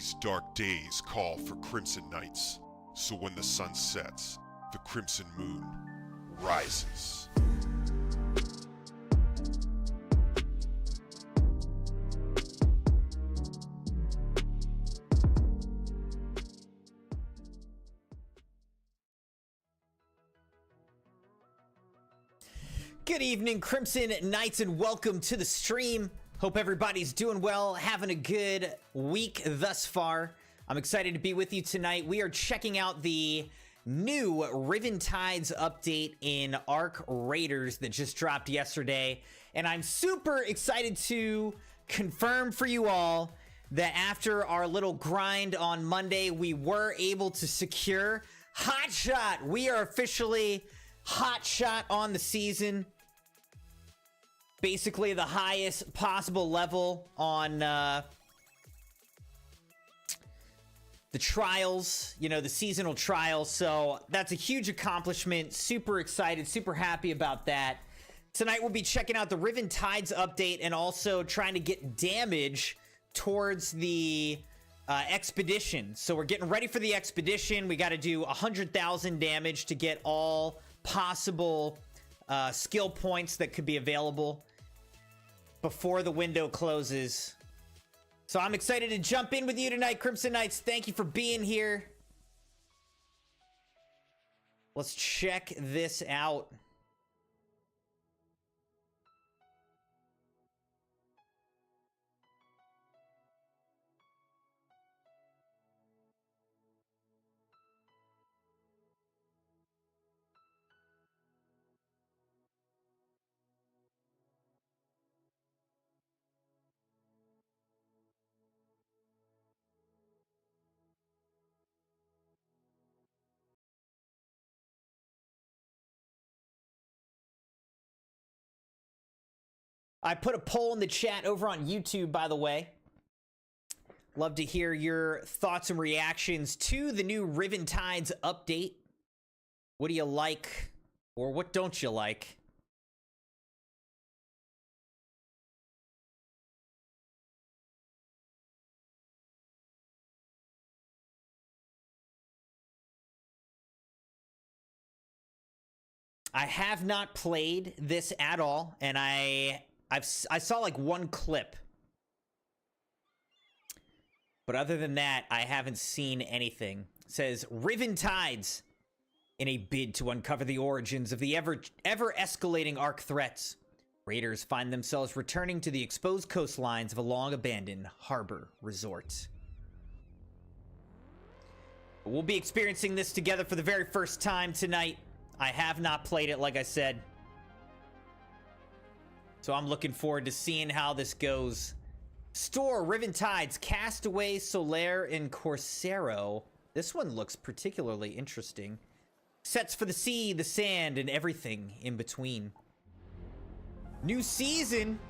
These dark days call for Crimson Knights, so when the sun sets, the Crimson Moon rises. Good evening, Crimson Knights, and welcome to the stream. Hope everybody's doing well, having a good week thus far. I'm excited to be with you tonight. We are checking out the new Riven Tides update in Arc Raiders that just dropped yesterday, and I'm super excited to confirm for you all that after our little grind on Monday, we were able to secure Hotshot. We are officially Hotshot on the season. Basically the highest possible level on the trials, you know, the seasonal trials. So that's a huge accomplishment. Super excited, super happy about that. Tonight we'll be checking out the Riven Tides update and also trying to get damage towards the expedition. So we're getting ready for the expedition. We got to do 100,000 damage to get all possible skill points that could be available before the window closes. So I'm excited to jump in with you tonight, Crimson Knights. Thank you for being here. Let's check this out. I put a poll in the chat over on YouTube, by the way. Love to hear your thoughts and reactions to the new Riven Tides update. What do you like, or what don't you like? I have not played this at all, and I saw like one clip, but other than that, I haven't seen anything. It says Riven Tides, in a bid to uncover the origins of the ever escalating Arc threats, raiders find themselves returning to the exposed coastlines of a long abandoned harbor resort. We'll be experiencing this together for the very first time tonight. I have not played it, like I said. So I'm looking forward to seeing how this goes. Store Riven Tides, Castaway, Solaire, and Corsaro. This one looks particularly interesting. Sets for the sea, the sand, and everything in between. New season.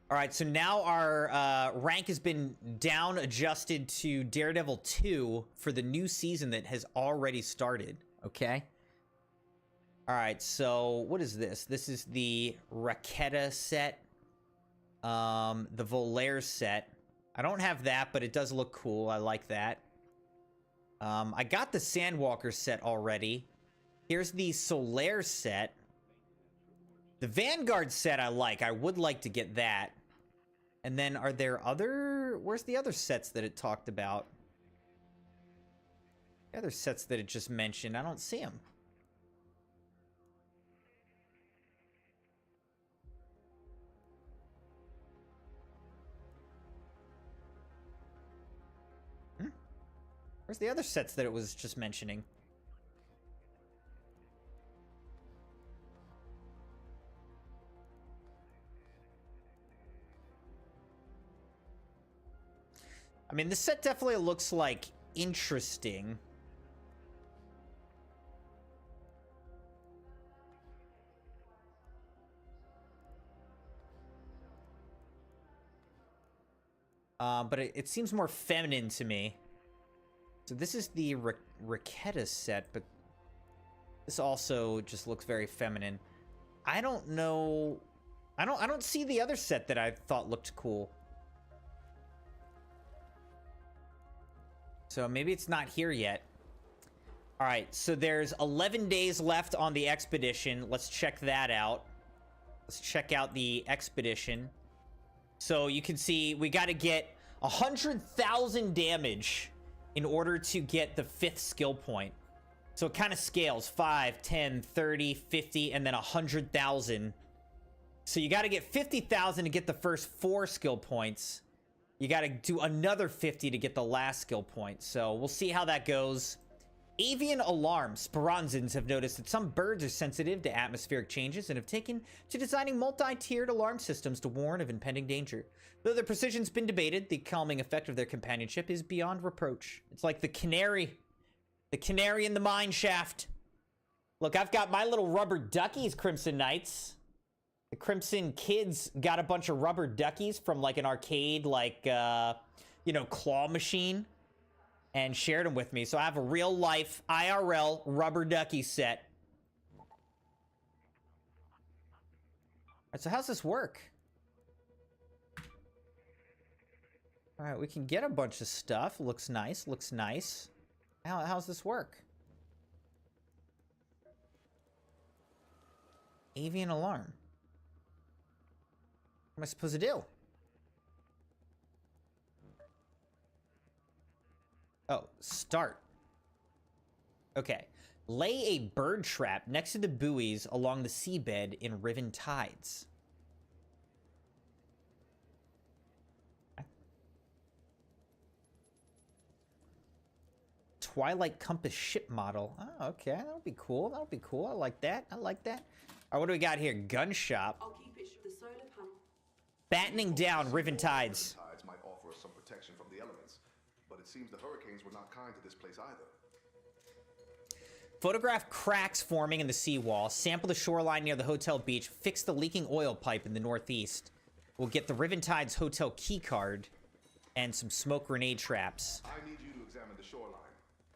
All right, so now our rank has been down adjusted to Daredevil 2 for the new season that has already started. Okay. All right, so what is this? This is the Raketa set, the Volaire set. I don't have that, but it does look cool. I like that. I got the Sandwalker set already. Here's the Solaire set. The Vanguard set I like. I would like to get that. And then are there other... Where's the other sets that it talked about? The other sets that it just mentioned. I don't see them. Where's the other sets that it was just mentioning? I mean, this set definitely looks like interesting. But it seems more feminine to me. So this is the Raketa set, but this also just looks very feminine. I don't know. I don't see the other set that I thought looked cool. So maybe it's not here yet. All right, so there's 11 days left on the expedition. Let's check that out. Let's check out the expedition. So you can see we got to get 100,000 damage in order to get the 5th skill point. So it kind of scales 5, 10, 30, 50, and then 100,000. So you got to get 50,000 to get the first 4 skill points. You got to do another 50 to get the last skill point. So we'll see how that goes. Avian alarms. Speranzans have noticed that some birds are sensitive to atmospheric changes and have taken to designing multi-tiered alarm systems to warn of impending danger. Though their precision's been debated, the calming effect of their companionship is beyond reproach. It's like the canary in the mine shaft. Look, I've got my little rubber duckies, Crimson Knights. The Crimson kids got a bunch of rubber duckies from like an arcade, like, you know, claw machine, and shared them with me. So I have a real life IRL rubber ducky set. All right, so how's this work? All right, we can get a bunch of stuff. Looks nice, looks nice. How's this work? Avian alarm. What am I supposed to do? Oh, start. Okay. Lay a bird trap next to the buoys along the seabed in Riven Tides. Twilight Compass ship model. Oh, okay. That'll be cool. That'll be cool. I like that. I like that. All right, what do we got here? Gun shop. I'll keep it the solar panel. Battening down Riven Tides. Tides might offer us some protection from the elements, but it seems the hurricanes were not kind to this place either. Photograph cracks forming in the seawall. Sample the shoreline near the hotel beach. Fix the leaking oil pipe in the northeast. We'll get the Riven Tides hotel keycard and some smoke grenade traps. I need you to examine the shoreline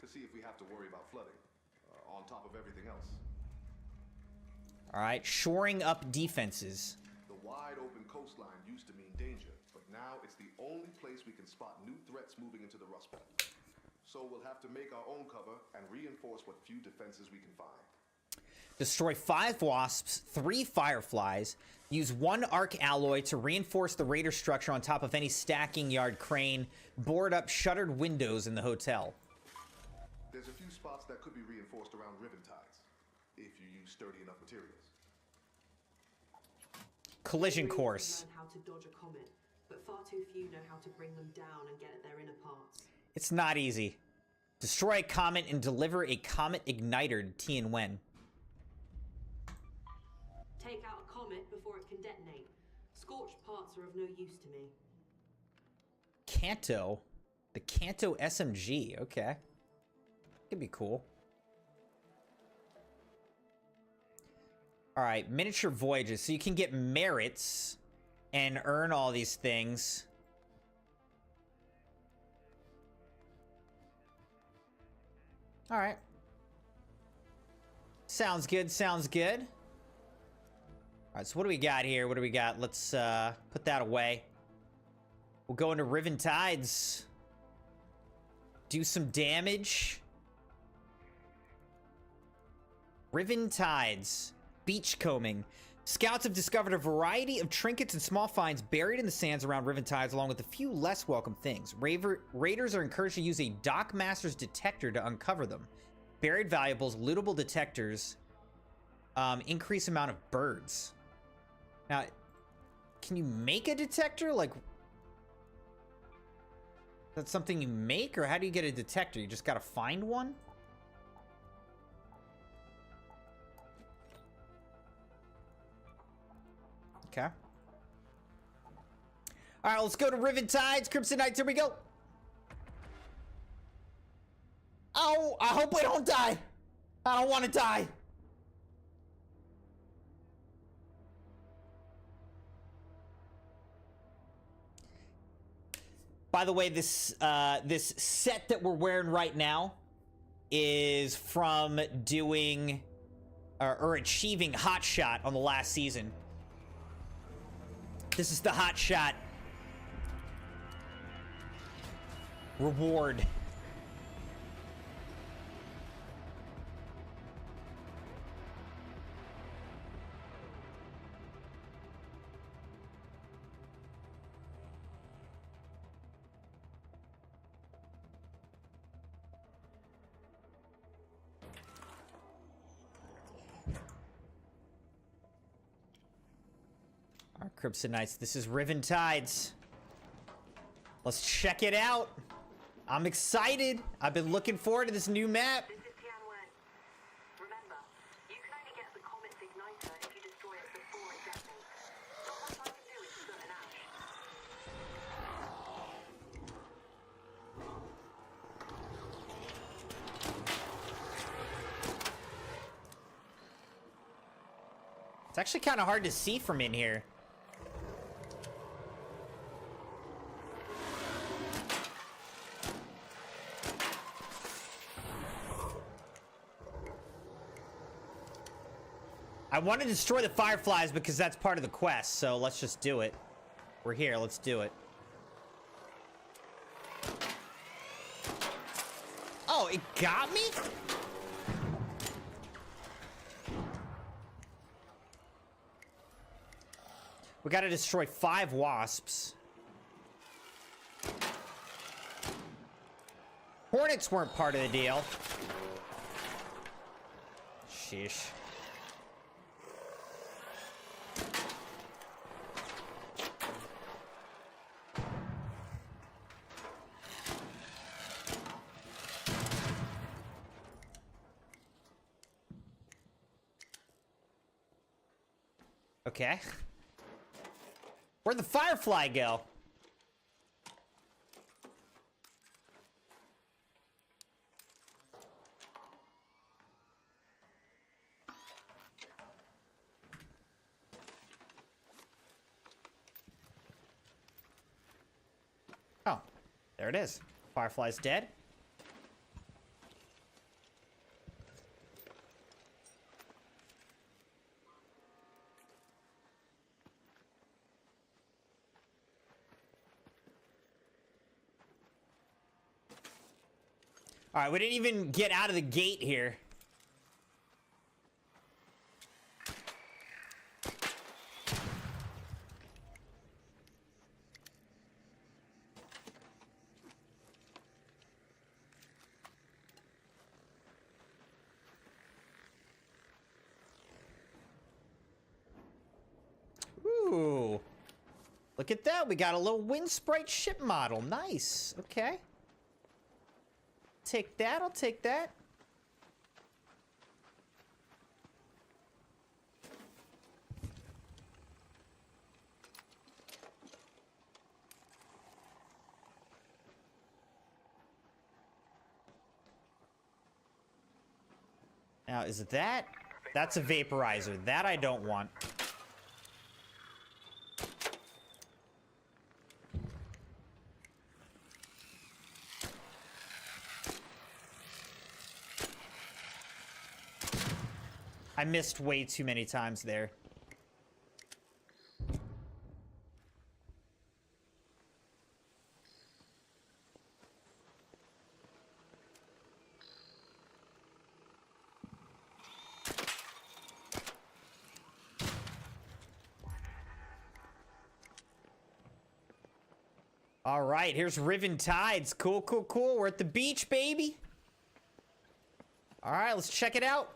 to see if we have to worry about flooding, on top of everything else. All right, shoring up defenses. The wide open coastline used to mean danger, but now it's the only place we can spot new threats moving into the Rust Belt. So we'll have to make our own cover and reinforce what few defenses we can find. Destroy 5 wasps, 3 fireflies. Use 1 arc alloy to reinforce the raider structure on top of any stacking yard crane. Board up shuttered windows in the hotel. There's a few spots that could be reinforced around Riven Tides, if you use sturdy enough materials. Collision course. Learn how to dodge a comet, but far too few know how to bring them down and get at their inner parts. It's not easy. Destroy a comet and deliver a comet igniter to Tianwen. Take out a comet before it can detonate. Scorched parts are of no use to me. Kanto. The Kanto SMG. Okay. Could be cool. All right, miniature voyages. So you can get merits and earn all these things. All right. Sounds good, sounds good. All right, so what do we got here? What do we got? Let's put that away. We'll go into Riven Tides. Do some damage. Riven Tides. Beachcombing. Scouts have discovered a variety of trinkets and small finds buried in the sands around Riven Tides, along with a few less welcome things. Raiders are encouraged to use a Dockmaster's detector to uncover them. Buried valuables, lootable detectors, increase amount of birds. Now, can you make a detector? Like, that's something you make, or how do you get a detector? You just gotta find one? Okay. All right, let's go to Riven Tides. Crimson Knights, here we go. Oh, I hope we don't die. I don't want to die. By the way, this this set that we're wearing right now is from doing or achieving Hot Shot on the last season. This is the Hot Shot reward. Crimson Knights. This is Riven Tides. Let's check it out. I'm excited. I've been looking forward to this new map. This is Tianwen. Remember, you can only get the comet's igniter if you destroy it before it detonates. Not much I can do with soot and ash. It's actually kind of hard to see from in here. I want to destroy the fireflies because that's part of the quest, so let's just do it. We're here, let's do it. Oh, it got me? We gotta destroy 5 wasps. Hornets weren't part of the deal. Sheesh. Okay. Where'd the firefly go? Oh, there it is. Firefly's dead. All right, we didn't even get out of the gate here. Ooh. Look at that. We got a little wind sprite ship model. Nice. Okay. Take that, I'll take that. Now, is that? That's a vaporizer. That I don't want. I missed way too many times there. All right, here's Riven Tides. Cool, cool, cool. We're at the beach, baby. All right, let's check it out.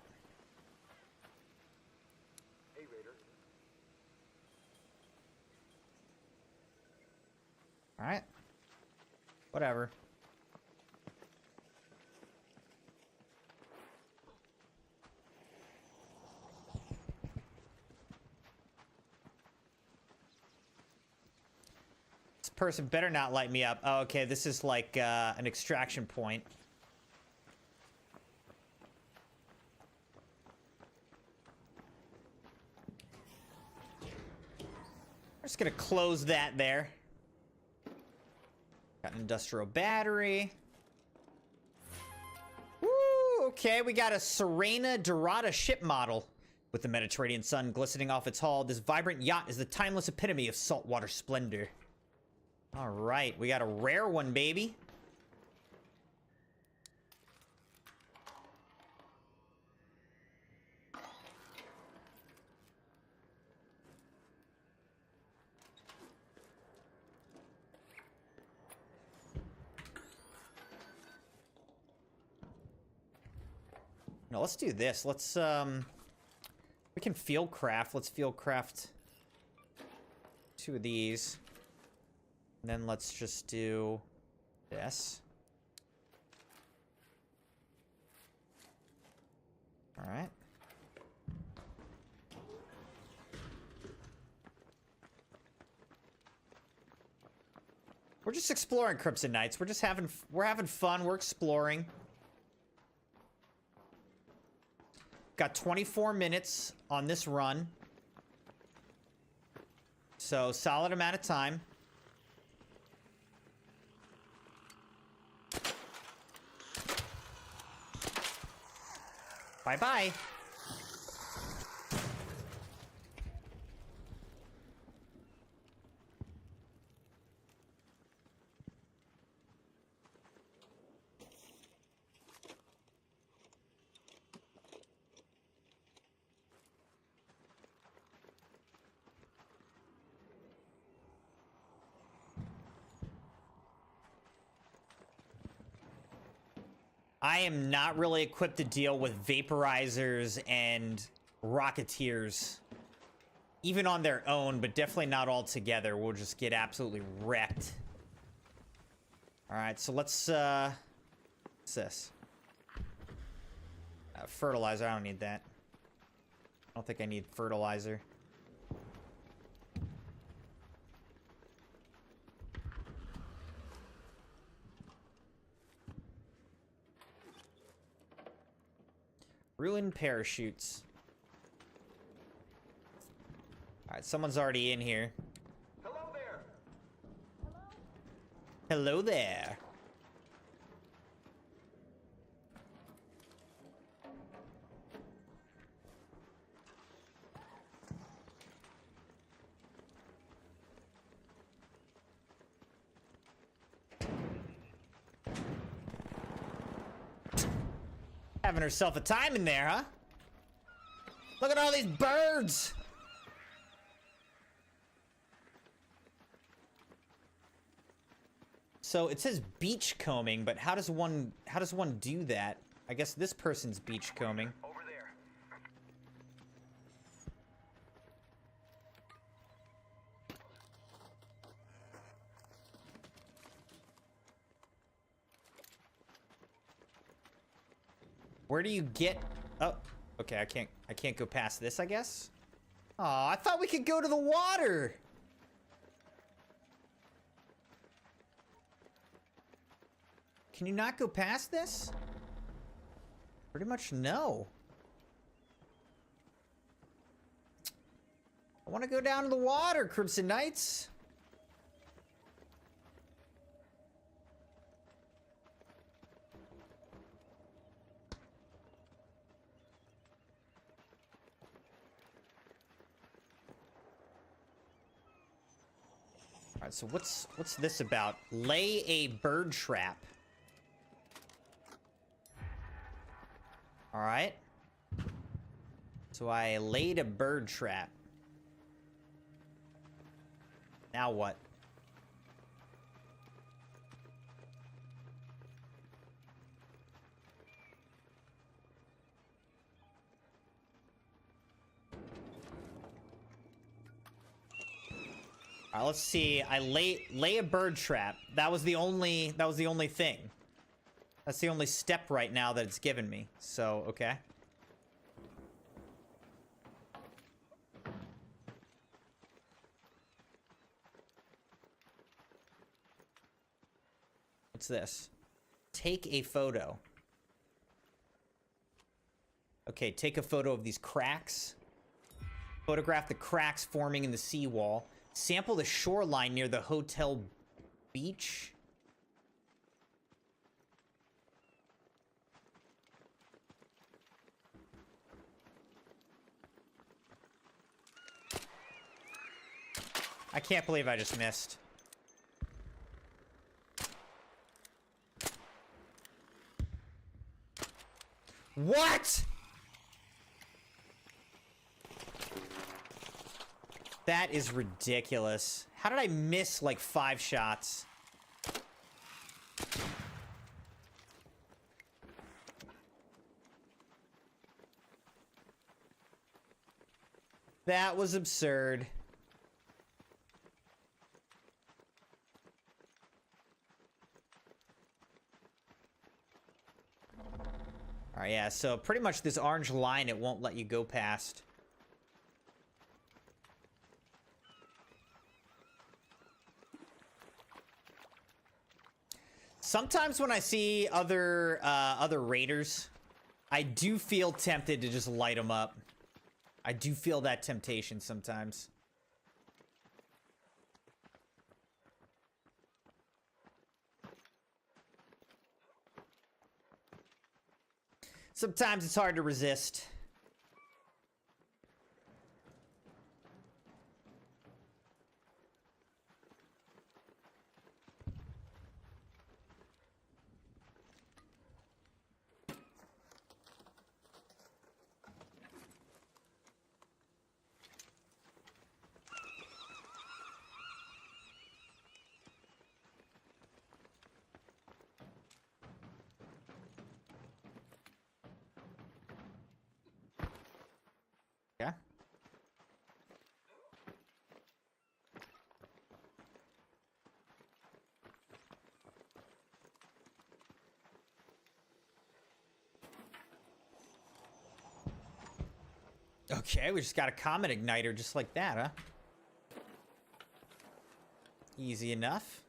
All right. Whatever. This person better not light me up. Oh, okay, this is like an extraction point. I'm just gonna close that there. Got an industrial battery. Woo! Okay, we got a Serena Dorada ship model. With the Mediterranean sun glistening off its hull, this vibrant yacht is the timeless epitome of saltwater splendor. All right, we got a rare one, baby. No, let's do this. Let's, we can field craft. Let's field craft 2 of these. And then let's just do this. All right. We're just exploring, Crimson Knights. We're having fun. We're exploring. Got 24 minutes on this run. So, solid amount of time. Bye-bye. I am not really equipped to deal with vaporizers and rocketeers. Even on their own, but definitely not all together. We'll just get absolutely wrecked. Alright, so let's, what's this? Fertilizer, I don't need that. I don't think I need fertilizer. Ruined parachutes. Alright, someone's already in here. Hello there. Hello there. Having herself a time in there, huh? Look at all these birds! So it says beach combing, but how does one do that? I guess this person's beach combing. Over there. Where do you get? Oh, okay. I can't go past this, I guess. Aw, I thought we could go to the water. Can you not go past this? Pretty much no. I want to go down to the water, Crimson Knights. All right, so what's this about? Lay a bird trap. All right. So I laid a bird trap. Now what? All right, let's see. I lay a bird trap. That was the only thing. That's the only step right now that it's given me. So, okay. What's this? Take a photo. Okay, take a photo of these cracks. Photograph the cracks forming in the seawall. Sample the shoreline near the hotel beach. I can't believe I just missed. What? That is ridiculous. How did I miss like 5 shots? That was absurd. Alright, yeah, so pretty much this orange line, it won't let you go past. Sometimes when I see other raiders, I do feel tempted to just light them up. I do feel that temptation sometimes. Sometimes it's hard to resist. Yeah. Okay, we just got a comet igniter just like that, huh? Easy enough.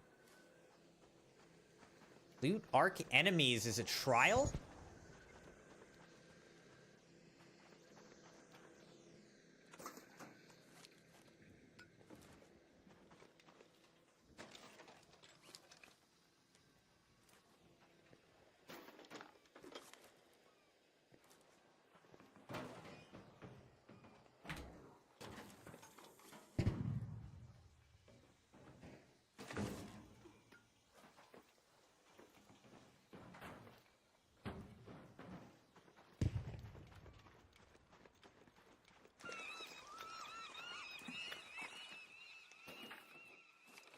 Loot arc enemies is a trial?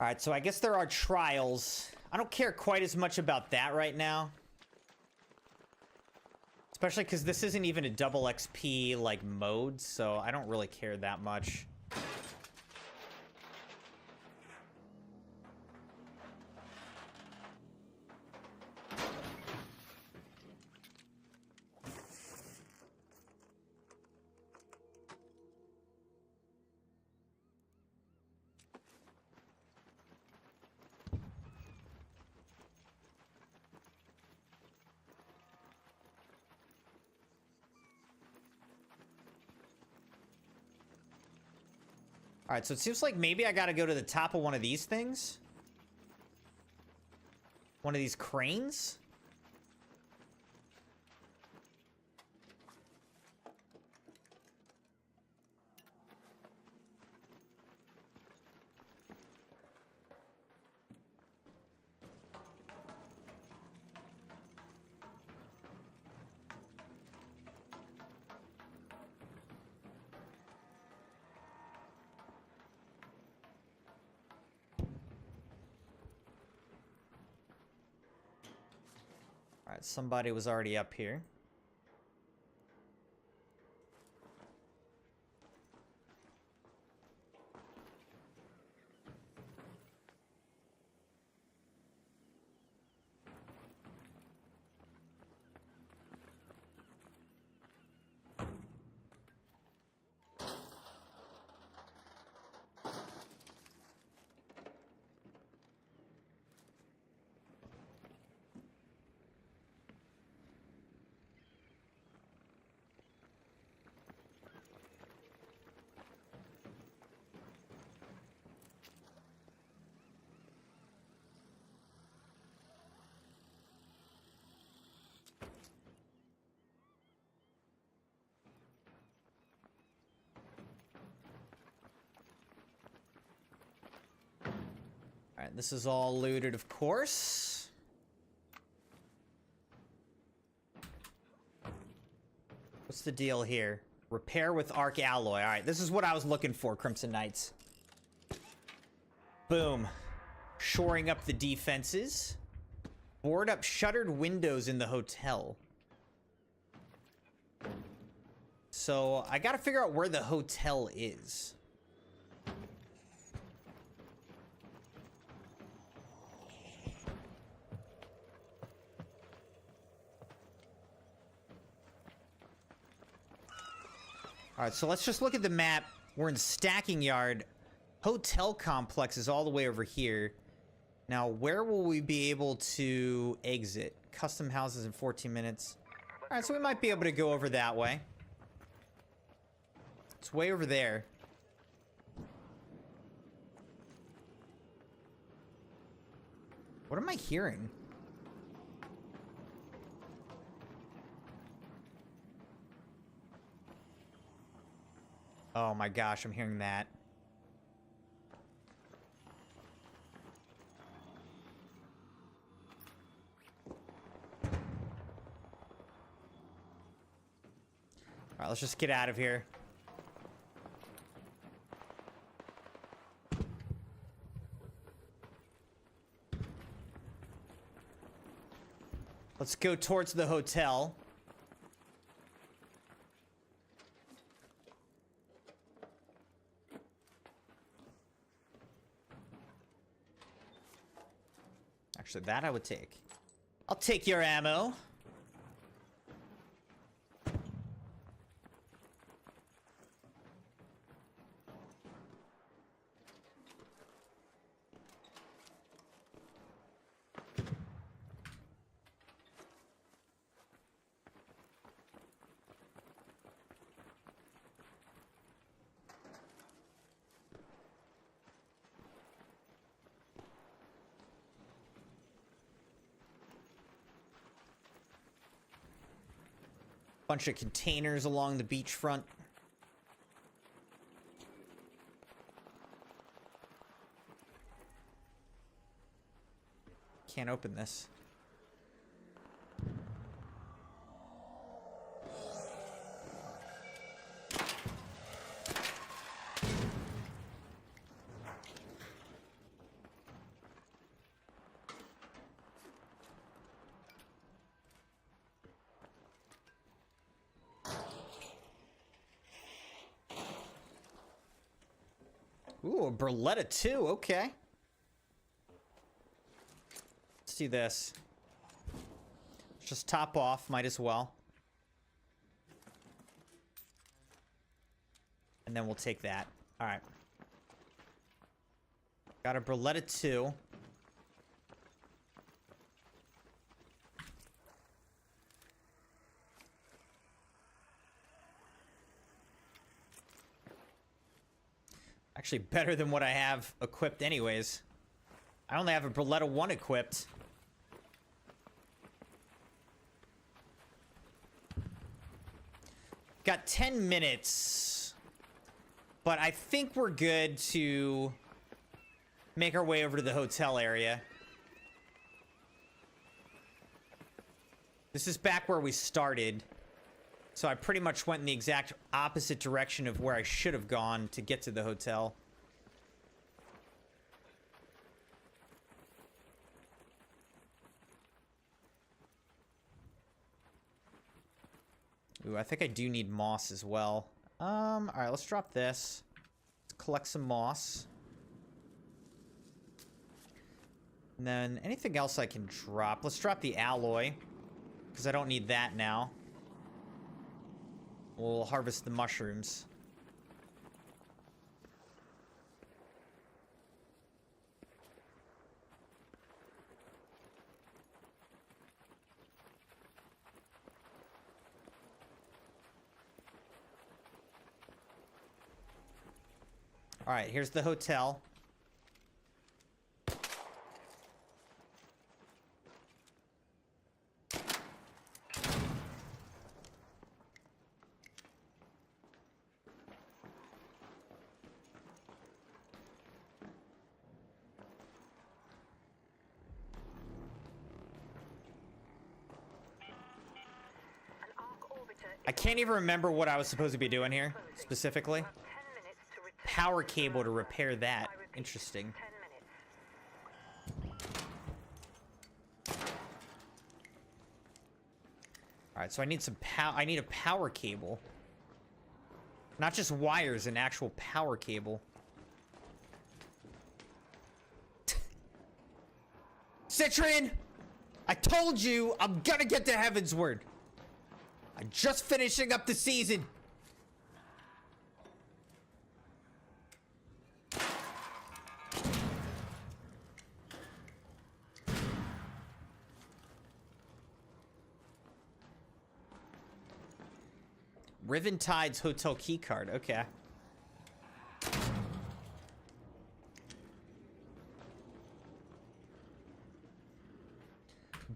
All right, so I guess there are trials. I don't care quite as much about that right now. Especially because this isn't even a double XP, like, mode, so I don't really care that much. All right, so it seems like maybe I gotta go to the top of one of these things. One of these cranes. All right, somebody was already up here. All right, this is all looted, of course. What's the deal here? Repair with arc alloy. All right, this is what I was looking for, Crimson Knights. Boom. Shoring up the defenses. Board up shuttered windows in the hotel. So I gotta figure out where the hotel is. All right, so let's just look at the map. We're in Stacking Yard. Hotel complex is all the way over here. Now, where will we be able to exit? Custom houses in 14 minutes. All right, so we might be able to go over that way. It's way over there. What am I hearing? Oh my gosh, I'm hearing that. All right, let's just get out of here. Let's go towards the hotel. Actually, that I would take. I'll take your ammo. Bunch of containers along the beachfront. Can't open this. Ooh, a Berletta too, okay. Let's do this. Let's just top off, might as well. And then we'll take that. Alright. Got a Berletta 2. Actually, better than what I have equipped anyways. I only have a Berletta 1 equipped. Got 10 minutes. But I think we're good to make our way over to the hotel area. This is back where we started. So I pretty much went in the exact opposite direction of where I should have gone to get to the hotel. Ooh, I think I do need moss as well. Alright, let's drop this. Let's collect some moss. And then anything else I can drop? Let's drop the alloy, because I don't need that now. We'll harvest the mushrooms. All right, here's the hotel. I can't even remember what I was supposed to be doing here, specifically. Power cable to repair that. Interesting. Alright, so I need some I need a power cable. Not just wires, an actual power cable. Citron! I told you I'm gonna get to Heavensward. I'm just finishing up the season. Riven Tides hotel key card. Okay.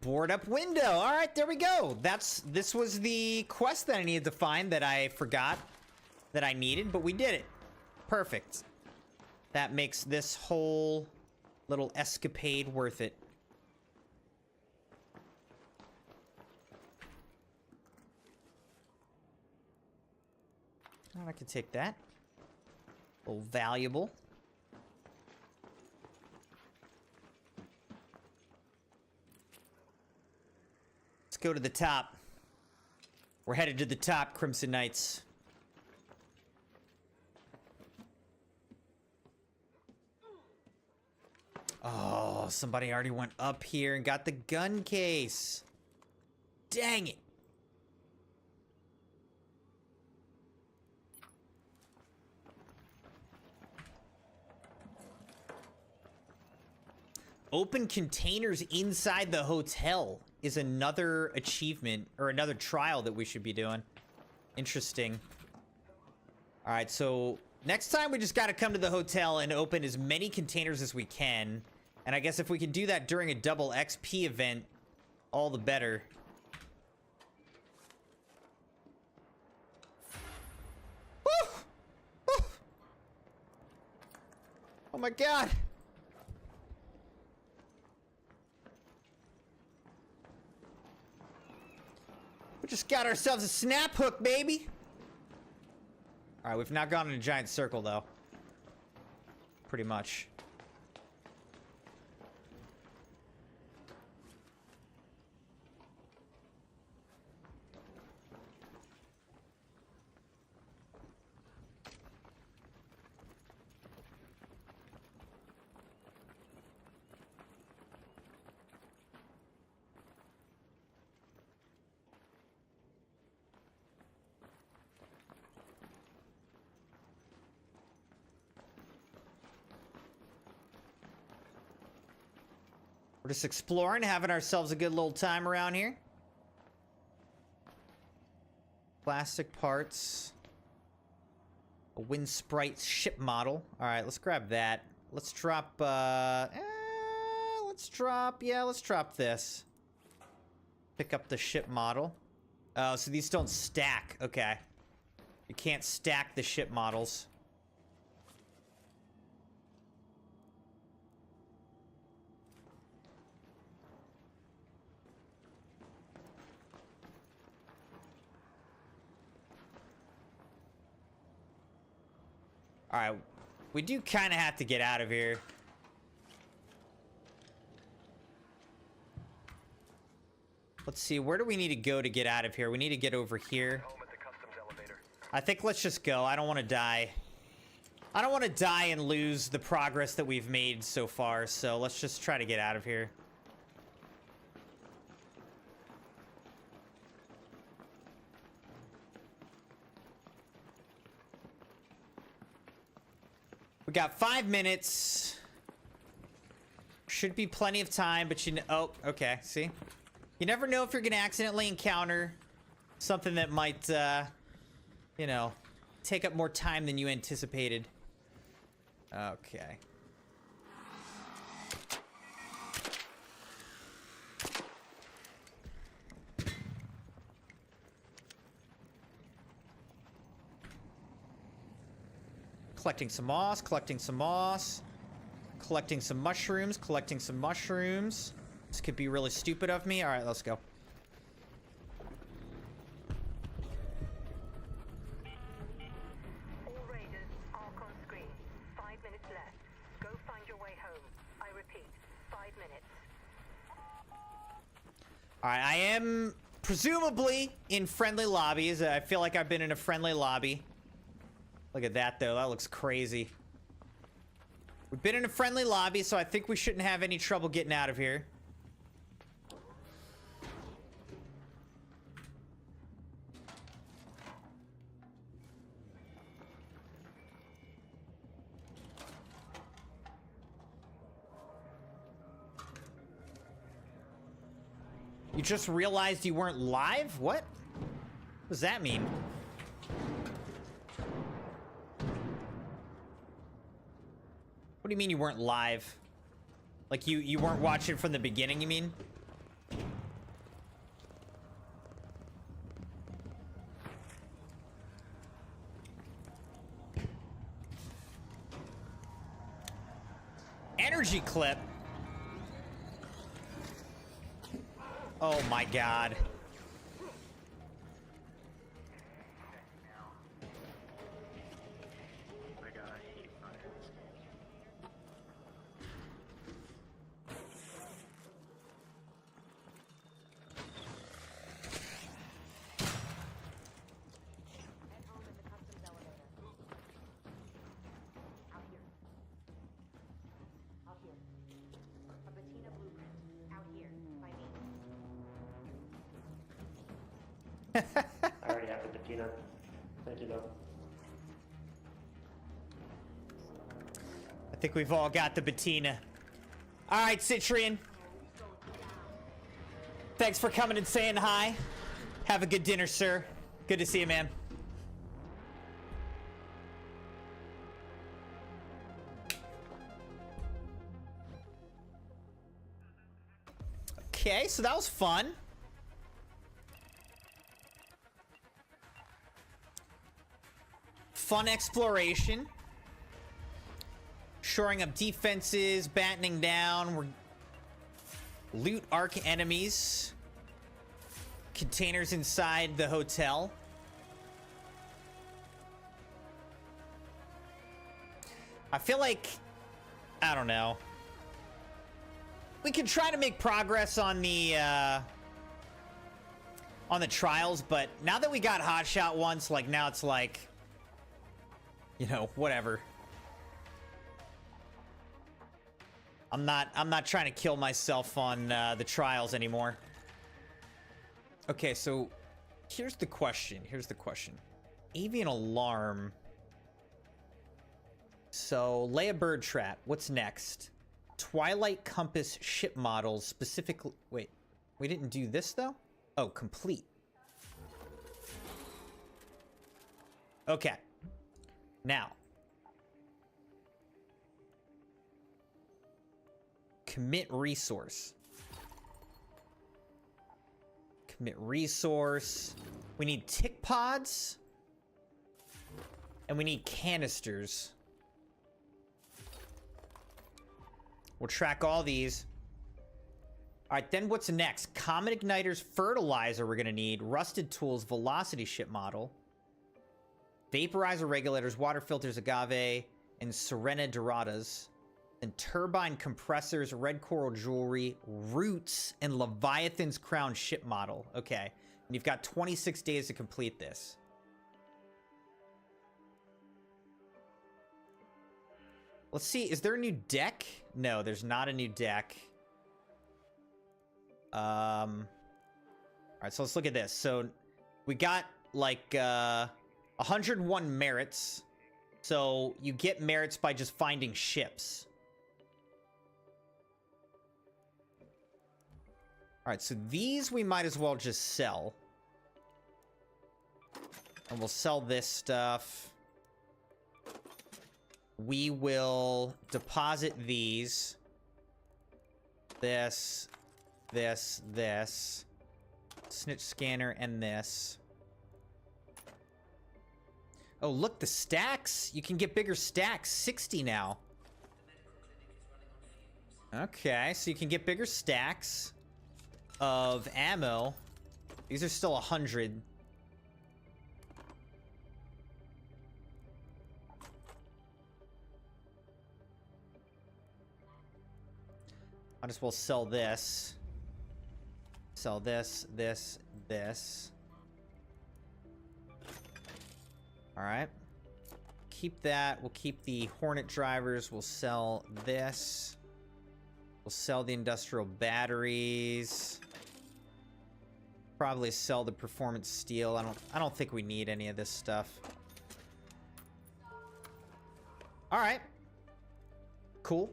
Board up window. All right, there we go. This was the quest that I needed to find that I forgot that I needed, but we did it. Perfect. That makes this whole little escapade worth it. Oh, I can take that. A little valuable. Let's go to the top. We're headed to the top, Crimson Knights. Oh, somebody already went up here and got the gun case. Dang it. Open containers inside the hotel is another achievement or another trial that we should be doing. Interesting. All right, so next time we just got to come to the hotel and open as many containers as we can. And I guess if we can do that during a double XP event, all the better. Woo! Woo! Oh my God. We just got ourselves a snap hook, baby. All right, we've now gone in a giant circle, though. Pretty much. We're just exploring, having ourselves a good little time around here. Plastic parts. A Wind Sprite ship model. All right, let's grab that. Let's drop, let's drop this. Pick up the ship model. Oh, so these don't stack. Okay. You can't stack the ship models. All right, we do kind of have to get out of here. Let's see, where do we need to go to get out of here? We need to get over here. I think let's just go. I don't want to die. I don't want to die and lose the progress that we've made so far, so let's just try to get out of here. We got 5 minutes. Should be plenty of time, but you know... Oh, okay, see? You never know if you're gonna accidentally encounter something that might, you know, take up more time than you anticipated. Okay. Collecting some moss, collecting some moss. Collecting some mushrooms, collecting some mushrooms. This could be really stupid of me. All right, let's go. All raiders, arc on screen. 5 minutes left. Go find your way home. I repeat, 5 minutes. All right, I am presumably in friendly lobbies. I feel like I've been in a friendly lobby. Look at that, though. That looks crazy. We've been in a friendly lobby, so I think we shouldn't have any trouble getting out of here. You just realized you weren't live? What? What does that mean? do you mean you weren't live? Like you weren't watching from the beginning, you mean? Energy clip. Oh my god. I already have the patina. Thank you, though. I think we've all got the patina. All right, Citrian. Thanks for coming and saying hi. Have a good dinner, sir. Good to see you, man. Okay, so that was fun. Fun exploration. Shoring up defenses, battening down. We're loot arc enemies. Containers inside the hotel. I feel like, I don't know. We can try to make progress on the trials, but now that we got Hotshot once, like now it's like, you know, whatever. I'm not trying to kill myself on the trials anymore. Okay, so here's the question. Avian alarm. So lay a bird trap. What's next? Twilight Compass ship models specifically. Wait, we didn't do this though? Oh, complete. Okay. Now. Commit resource. Commit resource. We need tick pods. And we need canisters. We'll track all these. All right, then what's next? Comet igniters, fertilizer we're gonna need. Rusted tools, velocity ship model. Vaporizer regulators, water filters, agave, and Serena Doradas. And turbine compressors, red coral jewelry, roots, and Leviathan's crown ship model. Okay, and you've got 26 days to complete this. Let's see, is there a new deck? No, there's not a new deck. All right, so let's look at this. So we got like 101 merits. So you get merits by just finding ships. All right, so these we might as well just sell. And we'll sell this stuff. We will deposit these. This. Snitch scanner and this. Oh, look, the stacks. You can get bigger stacks. 60 now. Okay, so you can get bigger stacks of ammo. These are still 100. I'll just will sell this. Sell this. All right. Keep that. We'll keep the Hornet drivers. We'll sell this. We'll sell the industrial batteries. Probably sell the performance steel. I don't think we need any of this stuff. All right. Cool.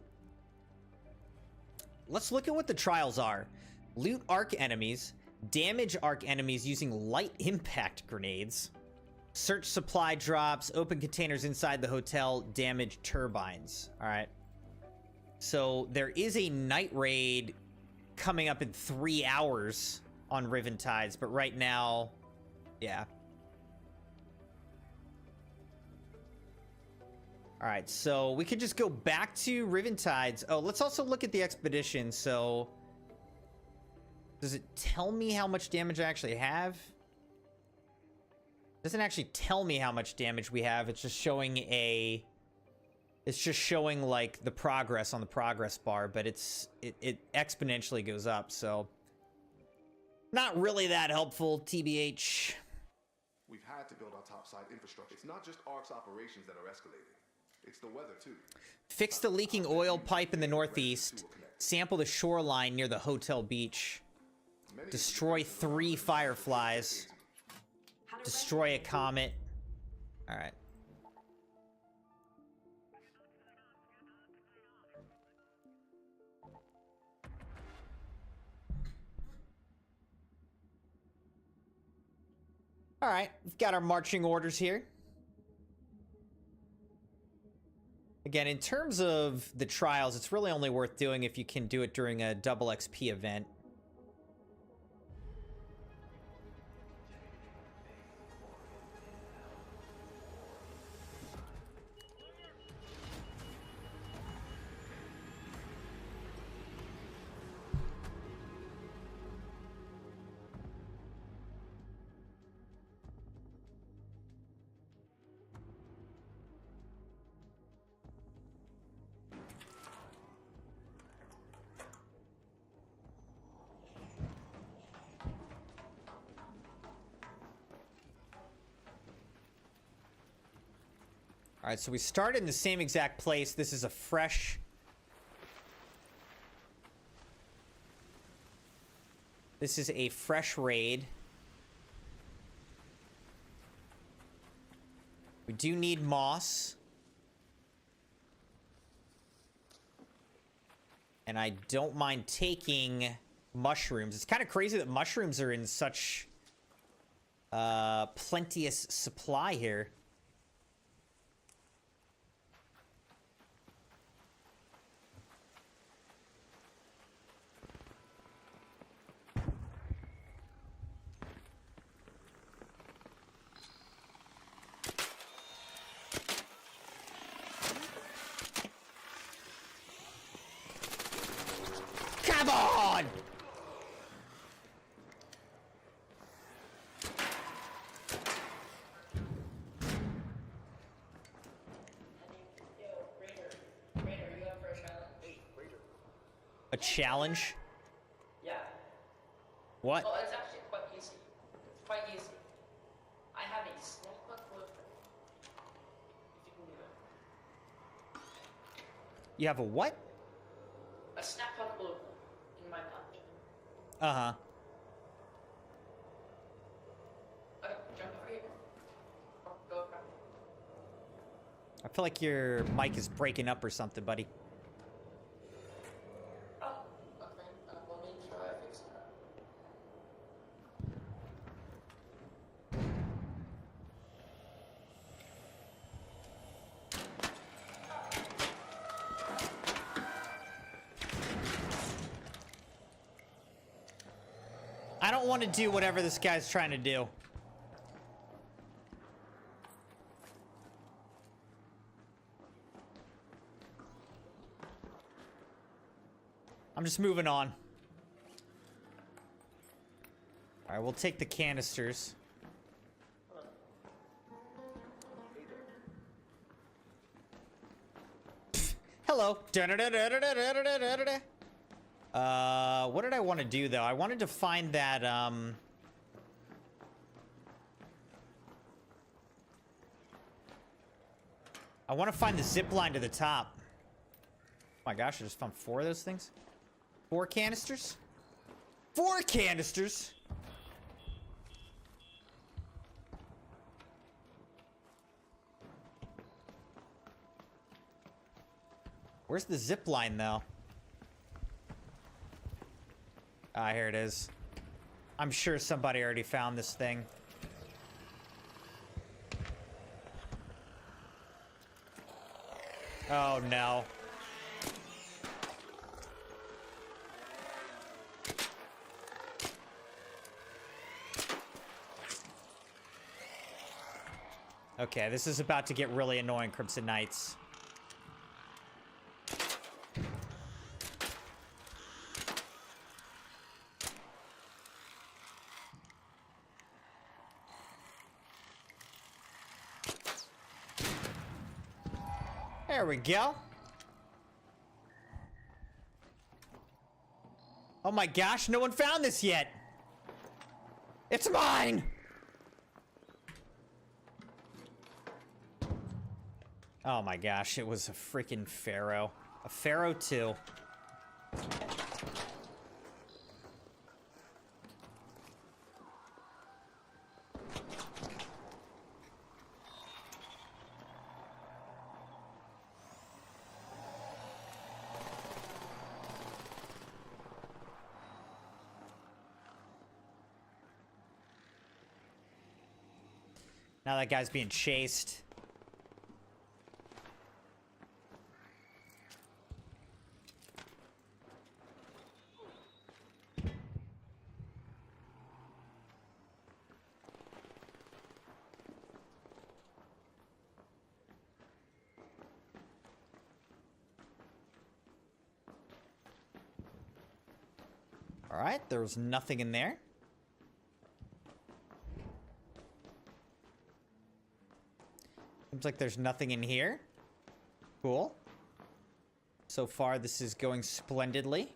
Let's look at what the trials are. Loot arc enemies. Damage arc enemies using light impact grenades. Search supply drops. Open containers inside the hotel. Damage turbines. All right. So there is a night raid coming up in 3 hours on Riven Tides, but right now, yeah. All right, so we could just go back to Riven Tides. Oh, let's also look at the expedition. So does it tell me how much damage I actually have? It doesn't actually tell me how much damage we have. It's just showing like the progress on the progress bar, but it exponentially goes up, so not really that helpful, TBH. We've had to build our topside infrastructure. It's not just ARC's operations that are escalating. It's the weather, too. Fix the leaking oil pipe in the northeast. Sample the shoreline near the hotel beach. Destroy 3 fireflies. Destroy a comet. All right. All right, we've got our marching orders here. Again, in terms of the trials, it's really only worth doing if you can do it during a double XP event. All right, so we started in the same exact place. This is a fresh... This is a fresh raid. We do need moss. And I don't mind taking mushrooms. It's kind of crazy that mushrooms are in such plenteous supply here. Come on! A challenge? Yeah. What? Oh, it's actually quite easy. It's quite easy. I have a snapshot blueprint. If you can do it. You have a what? A snapshot blueprint in my pouch. Uh-huh. Okay, jump over here. Oh, go over. I feel like your mic is breaking up or something, buddy. Oh, okay. Let me try fixing that. I don't want to do whatever this guy's trying to do. I'm just moving on. All right, we'll take the canisters. Pfft, hello. What did I want to do though? I wanted to find that I want to find the zip line to the top. Oh my gosh, I just found 4 of those things. 4 canisters? 4 canisters? Where's the zip line though? Ah, here it is. I'm sure somebody already found this thing. Oh no. Okay, this is about to get really annoying, Crimson Knights. There we go. Oh my gosh, no one found this yet. It's mine! Oh my gosh, it was a freaking Pharaoh. A Pharaoh 2. Now that guy's being chased. All right, there was nothing in there. Seems like there's nothing in here. Cool. So far, this is going splendidly.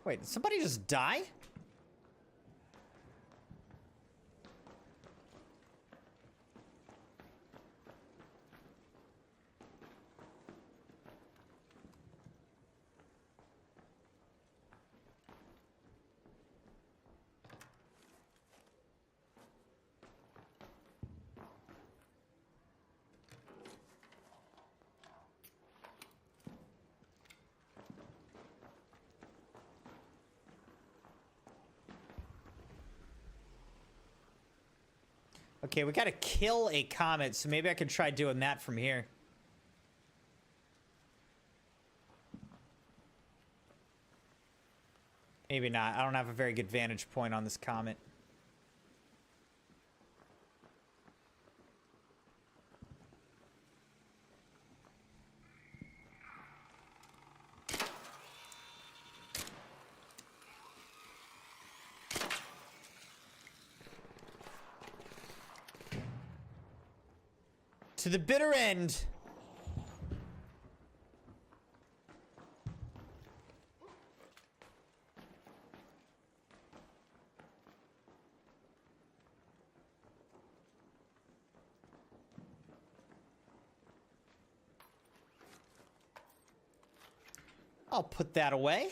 Wait, did somebody just die? Okay, we gotta kill a comet, so maybe I could try doing that from here. Maybe not. I don't have a very good vantage point on this comet. To the bitter end. I'll put that away.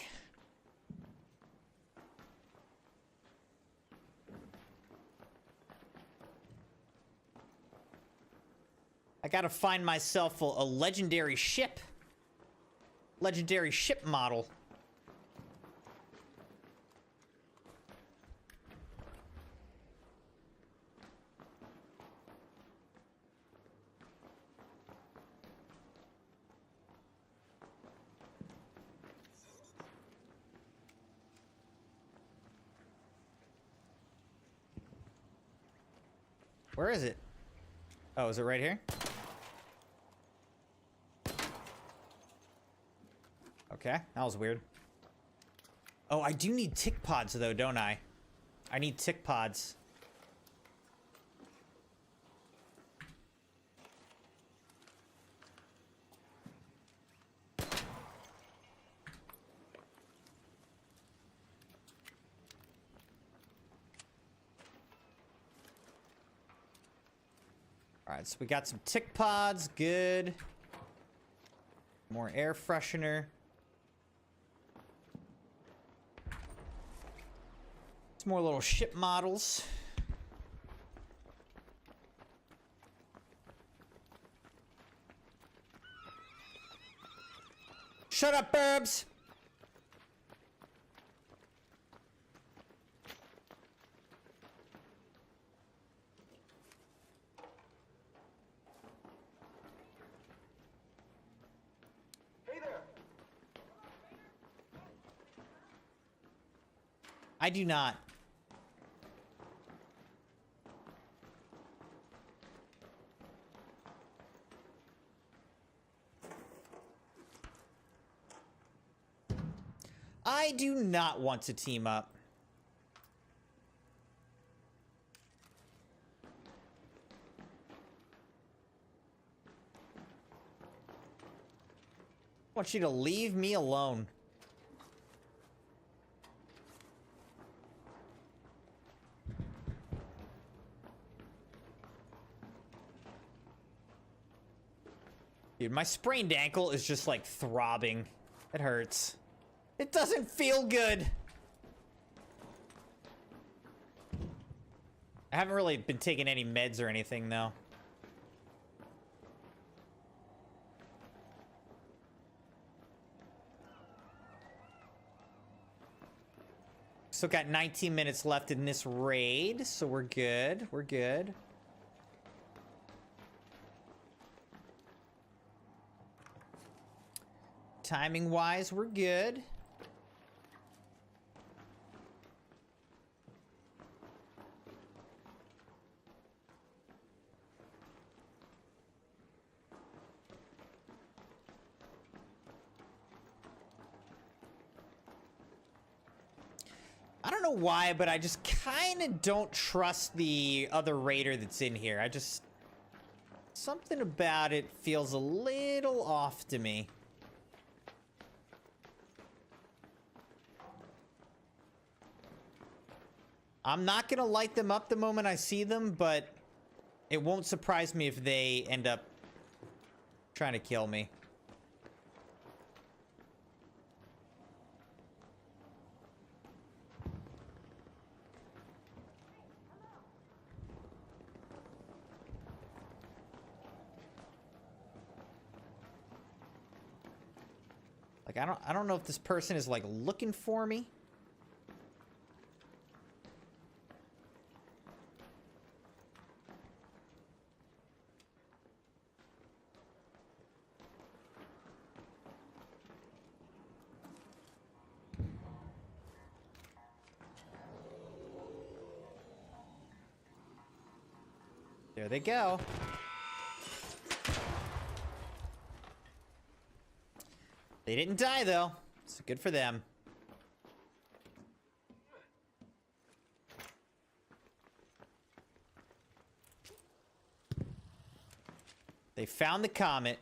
I gotta find myself a legendary ship. Legendary ship model. Where is it? Oh, is it right here? Okay, that was weird. Oh, I do need tick pods though, don't I? I need tick pods. Alright, so we got some tick pods, good. More air freshener. Some more little ship models. Shut up, Burbs! Hey there. I do not. I do not want to team up. I want you to leave me alone. Dude, my sprained ankle is just like throbbing. It hurts. It doesn't feel good. I haven't really been taking any meds or anything, though. Still got 19 minutes left in this raid, so we're good. We're good. Timing-wise, we're good. I don't know why, but I just kind of don't trust the other raider that's in here. I just... Something about it feels a little off to me. I'm not gonna light them up the moment I see them, but it won't surprise me if they end up trying to kill me. Like, I don't know if this person is, like, looking for me. There they go. They didn't die, though. So good for them. They found the comet.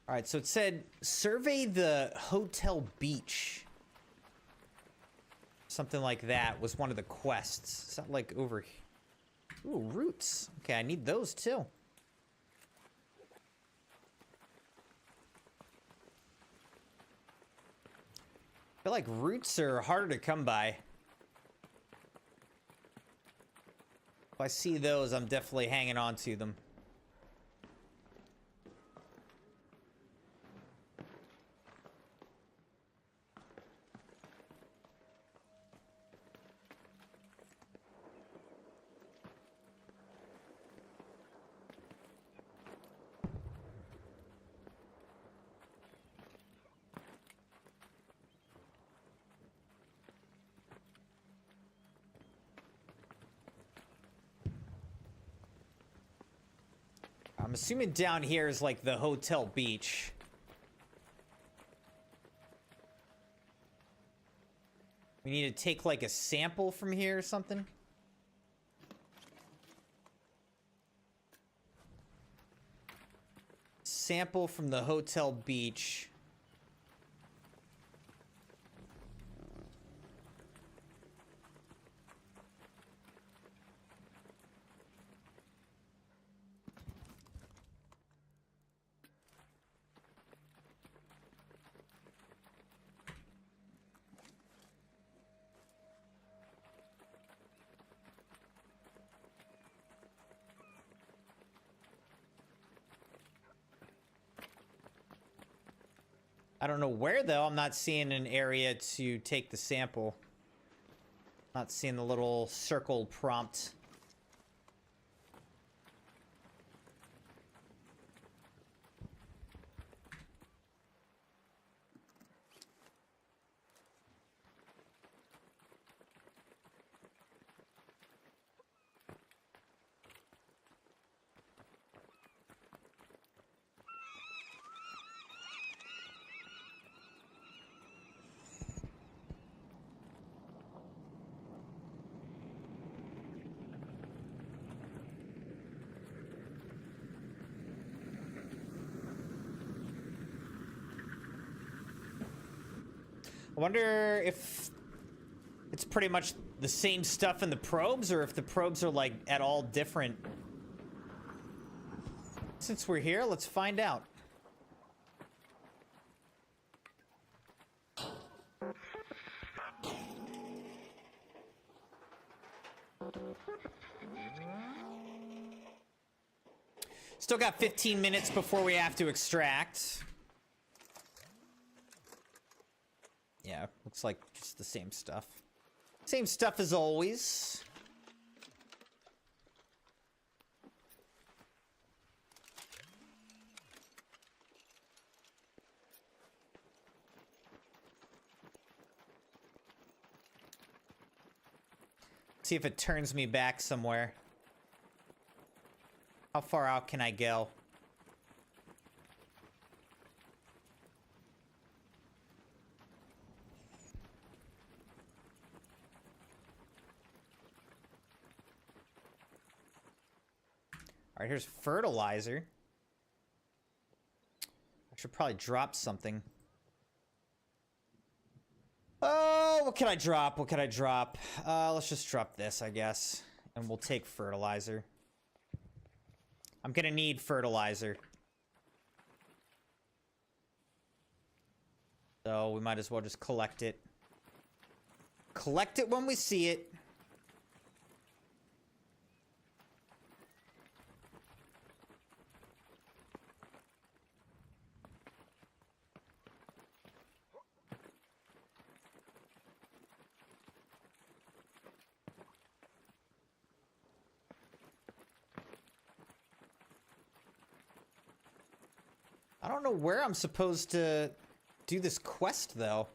All right, so it said, survey the hotel beach. Something like that was one of the quests. Is that like over here? Ooh, roots. Okay, I need those too. I feel like roots are harder to come by. If I see those, I'm definitely hanging on to them. I'm assuming down here is like the hotel beach. We need to take like a sample from here or something. Sample from the hotel beach. I don't know where, though. I'm not seeing an area to take the sample. Not seeing the little circle prompt. I wonder if it's pretty much the same stuff in the probes, or if the probes are, like, at all different. Since we're here, let's find out. Still got 15 minutes before we have to extract. Yeah, looks like just the same stuff. Same stuff as always. See if it turns me back somewhere. How far out can I go? All right, here's fertilizer. I should probably drop something. Oh, what can I drop? What can I drop? Let's just drop this, I guess. And we'll take fertilizer. I'm gonna need fertilizer. So we might as well just collect it. Collect it when we see it. I don't know where I'm supposed to do this quest, though.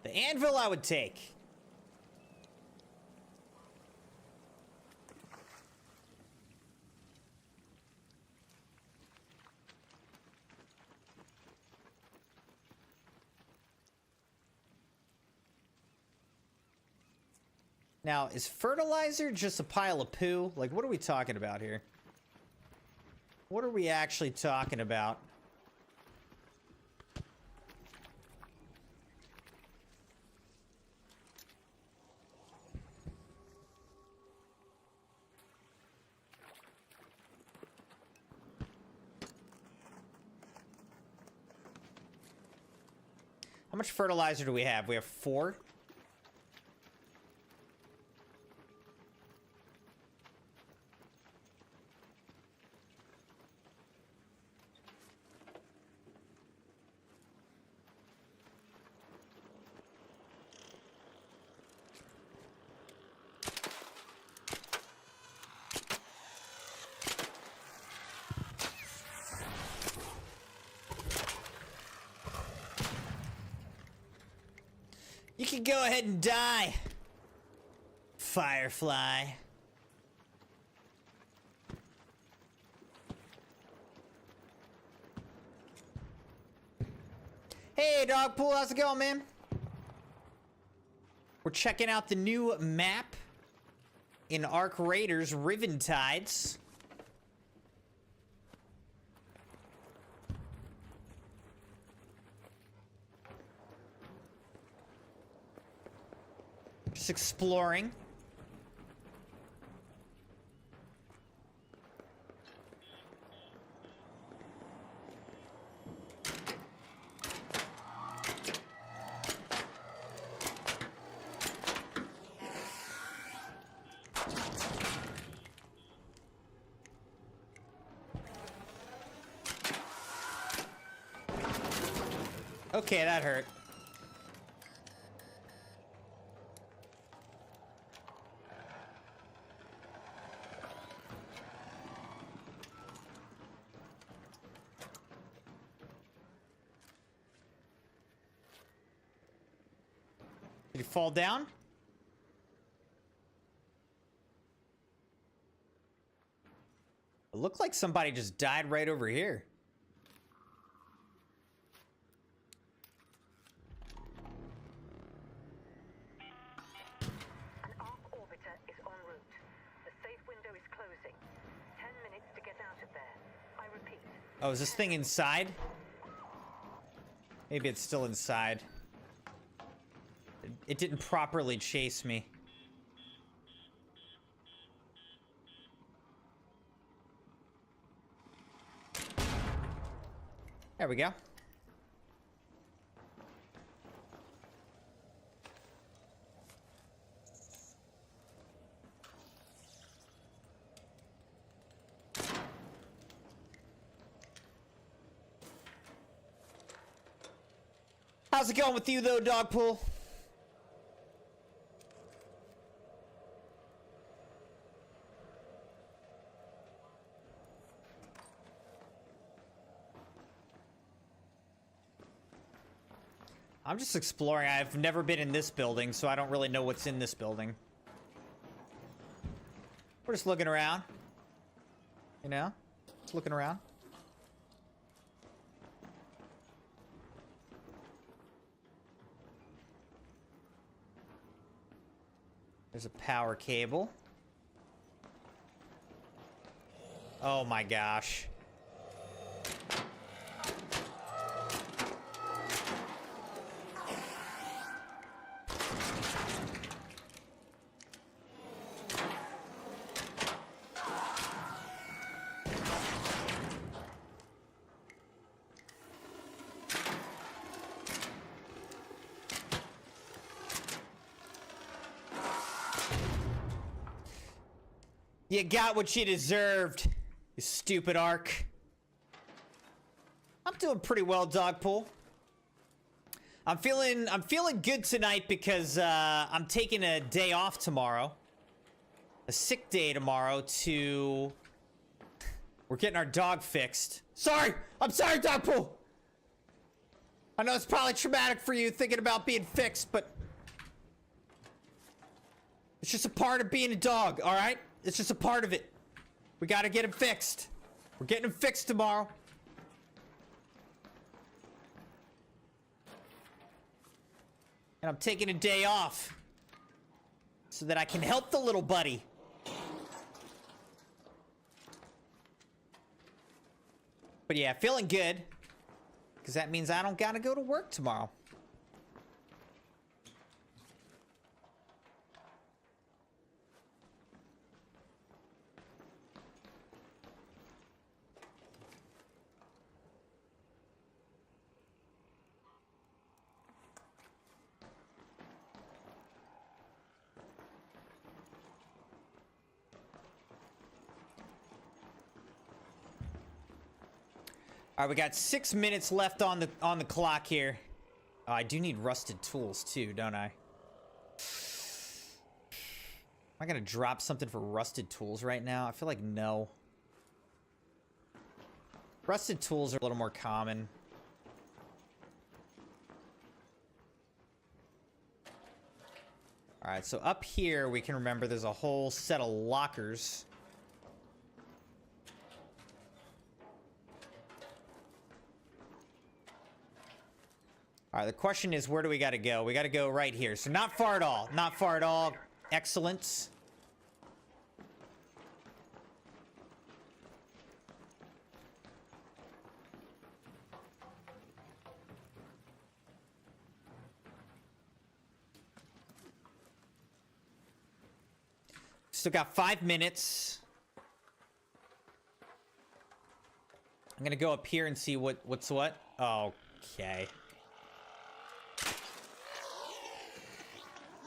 The anvil I would take. Now, is fertilizer just a pile of poo? Like, what are we talking about here? What are we actually talking about? How much fertilizer do we have? We have 4. You can go ahead and die, Firefly. Hey, Dogpool, how's it going, man? We're checking out the new map in Ark Raiders, Riven Tides. Just exploring. Okay, that hurt. Did he fall down? It looked like somebody just died right over here. An arc orbiter is en route. The safe window is closing. 10 minutes to get out of there. I repeat. Oh, is this thing inside? Maybe it's still inside. It didn't properly chase me. There we go. How's it going with you, though, Dogpool? I'm just exploring. I've never been in this building, so I don't really know what's in this building. We're just looking around. You know? Just looking around. There's a power cable. Oh my gosh. You got what you deserved, you stupid arc. I'm doing pretty well, Dogpool. I'm feeling good tonight because I'm taking a day off tomorrow. A sick day tomorrow to... We're getting our dog fixed. Sorry! I'm sorry, Dogpool! I know it's probably traumatic for you thinking about being fixed, but... It's just a part of being a dog, alright? It's just a part of it. We gotta get him fixed. We're getting him fixed tomorrow. And I'm taking a day off so that I can help the little buddy. But yeah, feeling good. Because that means I don't gotta go to work tomorrow. All right, we got 6 minutes left on the clock here. Oh, I do need rusted tools too, don't I? Am I gonna drop something for rusted tools right now? I feel like no. Rusted tools are a little more common. All right, so up here we can remember there's a whole set of lockers. All right, the question is, where do we got to go? We got to go right here. So not far at all. Not far at all. Excellence. Still got 5 minutes. I'm gonna go up here and see what's what. Okay.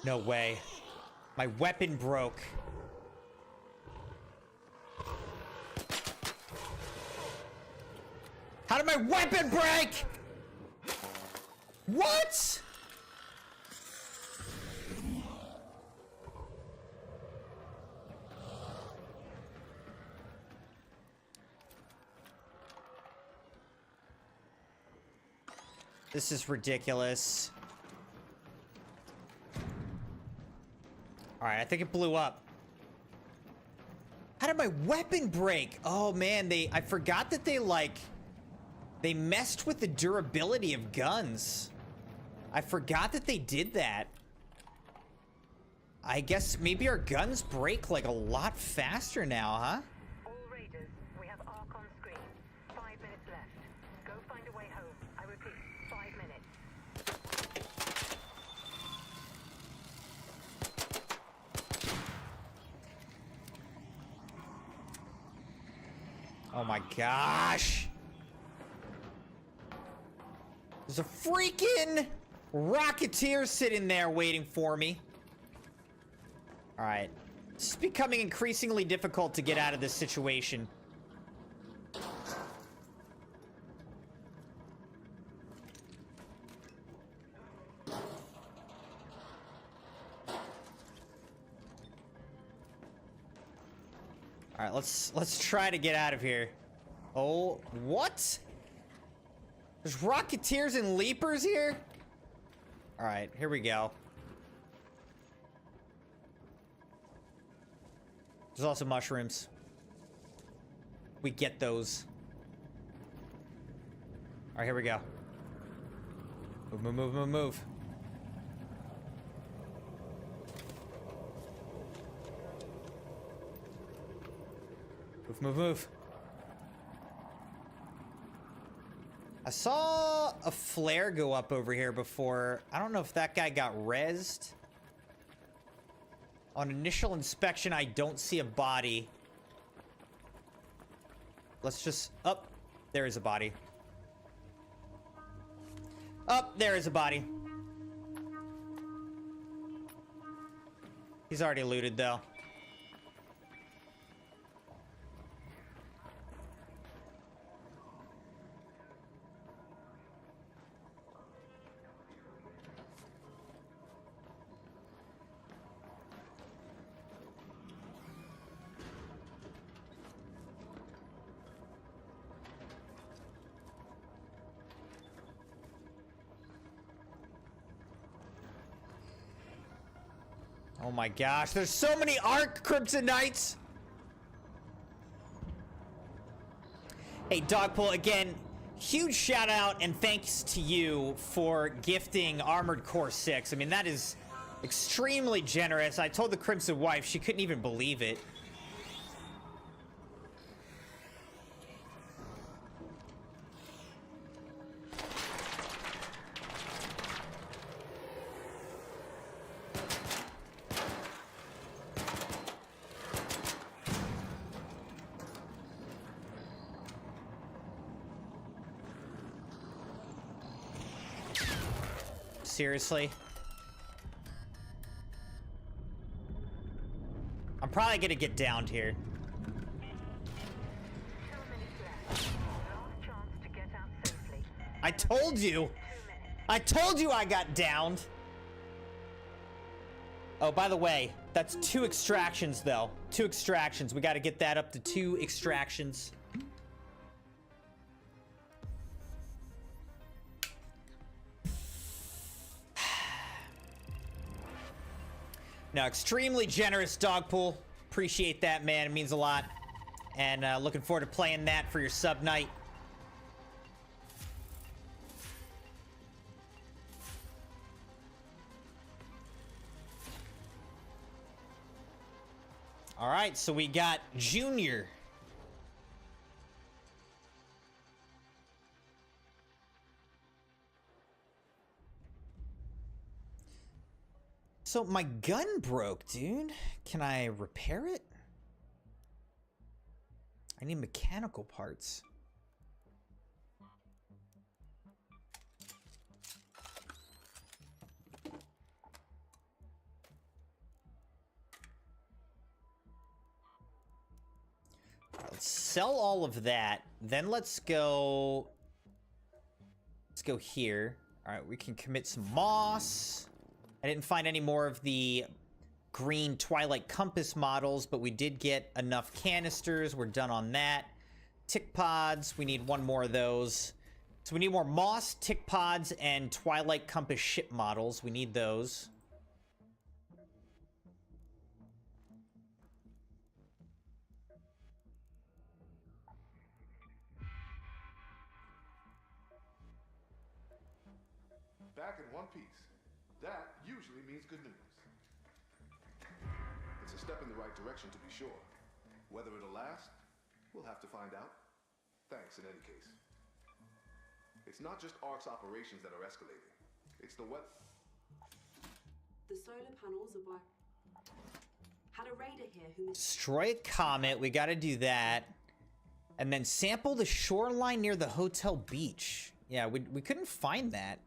No way. My weapon broke. How did my weapon break? What? This is ridiculous. Alright, I think it blew up. How did my weapon break? Oh man, I forgot that they messed with the durability of guns. I forgot that they did that. I guess maybe our guns break like a lot faster now, huh? All Raiders, we have Ark on screen. 5 minutes left. Go find a way home. I repeat, 5 minutes. Oh my gosh. There's a freaking Rocketeer sitting there waiting for me. Alright. This is becoming increasingly difficult to get out of this situation. Alright, let's try to get out of here. Oh, what? There's Rocketeers and Leapers here? Alright, here we go. There's also mushrooms. We get those. Alright, here we go. Move, move, move, move, move. Move, move, move. I saw a flare go up over here before. I don't know if that guy got rezzed. On initial inspection, I don't see a body. Let's just... Up. There is a body. Up. There is a body. He's already looted, though. Oh my gosh, there's so many Ark Crimson Knights! Hey, Dogpool, again, huge shout out and thanks to you for gifting Armored Core 6. I mean, that is extremely generous. I told the Crimson wife, she couldn't even believe it. Seriously? I'm probably gonna get downed here. 2 minutes left. Last chance to get out safely. I told you! 2 minutes. I told you I got downed! Oh, by the way, that's 2 extractions, though. 2 extractions. We gotta get that up to 2 extractions. Now, extremely generous Dogpool. Appreciate that, man. It means a lot. And looking forward to playing that for your sub night. All right, so we got Junior. So my gun broke, dude. Can I repair it? I need mechanical parts. Let's sell all of that. Then let's go here. All right, we can commit some moss. I didn't find any more of the green Twilight Compass models, but we did get enough canisters. We're done on that. Tick pods, we need one more of those. So we need more moss, tick pods, and Twilight Compass ship models. We need those. Back in one piece. That usually means good news. It's a step in the right direction to be sure. Whether it'll last, we'll have to find out. Thanks in any case. It's not just ARC's operations that are escalating. It's the wet... The solar panels are by... Had a raider here who... Destroy a comet, we gotta do that. And then sample the shoreline near the hotel beach. Yeah, we couldn't find that.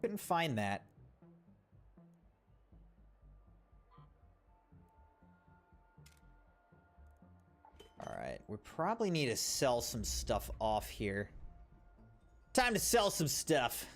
Couldn't find that. Alright, we probably need to sell some stuff off here. Time to sell some stuff.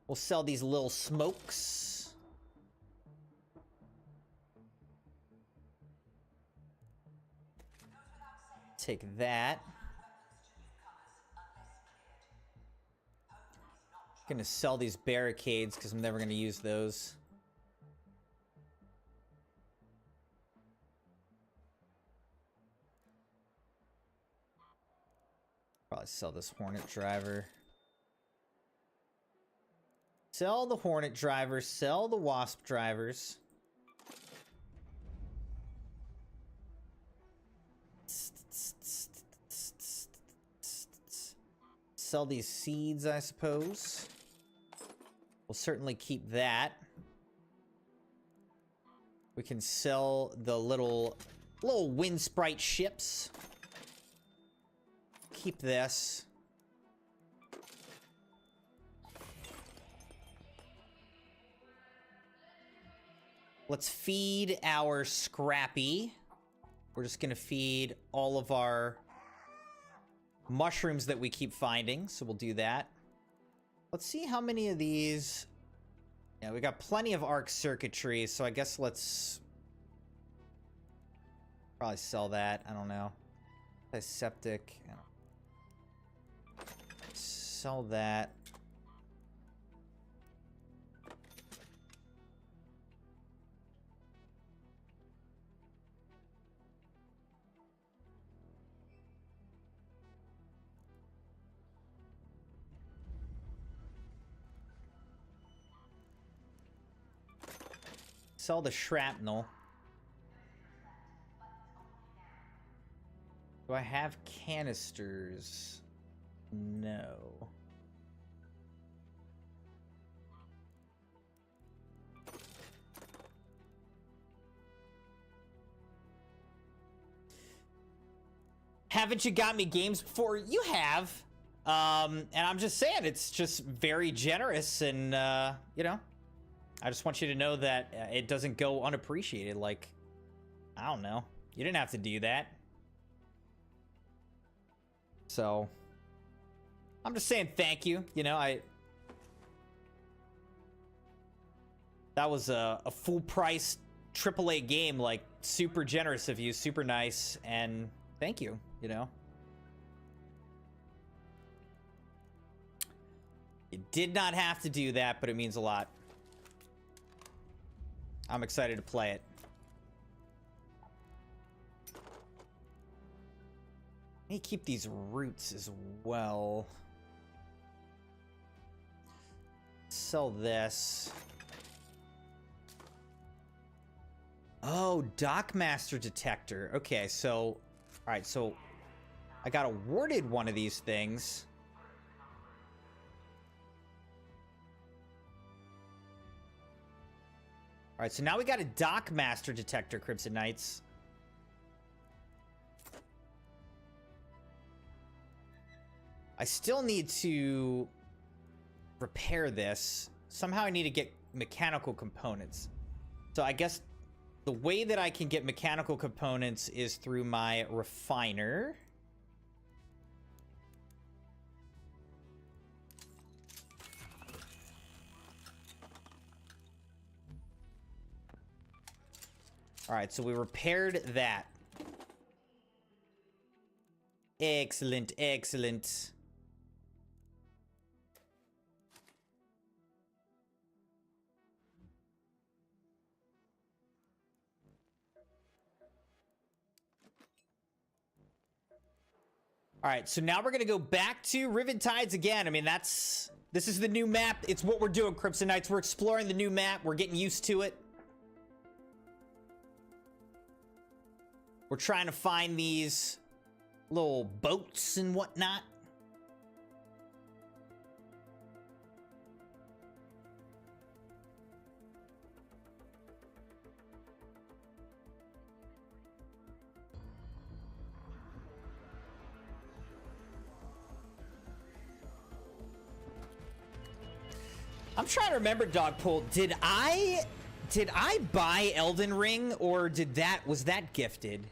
We'll sell these little smokes. Take that. Gonna sell these barricades because I'm never gonna use those. Probably sell this Hornet driver. Sell the Hornet drivers, sell the Wasp drivers. Sell these seeds, I suppose. We'll certainly keep that. We can sell the little wind sprite ships. Keep this. Let's feed our Scrappy. We're just gonna feed all of our mushrooms that we keep finding, so we'll do that. Let's see how many of these... Yeah, we got plenty of arc circuitry, so I guess let's... probably sell that, I don't know. Septic. Sell that. Sell the shrapnel. Do I have canisters? No. Haven't you got me games before? You have. And I'm just saying, it's just very generous and, you know, I just want you to know that it doesn't go unappreciated. Like, I don't know. You didn't have to do that. So, I'm just saying thank you. You know, that was a full price AAA game, like super generous of you, super nice, and thank you, you know. You did not have to do that, but it means a lot. I'm excited to play it. Let me keep these roots as well. Let's sell this. Oh, Dockmaster detector. Okay, so... Alright, so... I got awarded one of these things. Alright, so now we got a Dockmaster detector, Crimson Knights. I still need to repair this. Somehow I need to get mechanical components. So I guess the way that I can get mechanical components is through my refiner. All right, so we repaired that. Excellent, excellent. All right, so now we're gonna go back to Riven Tides again. I mean, this is the new map. It's what we're doing, Crimson Knights. We're exploring the new map. We're getting used to it. We're trying to find these little boats and whatnot. I'm trying to remember, Dogpool. Did I buy Elden Ring, or was that gifted?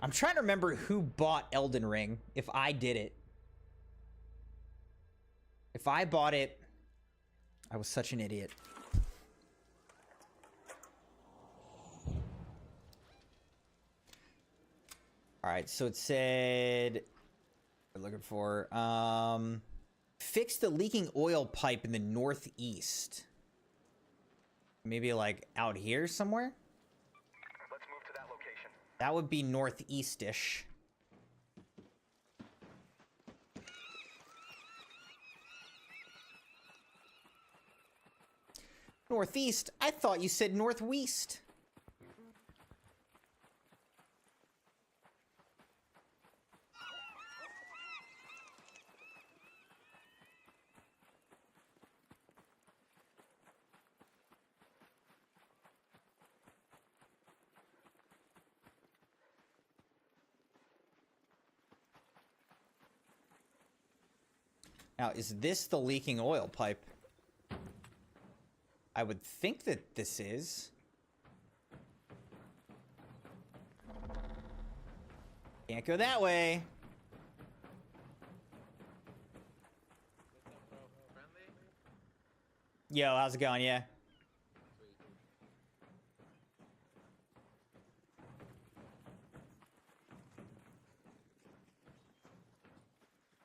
I'm trying to remember who bought Elden Ring, if I did it. If I bought it, I was such an idiot. All right, so it said, we're looking for, fix the leaking oil pipe in the northeast. Maybe like out here somewhere? Let's move to that location. That would be northeast-ish. Northeast? I thought you said northwest. Now, is this the leaking oil pipe? I would think that this is. Can't go that way. Yo, how's it going? Yeah.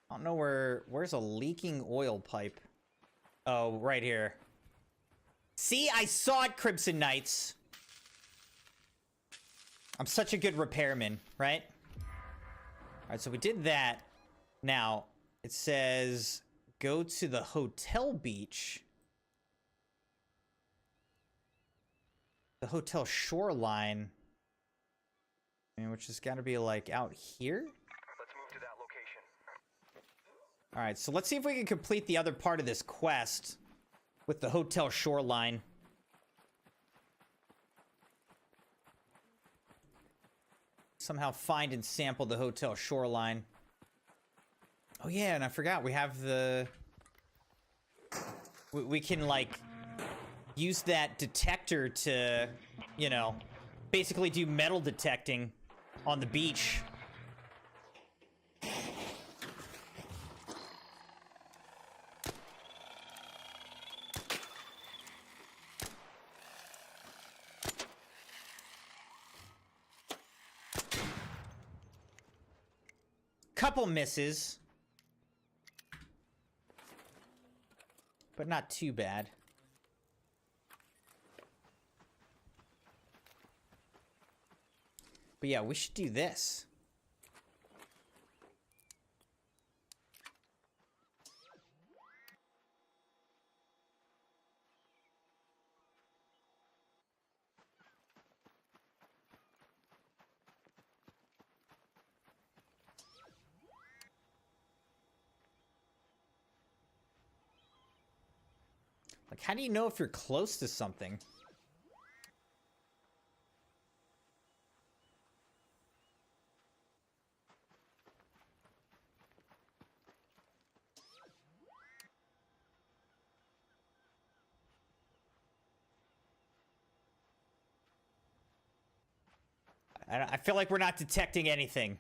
I don't know where's a leaking oil pipe? Oh, right here. See, I saw it, Crimson Knights. I'm such a good repairman, right? All right, so we did that. Now, it says go to the hotel beach. The hotel shoreline. I mean, which has got to be like out here. Let's move to that location. All right, so let's see if we can complete the other part of this quest with the hotel shoreline. Somehow find and sample the hotel shoreline. Oh yeah, and I forgot we have the... We can, like, use that detector to, you know, basically do metal detecting on the beach. Couple misses, but not too bad. But yeah, we should do this. Like, how do you know if you're close to something? I feel like we're not detecting anything.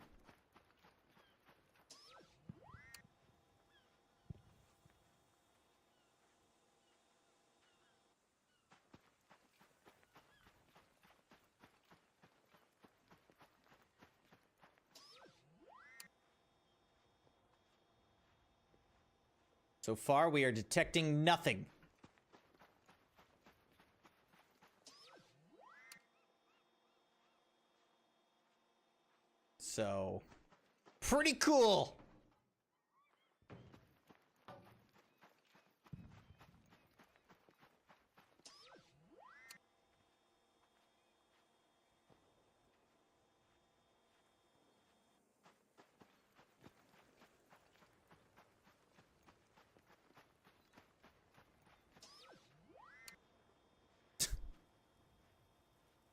So far, we are detecting nothing. So, pretty cool.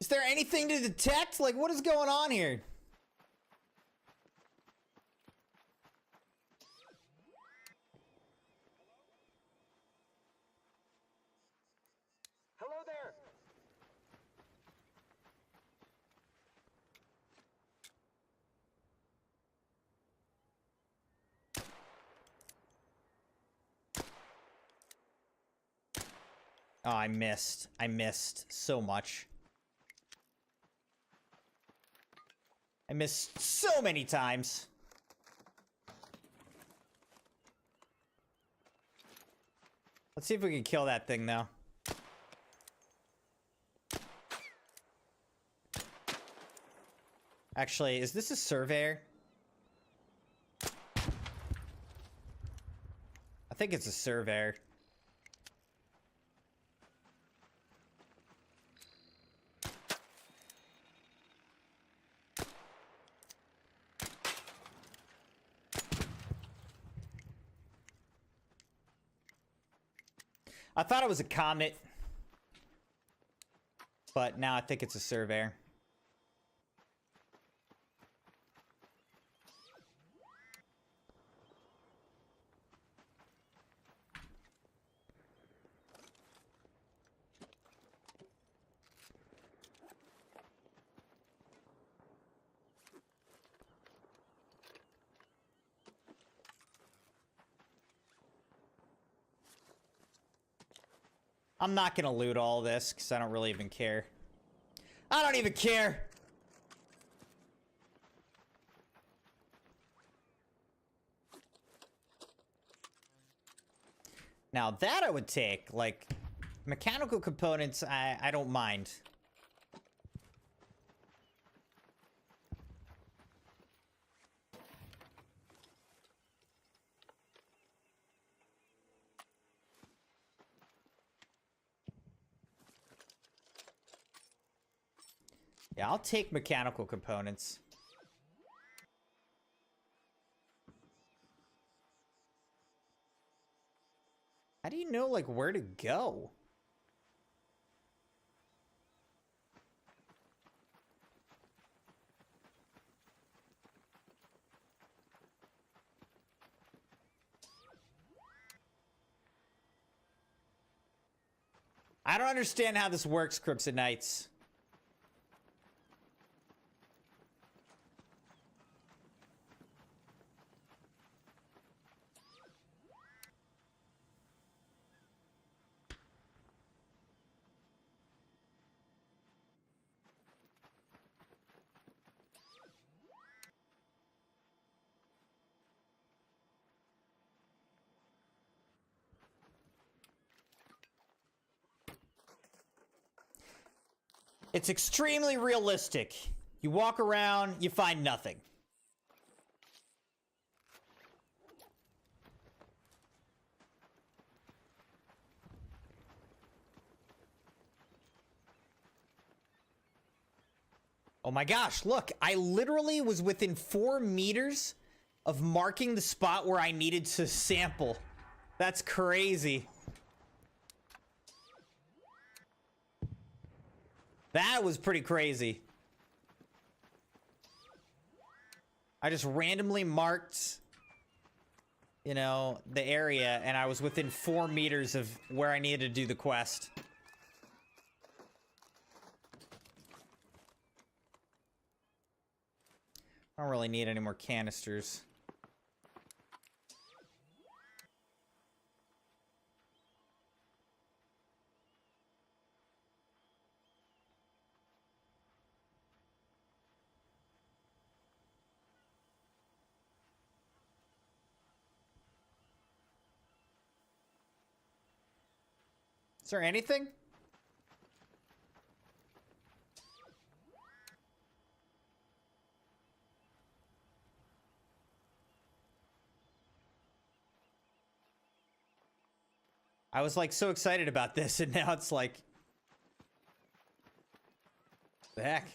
Is there anything to detect? Like, what is going on here? Hello there! Oh, I missed. I missed so much. I missed so many times. Let's see if we can kill that thing, though. Actually, is this a surveyor? I think it's a surveyor. I thought it was a comet, but now I think it's a surveyor. I'm not gonna loot all this because I don't really even care. I don't even care! Now that I would take, like, mechanical components, I don't mind. Yeah, I'll take mechanical components. How do you know, like, where to go? I don't understand how this works, Crimson Knights. It's extremely realistic. You walk around, you find nothing. Oh my gosh, look, I literally was within 4 meters of marking the spot where I needed to sample. That's crazy. That was pretty crazy. I just randomly marked, you know, the area, and I was within 4 meters of where I needed to do the quest. I don't really need any more canisters. Is there anything? I was like so excited about this, and now it's like, the heck?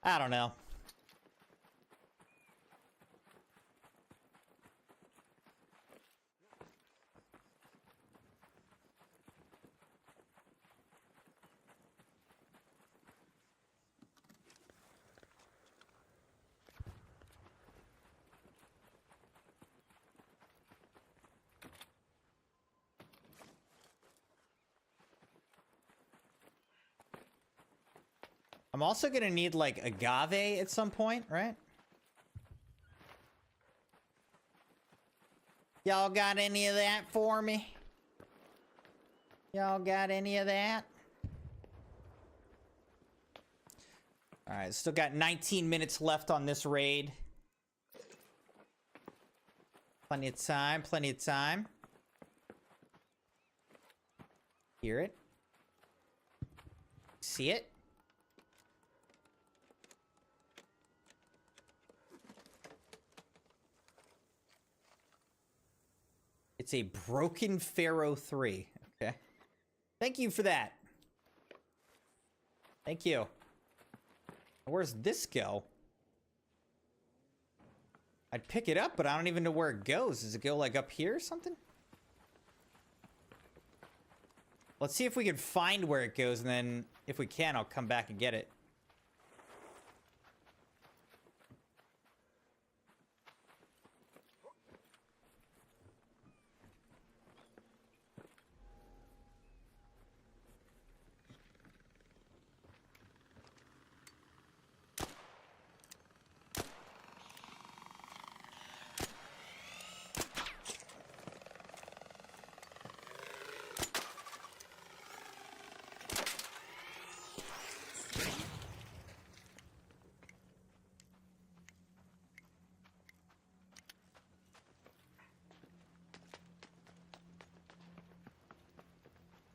I don't know. I'm also gonna need, like, agave at some point, right? Y'all got any of that for me? Y'all got any of that? Alright, still got 19 minutes left on this raid. Plenty of time, plenty of time. Hear it. See it. It's a broken Pharaoh 3. Okay. Thank you for that. Thank you. Where's this go? I'd pick it up, but I don't even know where it goes. Does it go, like, up here or something? Let's see if we can find where it goes, and then, if we can, I'll come back and get it.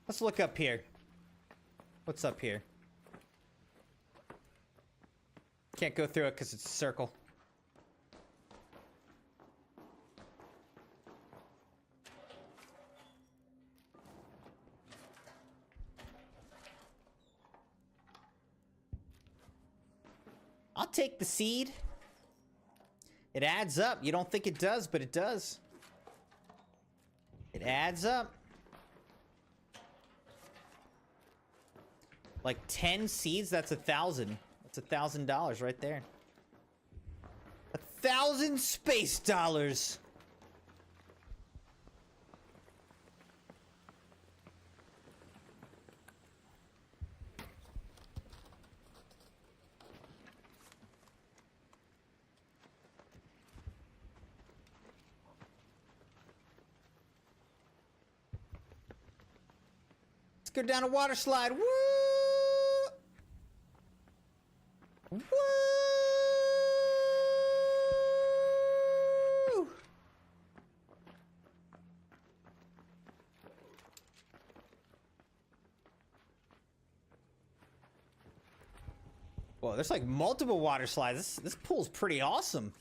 Let's look up here. What's up here? Can't go through it because it's a circle. I'll take the seed. It adds up. You don't think it does, but it does. It adds up. Like 10 seeds, that's 1,000. That's $1,000 right there. 1,000 space dollars. Let's go down a water slide. Woo! Woo! Whoa, there's like multiple water slides. This pool's pretty awesome.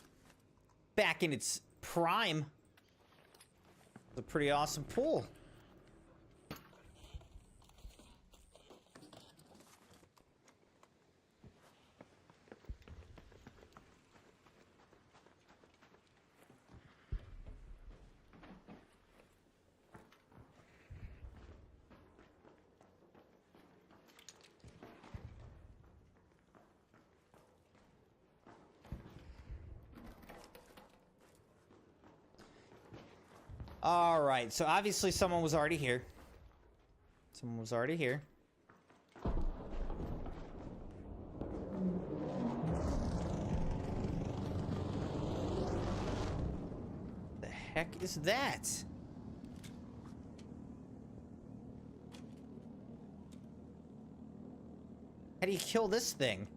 Back in its prime. It's a pretty awesome pool. All right, so obviously someone was already here. Someone was already here. The heck is that? How do you kill this thing?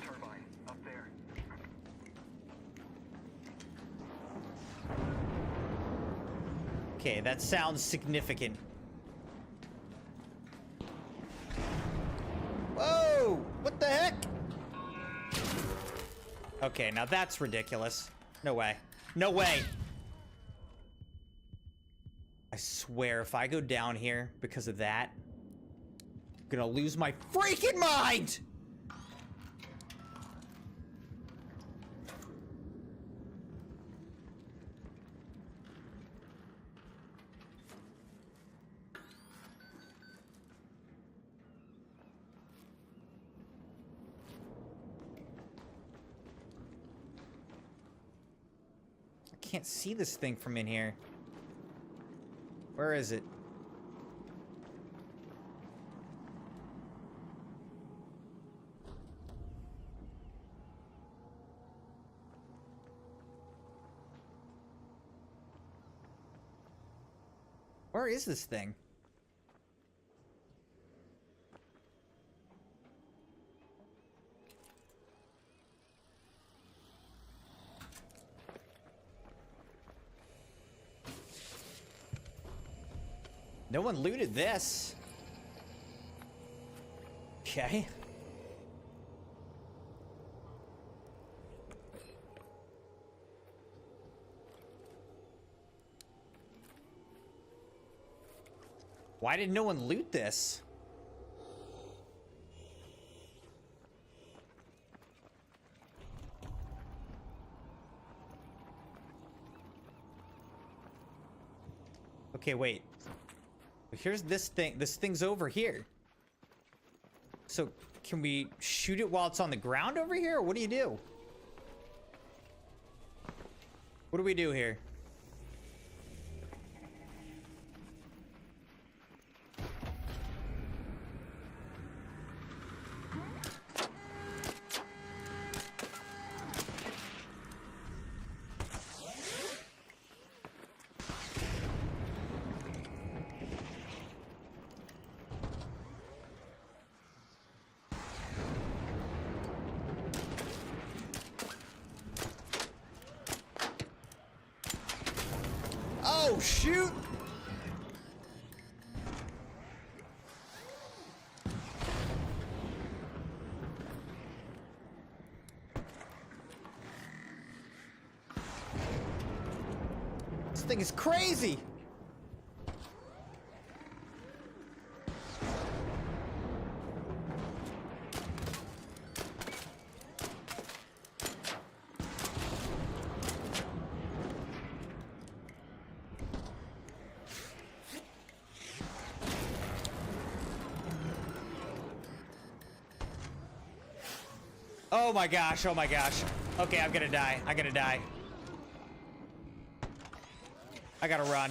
Turbine, up there. Okay, that sounds significant. Whoa! What the heck? Okay, now that's ridiculous. No way. No way! I swear, if I go down here because of that, I'm gonna lose my freaking mind! I can't see this thing from in here. Where is it? Where is this thing? No one looted this. Okay. Why did no one loot this? Okay, wait. Here's this thing. This thing's over here. So, can we shoot it while it's on the ground over here? Or what do you do? What do we do here? Oh, shoot! This thing is crazy! Oh my gosh, oh my gosh. Okay, I'm gonna die. I'm gonna die. I gotta run.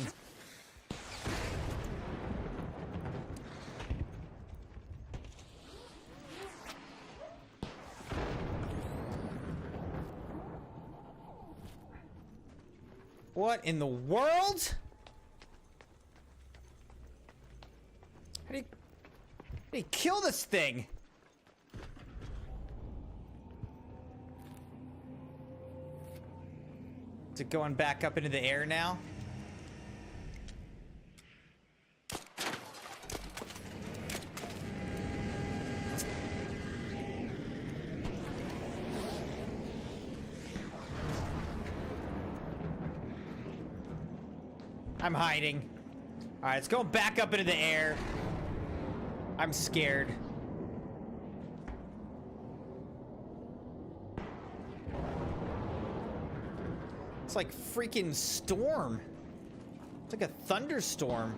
What in the world? How do you kill this thing? Is it going back up into the air now? I'm hiding. All right, let's go back up into the air. I'm scared. It's like freaking storm. It's like a thunderstorm.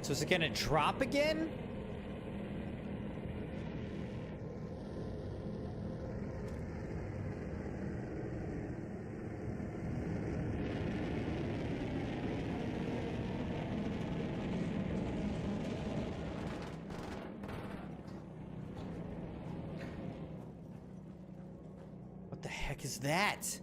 So is it gonna drop again? What the heck is that?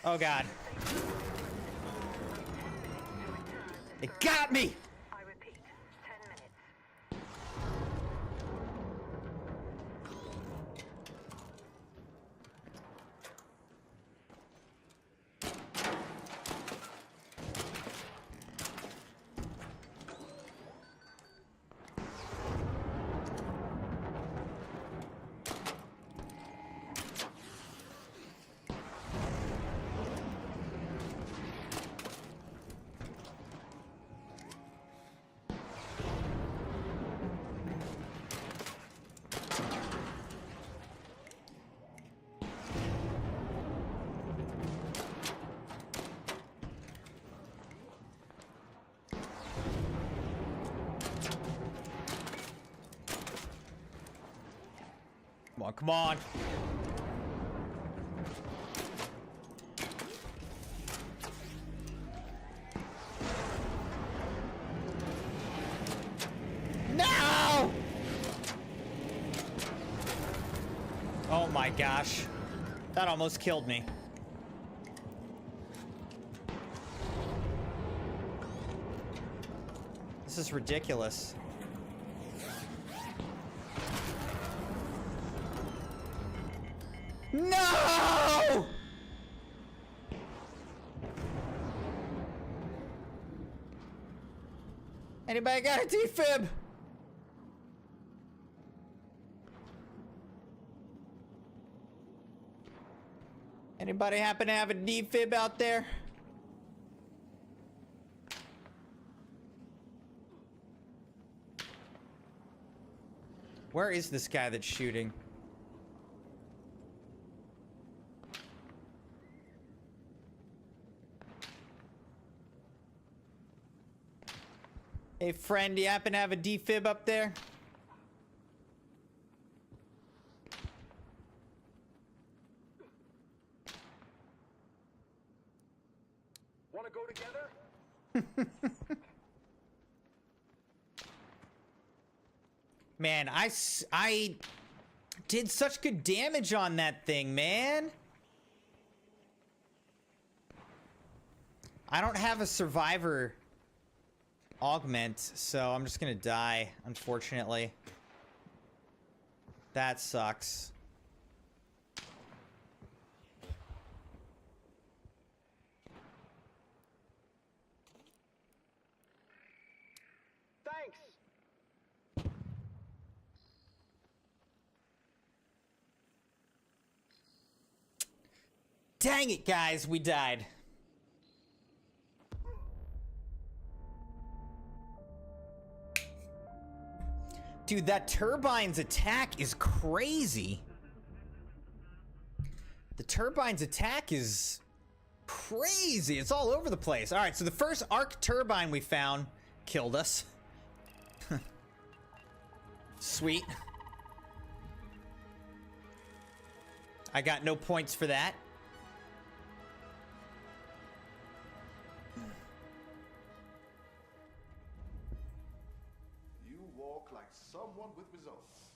Oh god. It got me! I repeat, 10 minutes. Come on, come on. No! Oh my gosh. That almost killed me. This is ridiculous. No! Anybody got a defib? Anybody happen to have a defib out there? Where is this guy that's shooting? Hey friend, do you happen to have a defib up there? Want to go together? Man, I did such good damage on that thing, man. I don't have a survivor augment, so I'm just gonna die, unfortunately. That sucks. Thanks. Dang it, guys, we died. Dude, that turbine's attack is crazy. The turbine's attack is crazy. It's all over the place. All right, so the first arc turbine we found killed us. Sweet. I got no points for that. someone with results.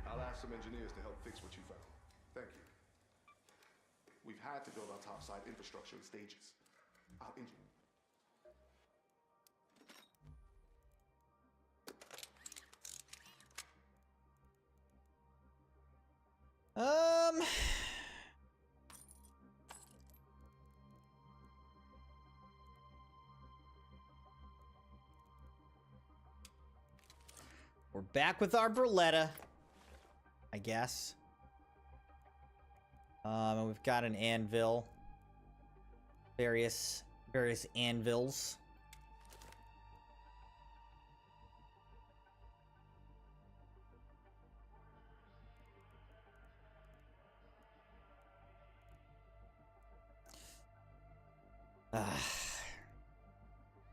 I'll ask some engineers to help fix what you found. Thank you. We've had to build our topside infrastructure in stages. Our engine. We're back with our Berletta, I guess. And we've got an anvil. Various anvils.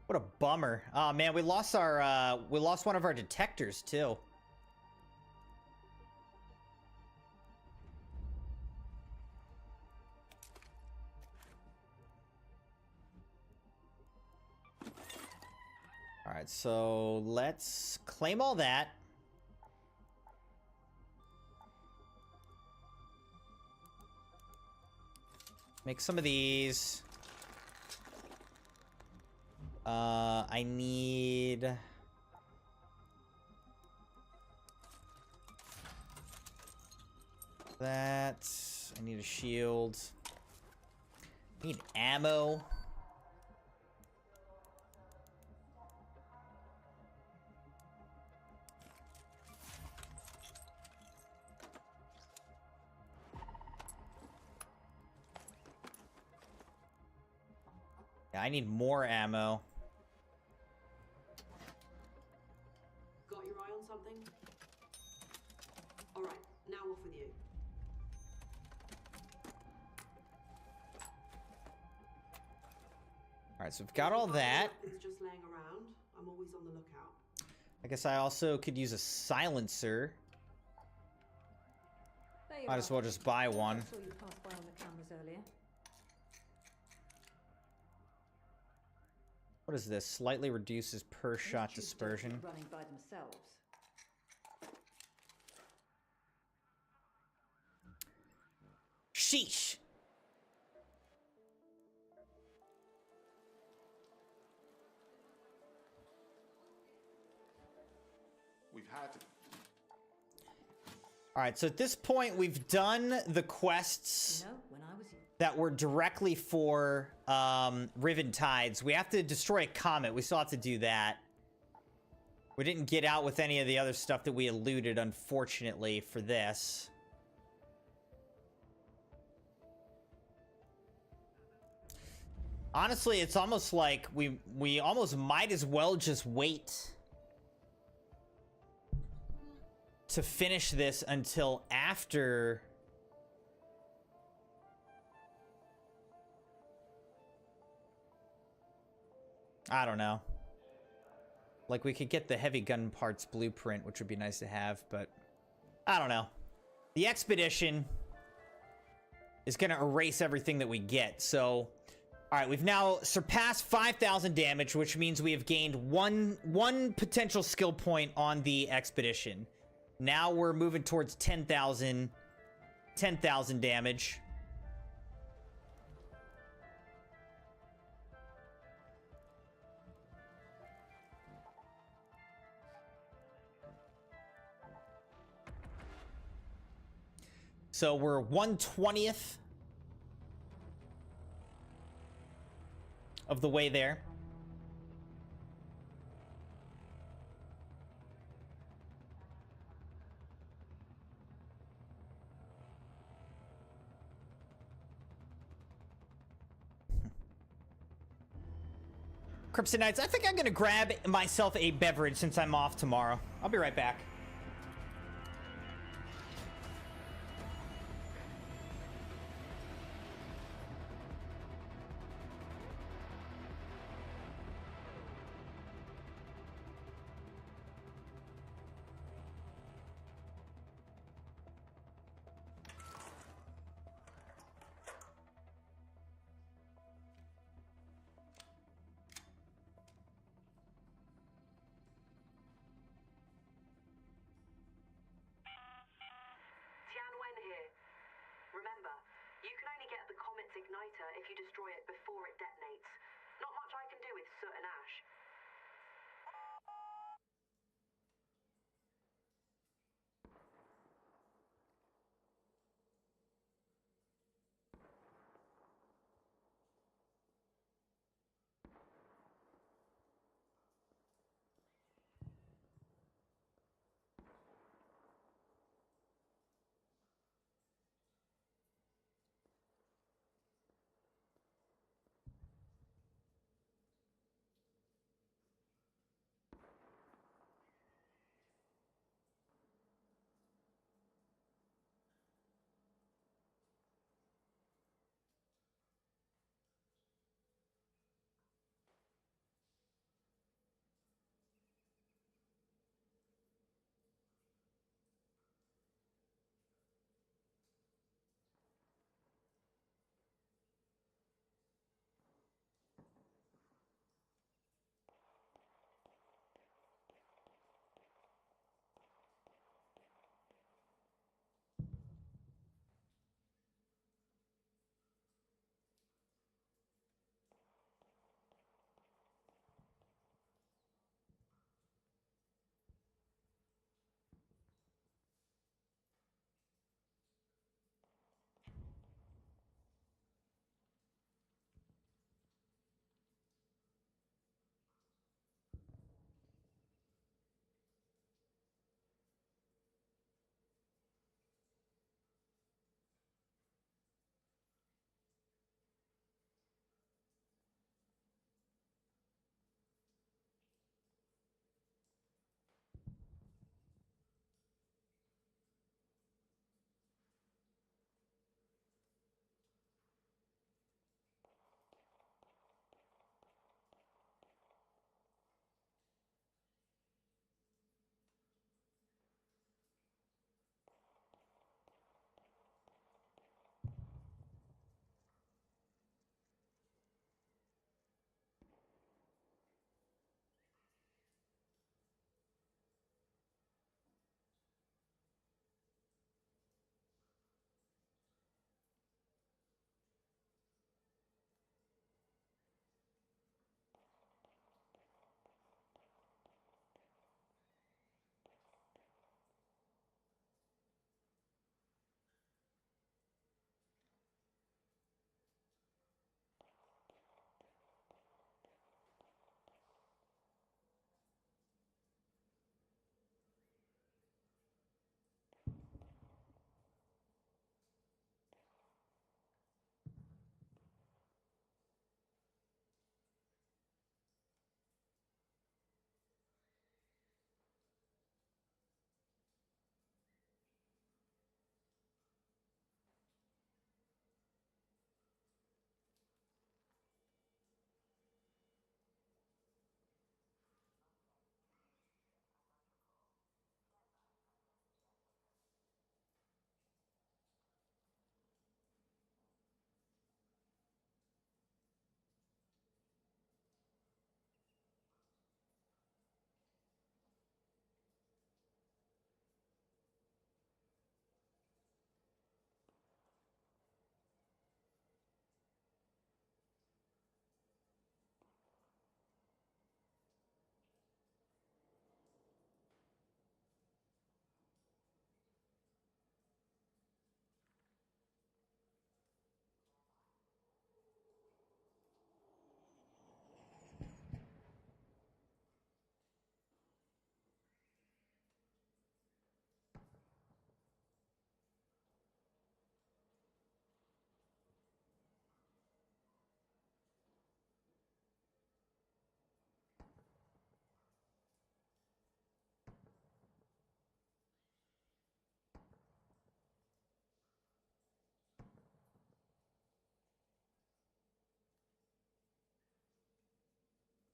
What a bummer. Oh man, we lost one of our detectors too. All right, so let's claim all that. Make some of these. I need... that. I need a shield. I need ammo. Yeah, I need more ammo. Got your eye on something? Alright, now off with you. Alright, so we've got all that. Weapons just laying around. I'm always on the lookout. I guess I also could use a silencer. Might as well just buy one. I saw you pass by on the cameras earlier. What is this? Slightly reduces per shot dispersion. Running by themselves. Sheesh! We've had to. Alright, so at this point, we've done the quests You know, when I was young. that were directly for Riven Tides. We have to destroy a comet. We still have to do that. We didn't get out with any of the other stuff that we eluded, unfortunately, for this. Honestly, it's almost like we almost might as well just wait to finish this until after... I don't know. Like, we could get the heavy gun parts blueprint, which would be nice to have, but... I don't know. The expedition is gonna erase everything that we get, so... Alright, we've now surpassed 5,000 damage, which means we have gained one potential skill point on the expedition. Now we're moving towards 10,000 damage. So we're 1/20th of the way there. Crimson Knights, I think I'm gonna grab myself a beverage since I'm off tomorrow. I'll be right back. igniter if you destroy it before it detonates. Not much I can do with soot and ash.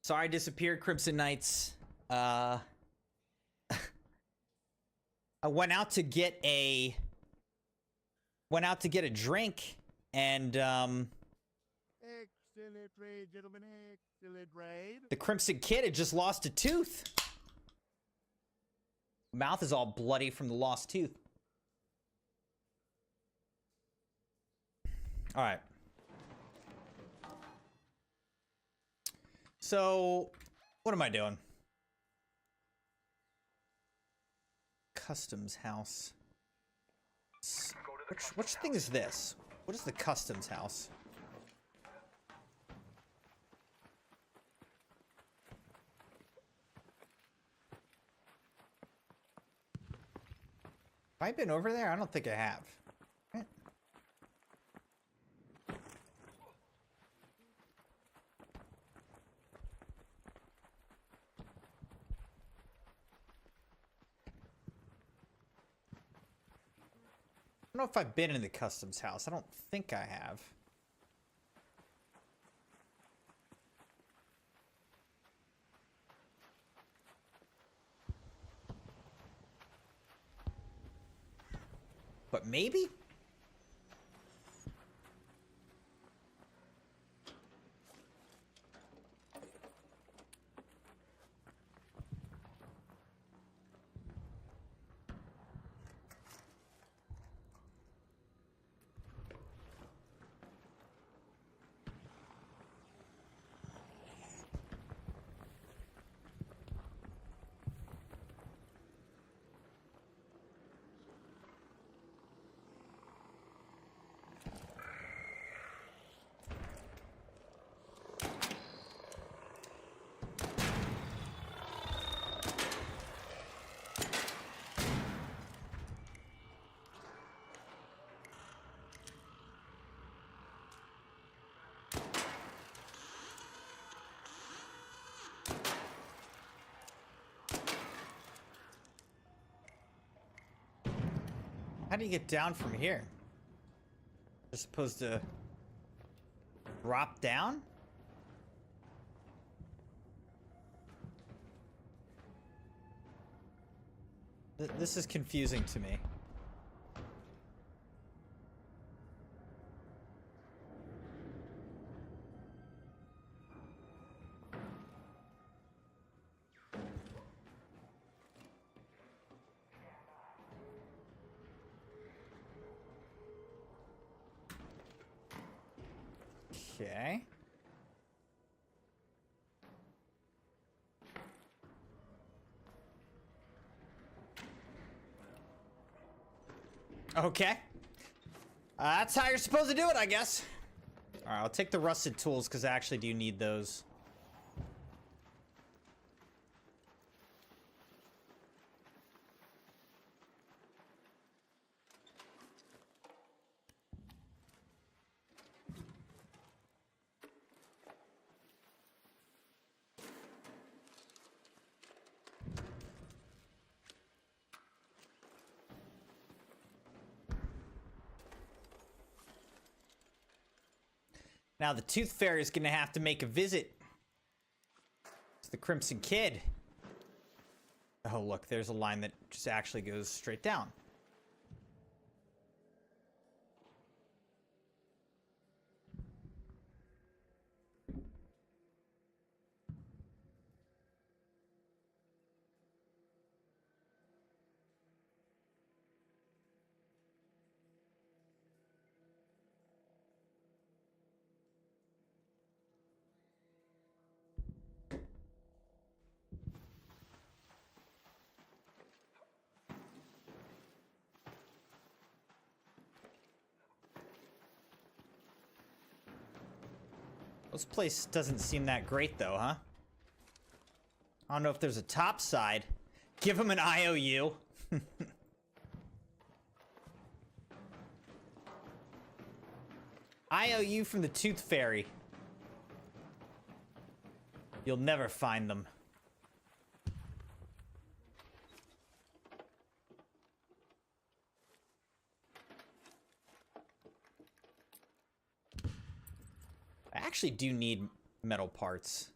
Sorry I disappeared, Crimson Knights. I went out to get a drink, and Excellent raid, gentlemen. Excellent raid. the Crimson Kid had just lost a tooth. Mouth is all bloody from the lost tooth. All right. So, what am I doing? Customs house. Which thing is this? What is the customs house? Have I been over there? I don't think I have. Right. I don't know if I've been in the customs house. I don't think I have. But maybe? How do you get down from here? As opposed to drop down? This is confusing to me. Okay. Okay. That's how you're supposed to do it, I guess. All right, I'll take the rusted tools because I actually do need those. Now the Tooth Fairy is going to have to make a visit to the Crimson Kid. Oh, look, there's a line that just actually goes straight down. This place doesn't seem that great, though, huh? I don't know if there's a top side. Give him an IOU. IOU from the Tooth Fairy. You'll never find them. I actually do need metal parts.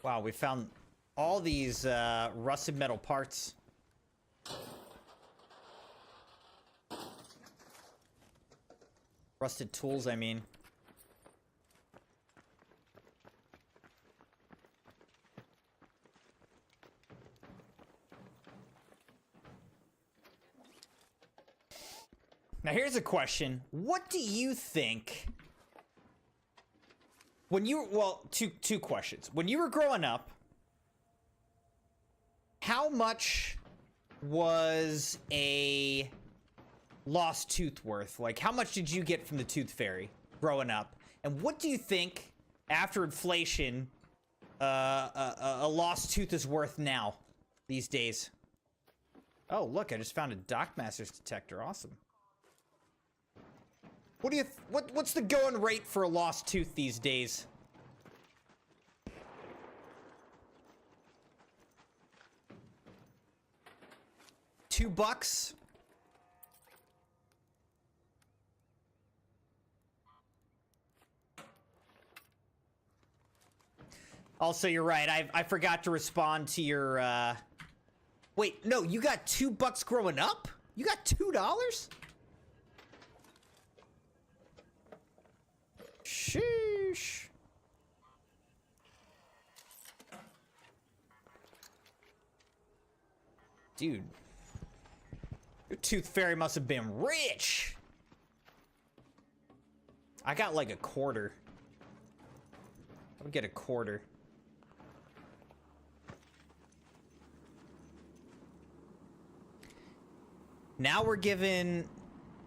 Wow, we found all these rusted metal parts. Rusted tools, I mean. Now here's a question. What do you think when you, well, two questions. When you were growing up, how much was a lost tooth worth? Like, how much did you get from the Tooth Fairy growing up? And what do you think, after inflation, a lost tooth is worth now, these days? Oh, look, I just found a Dockmaster's detector. Awesome. What do you, what's the going rate for a lost tooth these days? $2? Also, you're right. I forgot to respond to your, Wait, no, you got $2 growing up? You got $2? Sheesh. Dude. Your Tooth Fairy must have been rich. I got like a quarter. I would get a quarter. Now we're given...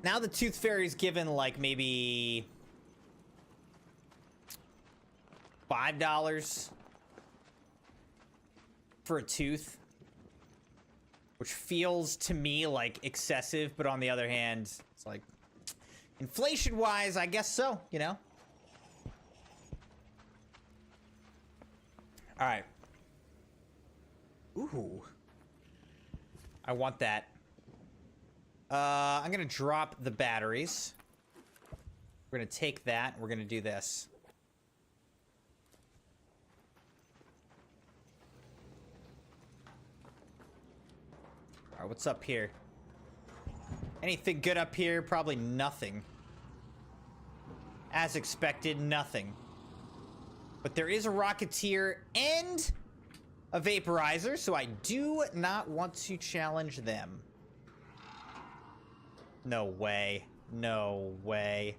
Now the Tooth Fairy's given like maybe... $5 for a tooth, which feels to me like excessive, but on the other hand, it's like inflation wise, I guess so, you know. All right. Ooh, I want that. I'm gonna drop the batteries. We're gonna take that. We're gonna do this. Alright, what's up here? Anything good up here? Probably nothing. As expected, nothing. But there is a Rocketeer and a Vaporizer, so I do not want to challenge them. No way. No way.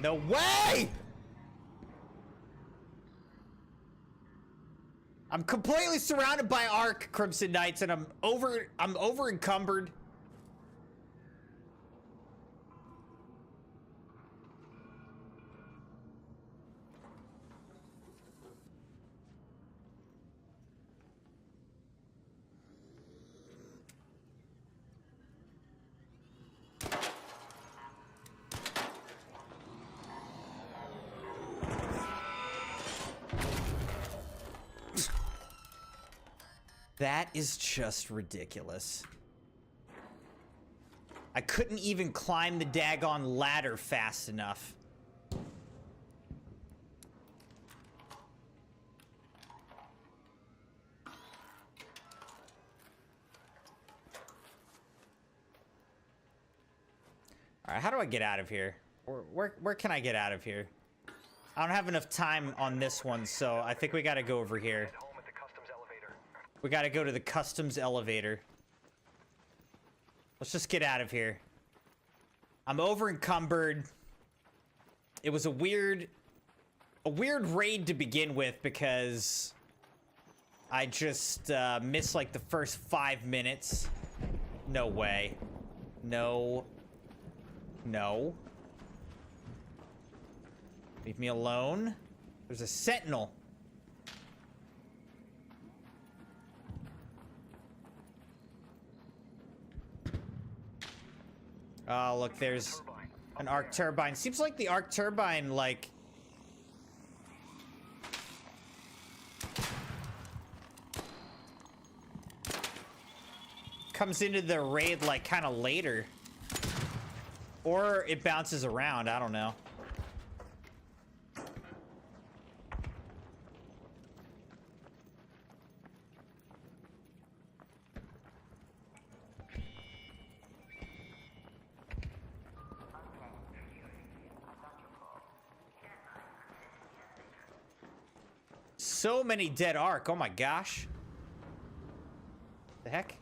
No way! I'm completely surrounded by Arc, Crimson Knights, and I'm over encumbered. That is just ridiculous. I couldn't even climb the daggone ladder fast enough. Alright, how do I get out of here? Where can I get out of here? I don't have enough time on this one, so I think we gotta go over here. We gotta go to the customs elevator. Let's just get out of here. I'm over encumbered. It was a weird raid to begin with because I just missed like the first 5 minutes. No way. No. No. Leave me alone. There's a sentinel. Oh, look, there's an arc turbine. Seems like the arc turbine, like... comes into the raid, like, kind of later. Or it bounces around, I don't know. So many dead arc. Oh my gosh. The heck?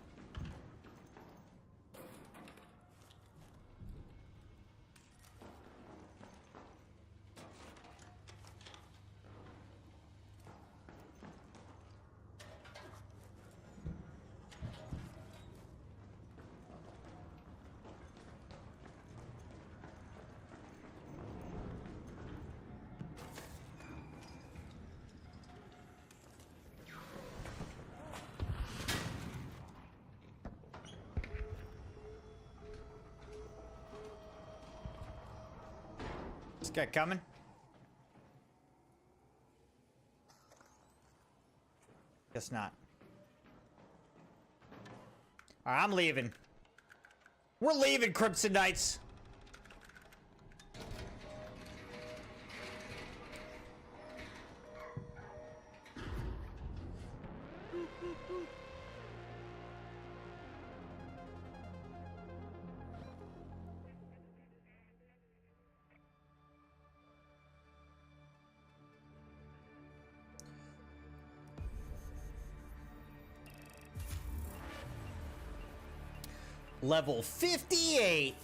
This guy coming? Guess not. Alright, I'm leaving. We're leaving, Crimson Knights. Level 58.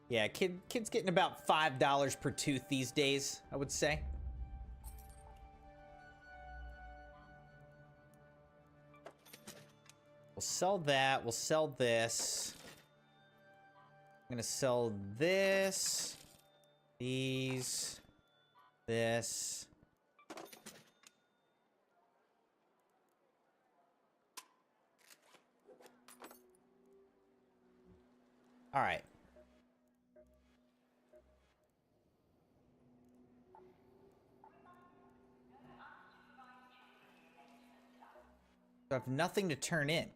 Yeah, kid's getting about $5 per tooth these days, I would say. We'll sell that. We'll sell this. I'm gonna sell this, these, this. All right. So I have nothing to turn in.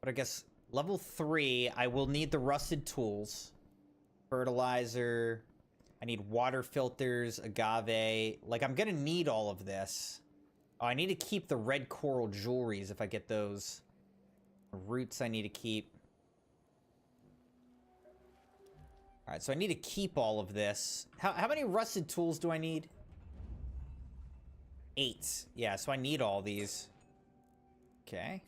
But I guess level 3, I will need the rusted tools. Fertilizer. I need water filters, agave. Like, I'm gonna need all of this. Oh, I need to keep the red coral jewelries if I get those. The roots I need to keep. Alright, so I need to keep all of this. How many rusted tools do I need? 8. Yeah, so I need all these. Okay.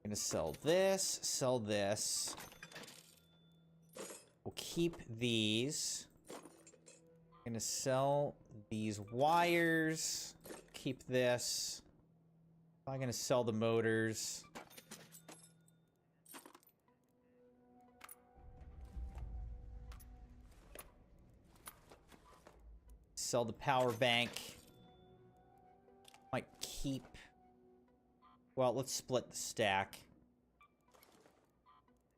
Gonna sell this, sell this. We'll keep these. Gonna sell these wires. Keep this. I'm gonna sell the motors. Sell the power bank. Might keep... Well, let's split the stack.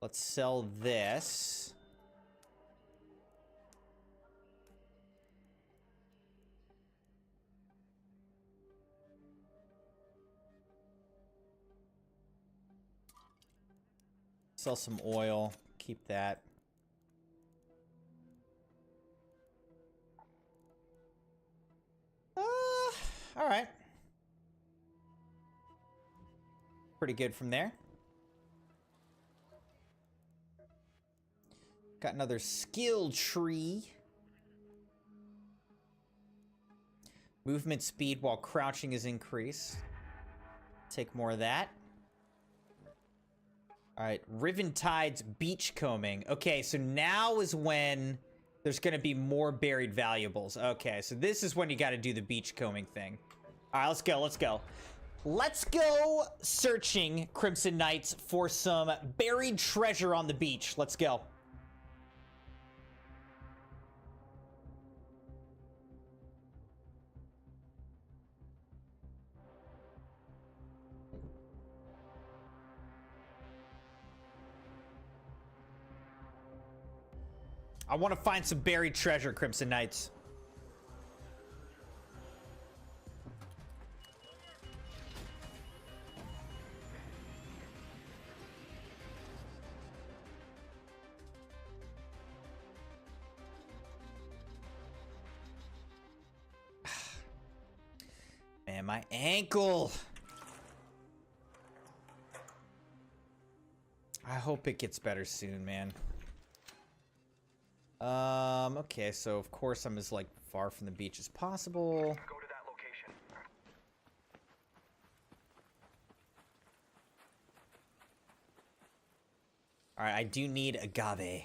Let's sell this. Sell some oil. Keep that. All right. Pretty good from there. Got another skill tree. Movement speed while crouching is increased. Take more of that. All right, Riven Tides beach combing. Okay, so now is when there's going to be more buried valuables. Okay, so this is when you got to do the beach combing thing. All right, let's go, let's go. Let's go searching, Crimson Knights, for some buried treasure on the beach. Let's go. I want to find some buried treasure, Crimson Knights. Man, my ankle! I hope it gets better soon, man. Okay, so of course I'm as, like, far from the beach as possible. Go to that location. Alright, I do need agave.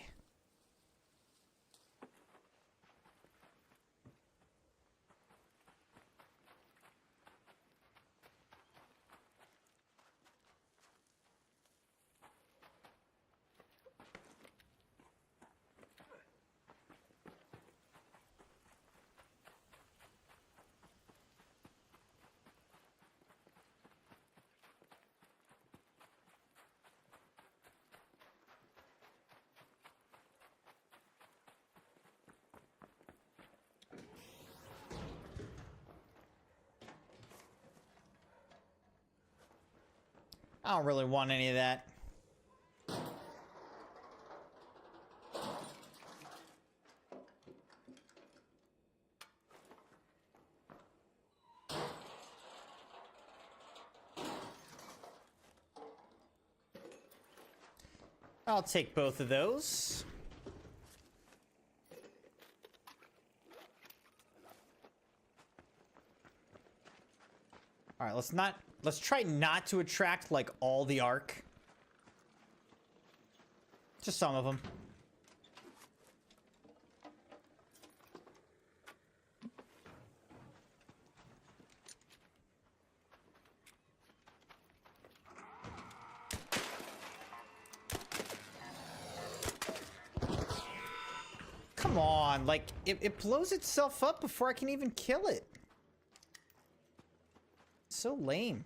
I don't really want any of that. I'll take both of those. All right, let's try not to attract like all the arc. Just some of them. Come on, like it blows itself up before I can even kill it. So lame.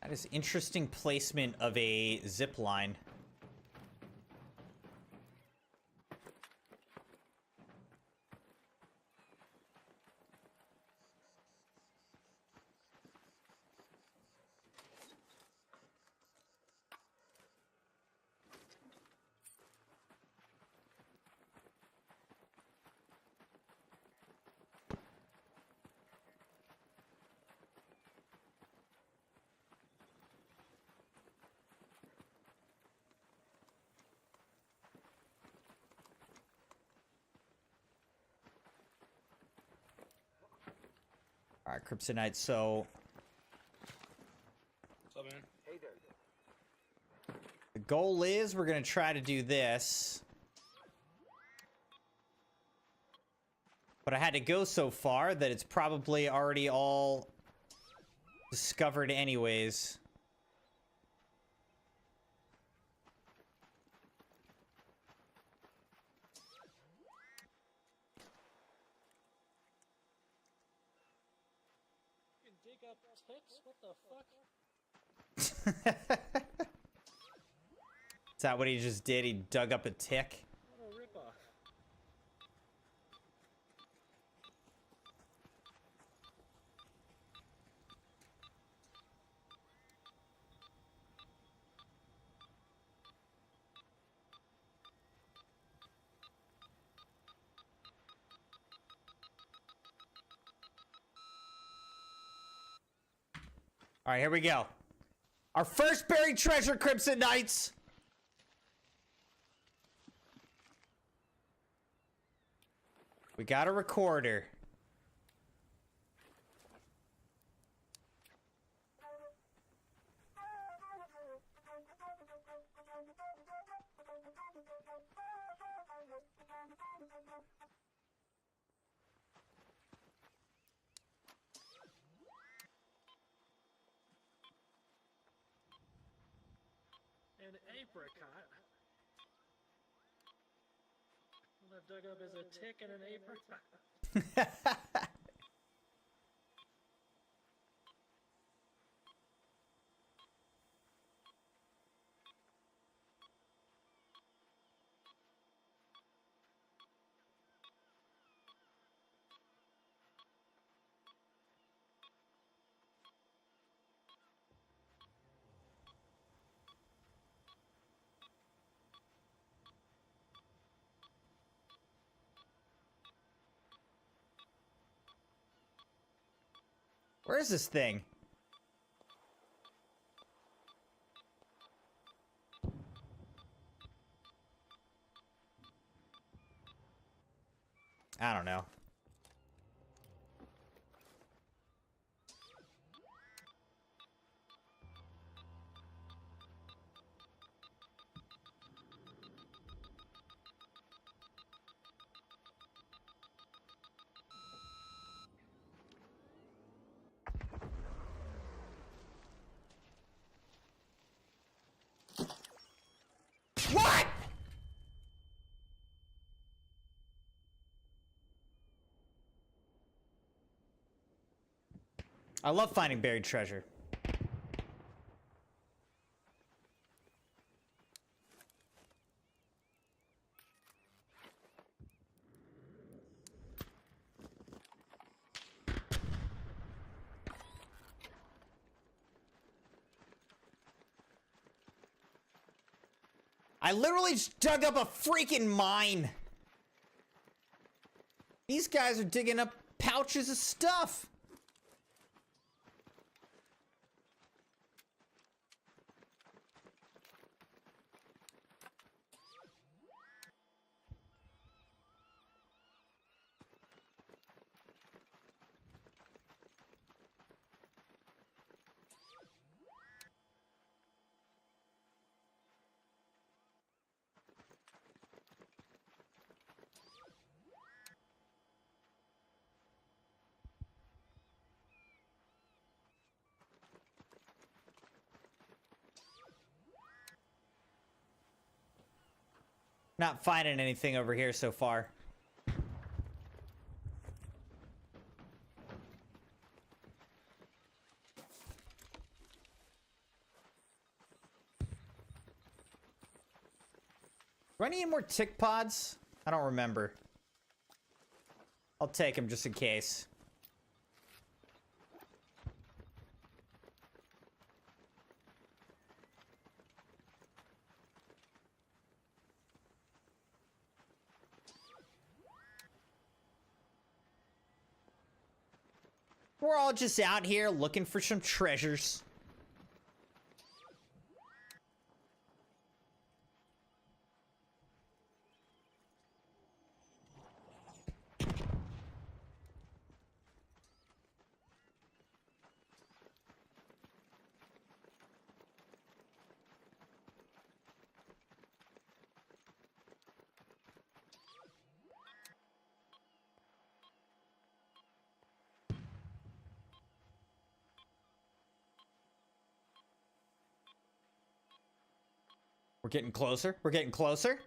That is interesting placement of a zip line. All right, Kryptonite, so What's up, man? Hey there. the goal is we're going to try to do this. But I had to go so far that it's probably already all discovered anyways. You can dig up tips? What the fuck? Is that what he just did? He dug up a tick? What a ripoff. All right, here we go. Our first buried treasure, Crimson Knights! We got a recorder. An apricot? What I've dug up is a tick and an apricot. Where is this thing? I don't know. What? I love finding buried treasure. I literally just dug up a freaking mine. These guys are digging up pouches of stuff. Not finding anything over here so far. Do I need any more tick pods? I don't remember. I'll take them just in case. We're all just out here looking for some treasures. We're getting closer. We're getting closer.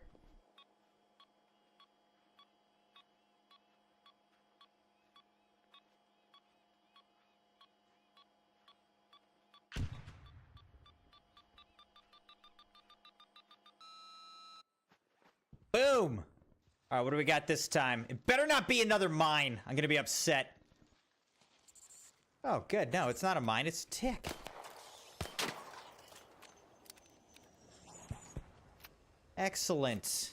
Boom. All right, what do we got this time? It better not be another mine. I'm gonna be upset. Oh, good. No, it's not a mine. It's a tick. Excellent.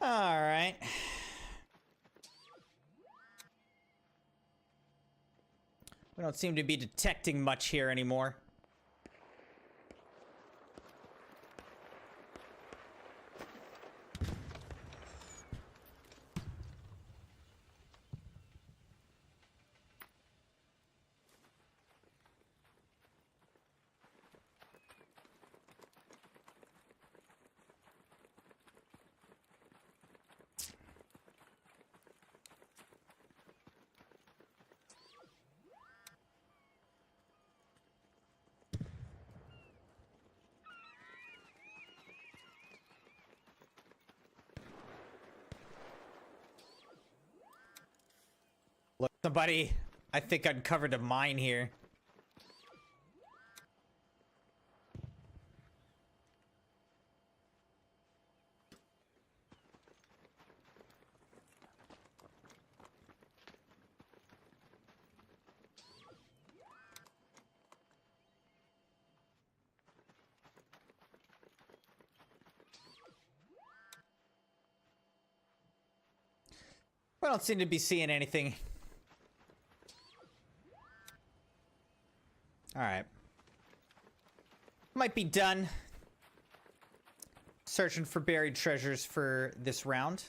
All right. We don't seem to be detecting much here anymore. Somebody, I think, uncovered a mine here. I don't seem to be seeing anything. Alright. Might be done searching for buried treasures for this round.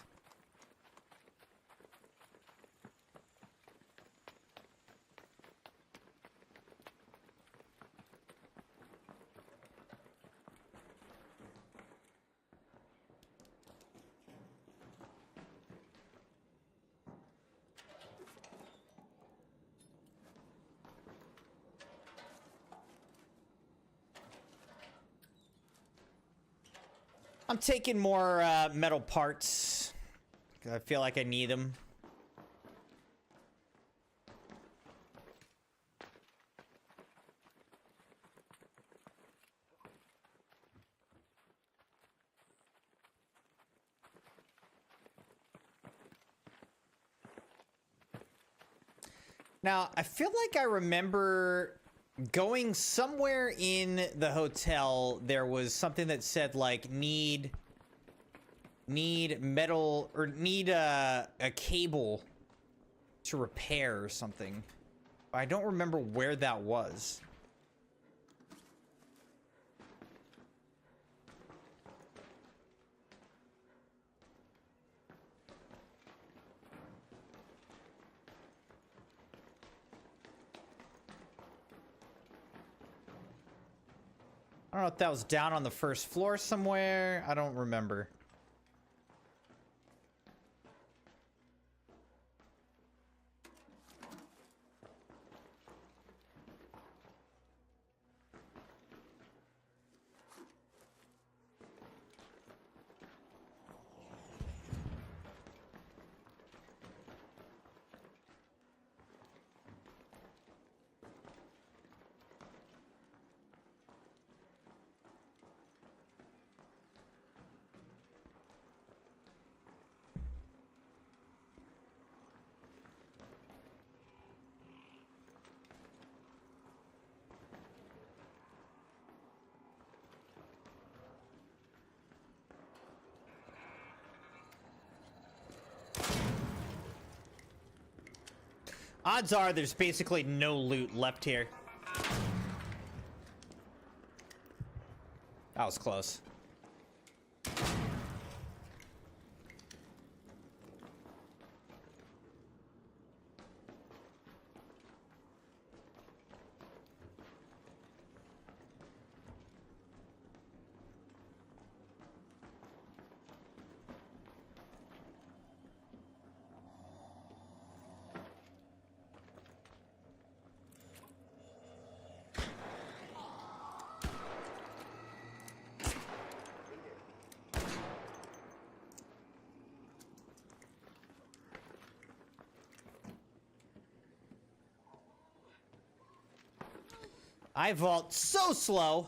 I'm taking more metal parts. I feel like I need them. Now, I feel like I remember going somewhere in the hotel, there was something that said, like, need metal, or need a cable to repair or something. I don't remember where that was. I don't know if that was down on the first floor somewhere. I don't remember. Odds are there's basically no loot left here. That was close. I vault so slow.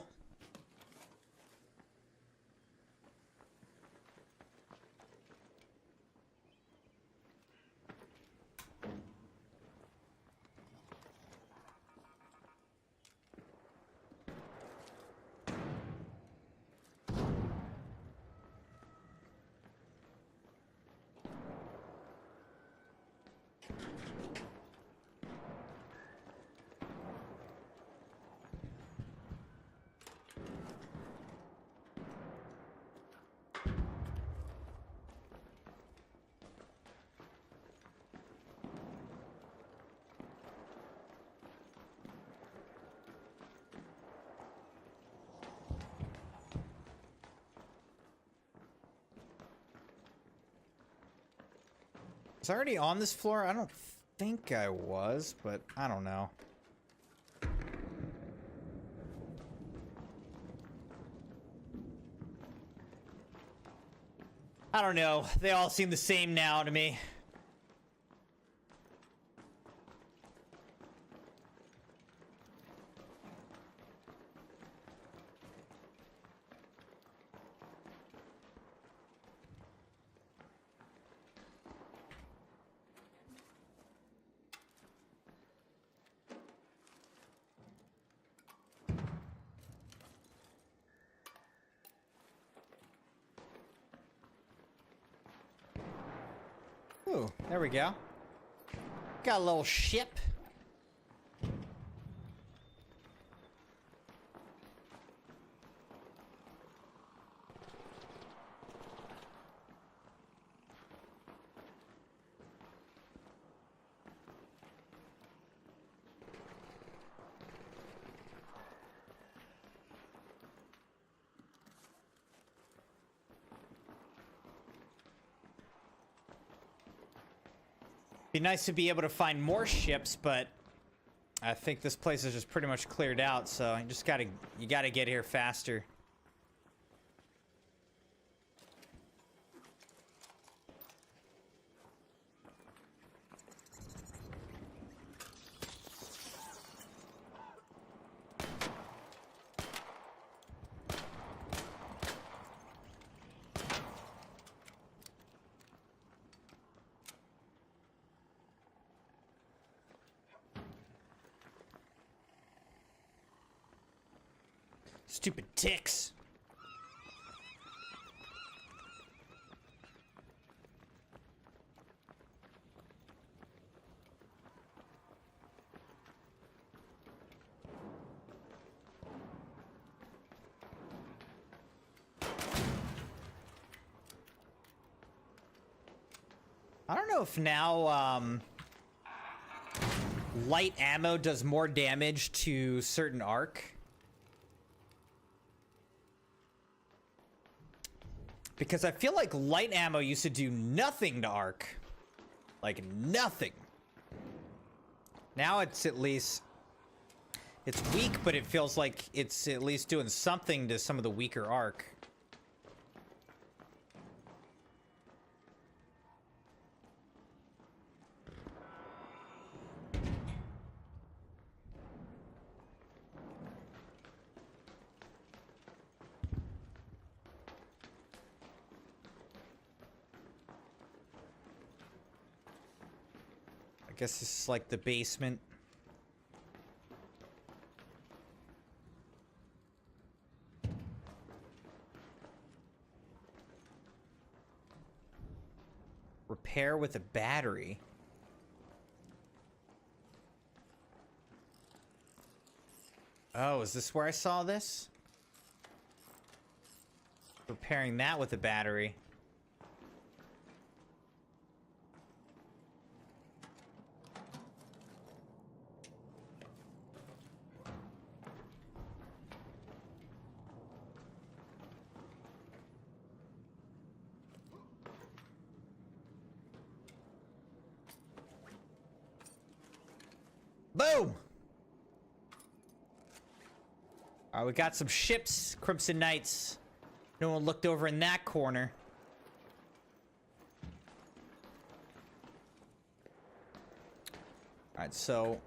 Was I already on this floor? I don't think I was, but I don't know. I don't know. They all seem the same now to me. There we go. Got a little ship. Be nice to be able to find more ships, but I think this place is just pretty much cleared out, so you gotta get here faster. Stupid ticks. I don't know if now, light ammo does more damage to certain arc. Because I feel like light ammo used to do nothing to arc. Like, nothing. Now it's at least... It's weak, but it feels like it's at least doing something to some of the weaker arc. I guess this is like the basement. Repair with a battery. Oh, is this where I saw this? Repairing that with a battery. Boom! Alright, we got some ships, Crimson Knights. No one looked over in that corner. Alright, so...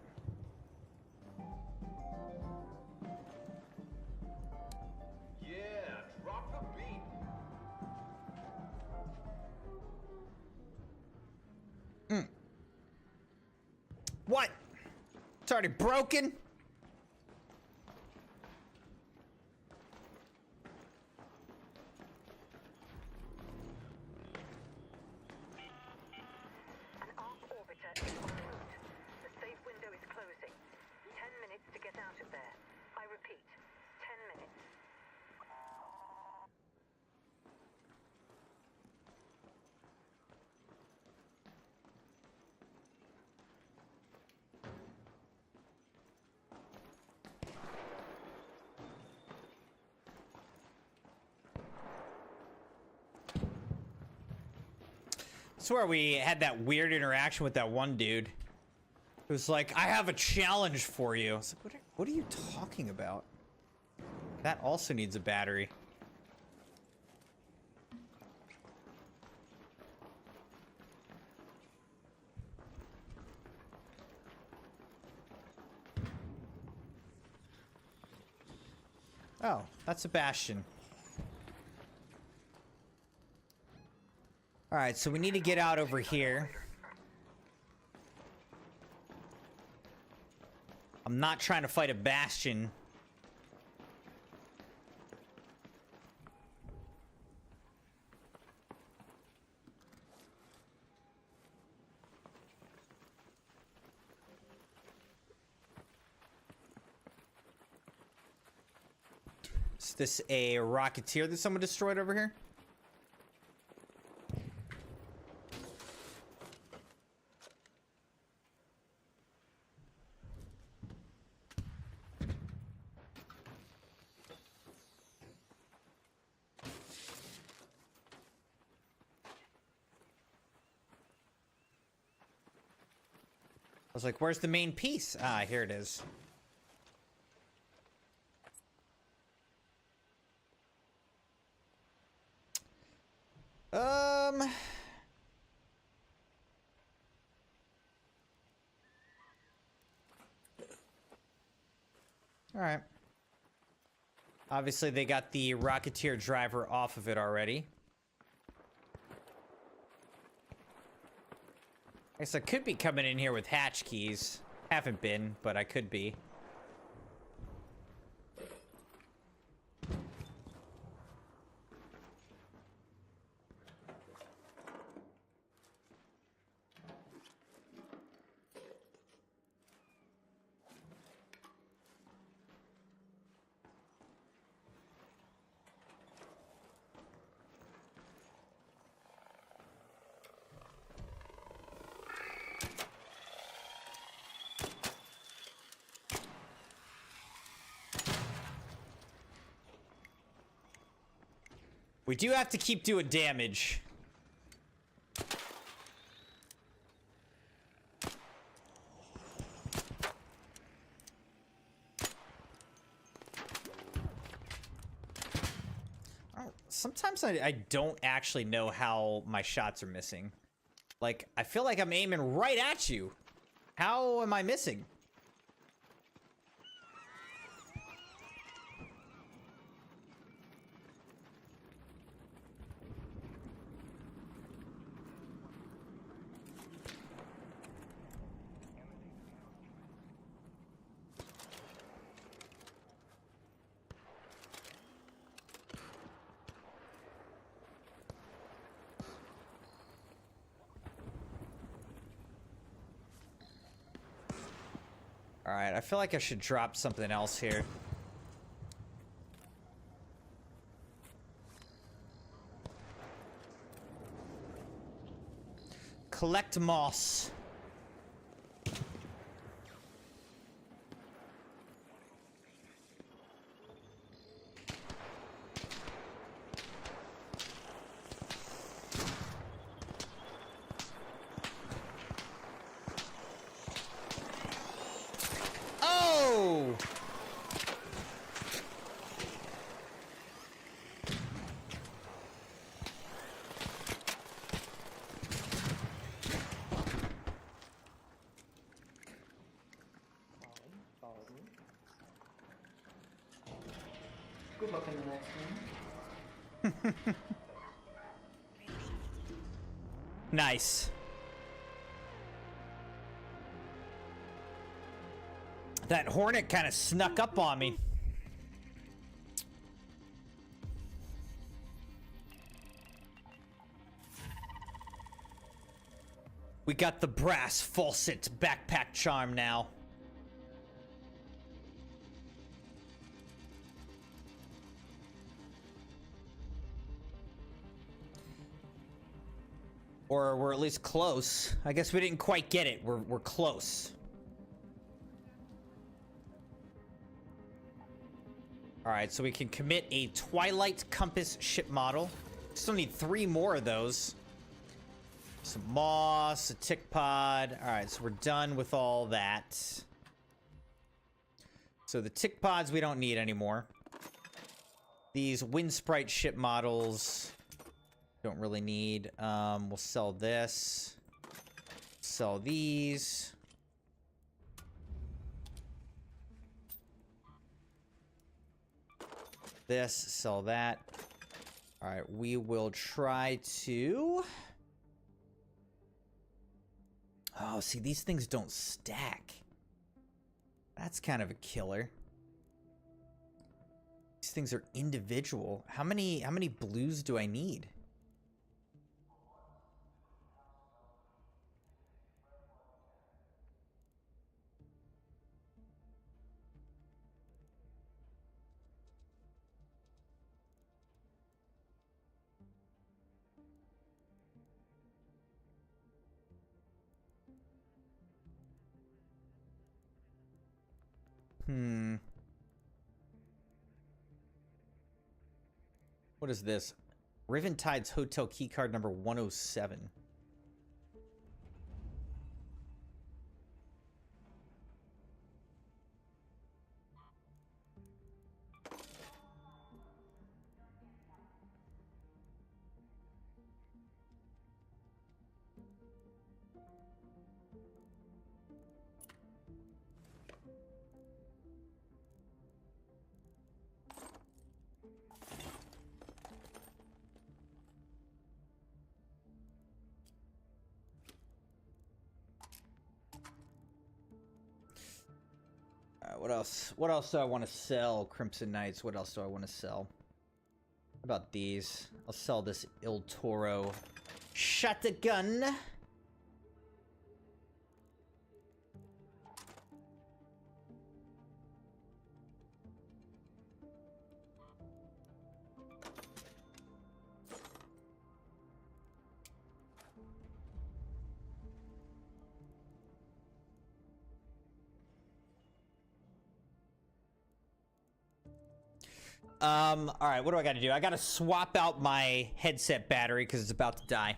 Yeah, drop the beat. What? It's already broken? An arc orbiter is en route. The safe window is closing. 10 minutes to get out of there. I repeat, 10 minutes. I swear we had that weird interaction with that one dude. It was like, I have a challenge for you. I was like, what are you talking about? That also needs a battery. Oh, that's a bastion. Alright, so we need to get out over here. I'm not trying to fight a bastion. Is this a Rocketeer that someone destroyed over here? I was like, where's the main piece? Ah, here it is. All right. Obviously, they got the Rocketeer driver off of it already. I guess I could be coming in here with hatch keys. Haven't been, but I could be. We do have to keep doing damage. Sometimes I don't actually know how my shots are missing. Like, I feel like I'm aiming right at you. How am I missing? Alright, I feel like I should drop something else here. Collect moss. Oh! Good luck in the next one. Nice. That hornet kind of snuck up on me. We got the brass faucet backpack charm now. Or we're at least close. I guess we didn't quite get it. We're close. Alright, so we can commit a Twilight Compass ship model. Still need 3 more of those. Some moss, a tick pod. Alright, so we're done with all that. So the tick pods we don't need anymore. These wind sprite ship models don't really need. We'll sell this. Sell these. This, sell that. All right, we will try to... Oh, see, these things don't stack. That's kind of a killer. These things are individual. How many blues do I need? What is this? Riven Tides Hotel keycard number 107. What else? What else do I want to sell? Crimson Knights. What else do I want to sell? How about these? I'll sell this Il Toro shotgun. All right, what do I got to do? I got to swap out my headset battery because it's about to die.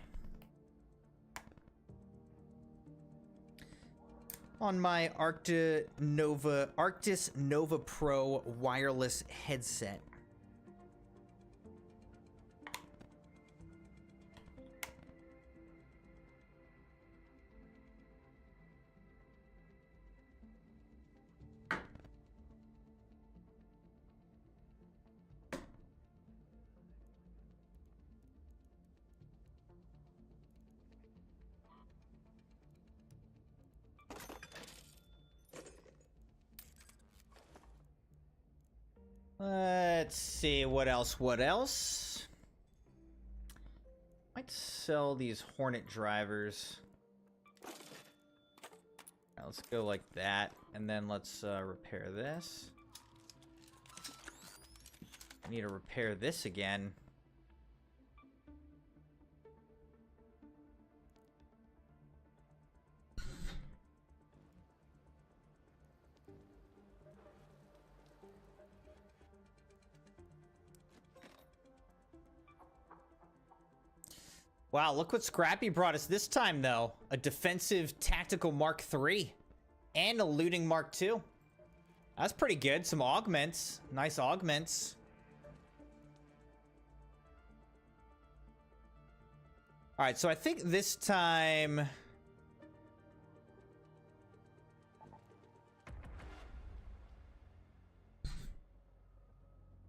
On my Arctis Nova Pro wireless headset. Let's see, what else? Might sell these Hornet drivers. Right, let's go like that, and then let's repair this. I need to repair this again. Wow, look what Scrappy brought us this time, though. A defensive tactical Mark III and a looting Mark II. That's pretty good. Some augments. Nice augments. All right, so I think this time...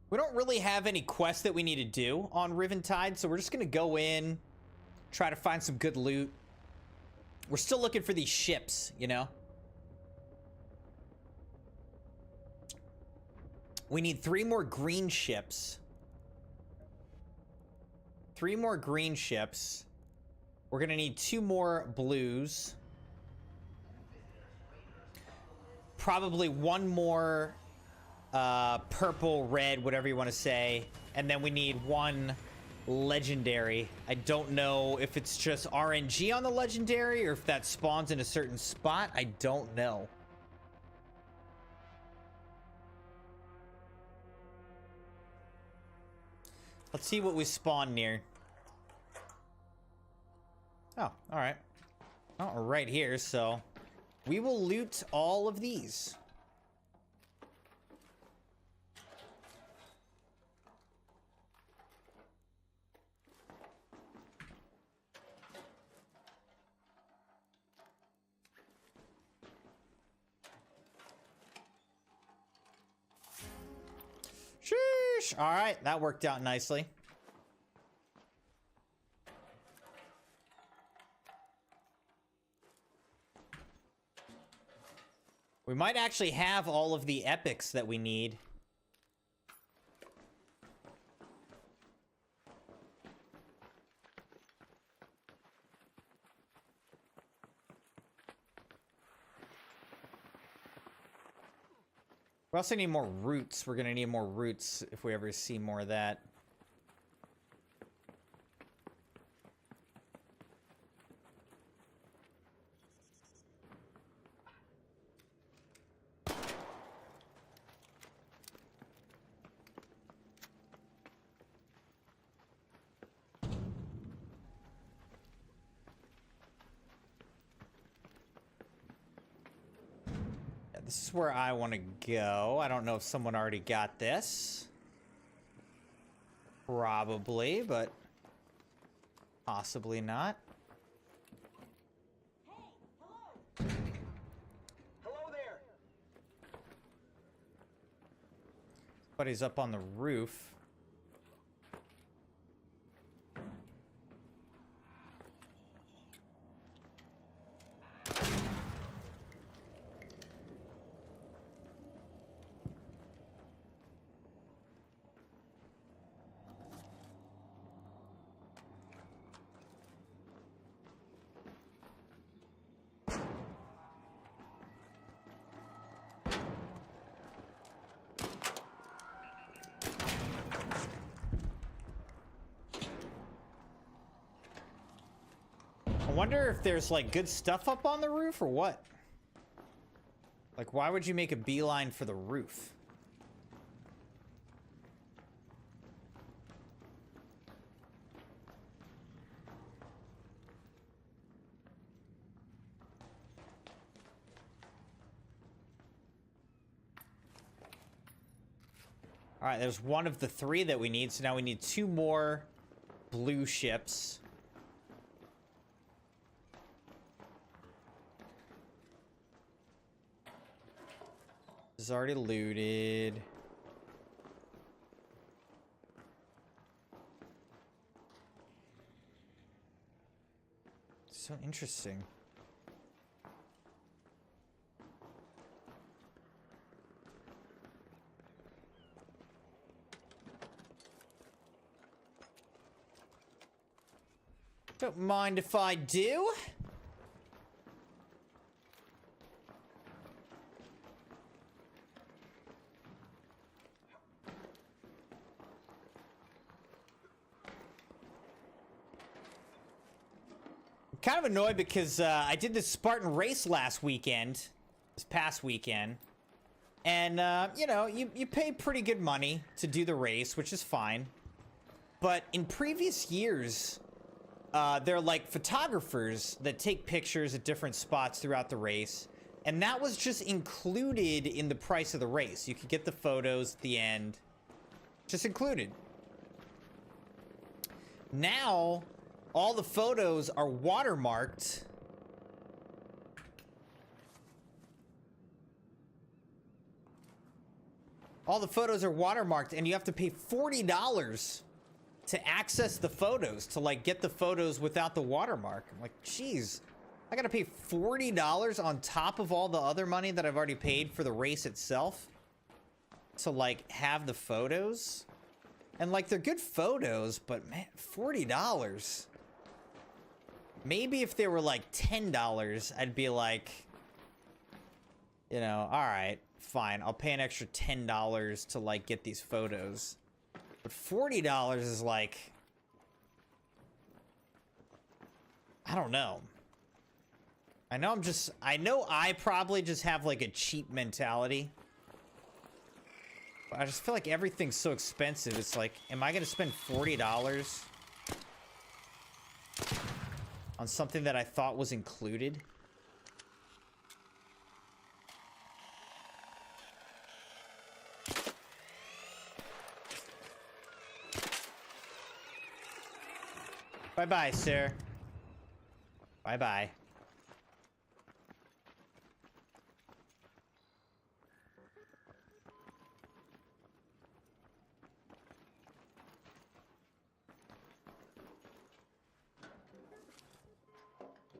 we don't really have any quests that we need to do on Riven Tides, so we're just going to go in... try to find some good loot. We're still looking for these ships, you know? We need 3 more green ships. 3 more green ships. We're gonna need 2 more blues. Probably 1 more purple, red, whatever you want to say. And then we need 1... legendary. I don't know if it's just RNG on the legendary or if that spawns in a certain spot. I don't know. Let's see what we spawn near. Oh, all right. Oh, we're right here, so we will loot all of these. Sheesh. All right, that worked out nicely. We might actually have all of the epics that we need. We also need more roots. We're gonna need more roots if we ever see more of that. This is where I want to go. I don't know if someone already got this. Probably, but possibly not. Hello there. Somebody's up on the roof. I wonder if there's like good stuff up on the roof or what. Like, why would you make a beeline for the roof? All right, there's one of the 3 that we need, so now we need 2 more blue ships. This is already looted. So interesting. Don't mind if I do. Kind of annoyed because I did this Spartan race last weekend, this past weekend, and you know, you pay pretty good money to do the race, which is fine. But in previous years, there are like photographers that take pictures at different spots throughout the race, and that was just included in the price of the race. You could get the photos at the end, just included. Now, all the photos are watermarked. All the photos are watermarked, and you have to pay $40 to access the photos, to like get the photos without the watermark. I'm like, geez, I gotta pay $40 on top of all the other money that I've already paid for the race itself to like have the photos. And like, they're good photos, but man, $40. Maybe if they were like $10, I'd be like, you know, all right, fine. I'll pay an extra $10 to like get these photos. But $40 is like, I don't know. I know I probably just have like a cheap mentality. But I just feel like everything's so expensive. It's like, am I gonna spend $40 on something that I thought was included? Bye-bye, sir. Bye-bye.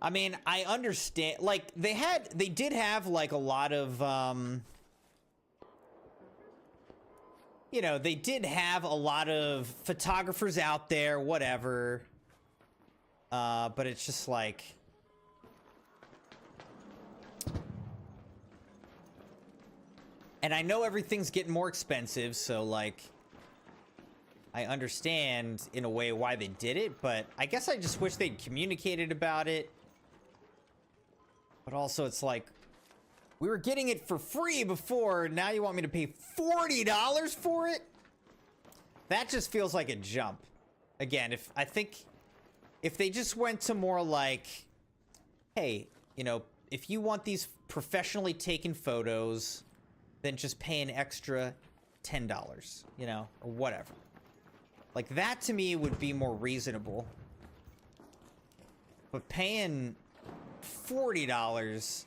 I mean, I understand, like, they did have, like, a lot of, you know, they did have a lot of photographers out there, whatever. But it's just like, and I know everything's getting more expensive, so like, I understand in a way why they did it, but I guess I just wish they'd communicated about it. But also it's like, we were getting it for free before, now you want me to pay $40 for it? That just feels like a jump. Again, if they just went to more like, hey, you know, if you want these professionally taken photos, then just pay an extra $10, you know, or whatever. Like, that to me would be more reasonable. But paying $40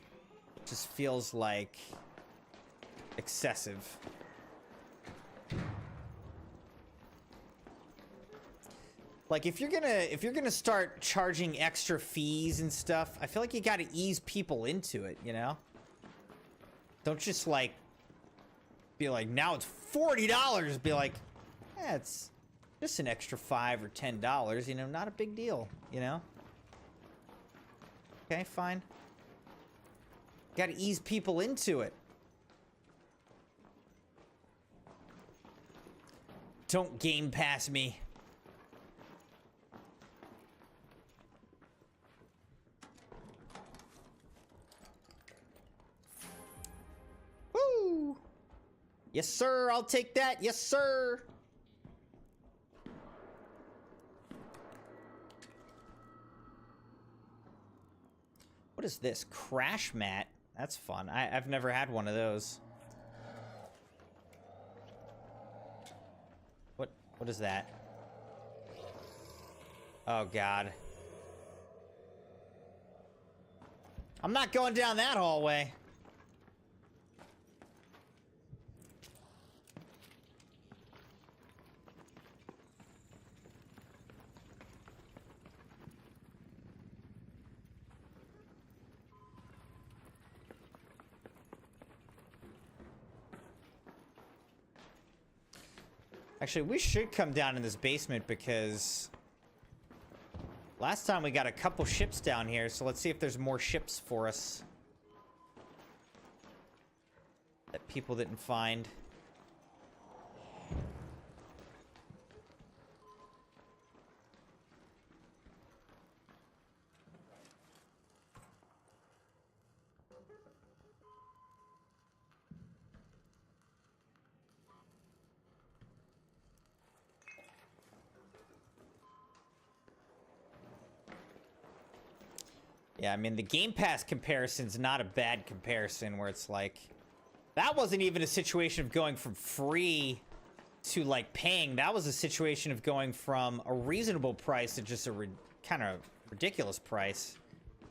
just feels like excessive. Like, if you're gonna start charging extra fees and stuff, I feel like you gotta ease people into it, you know? Don't just, like, be like, now it's $40. Be like, eh, it's just an extra $5 or $10, you know, not a big deal, you know? Okay, fine. Gotta ease people into it. Don't Game Pass me. Woo! Yes, sir, I'll take that. Yes, sir. What is this? Crash mat? That's fun. I've never had one of those. What is that? Oh, God. I'm not going down that hallway. Actually, we should come down in this basement because last time we got a couple ships down here, so let's see if there's more ships for us that people didn't find. Yeah, I mean, the Game Pass comparison's not a bad comparison where it's like, that wasn't even a situation of going from free to, like, paying. That was a situation of going from a reasonable price to just a kind of ridiculous price.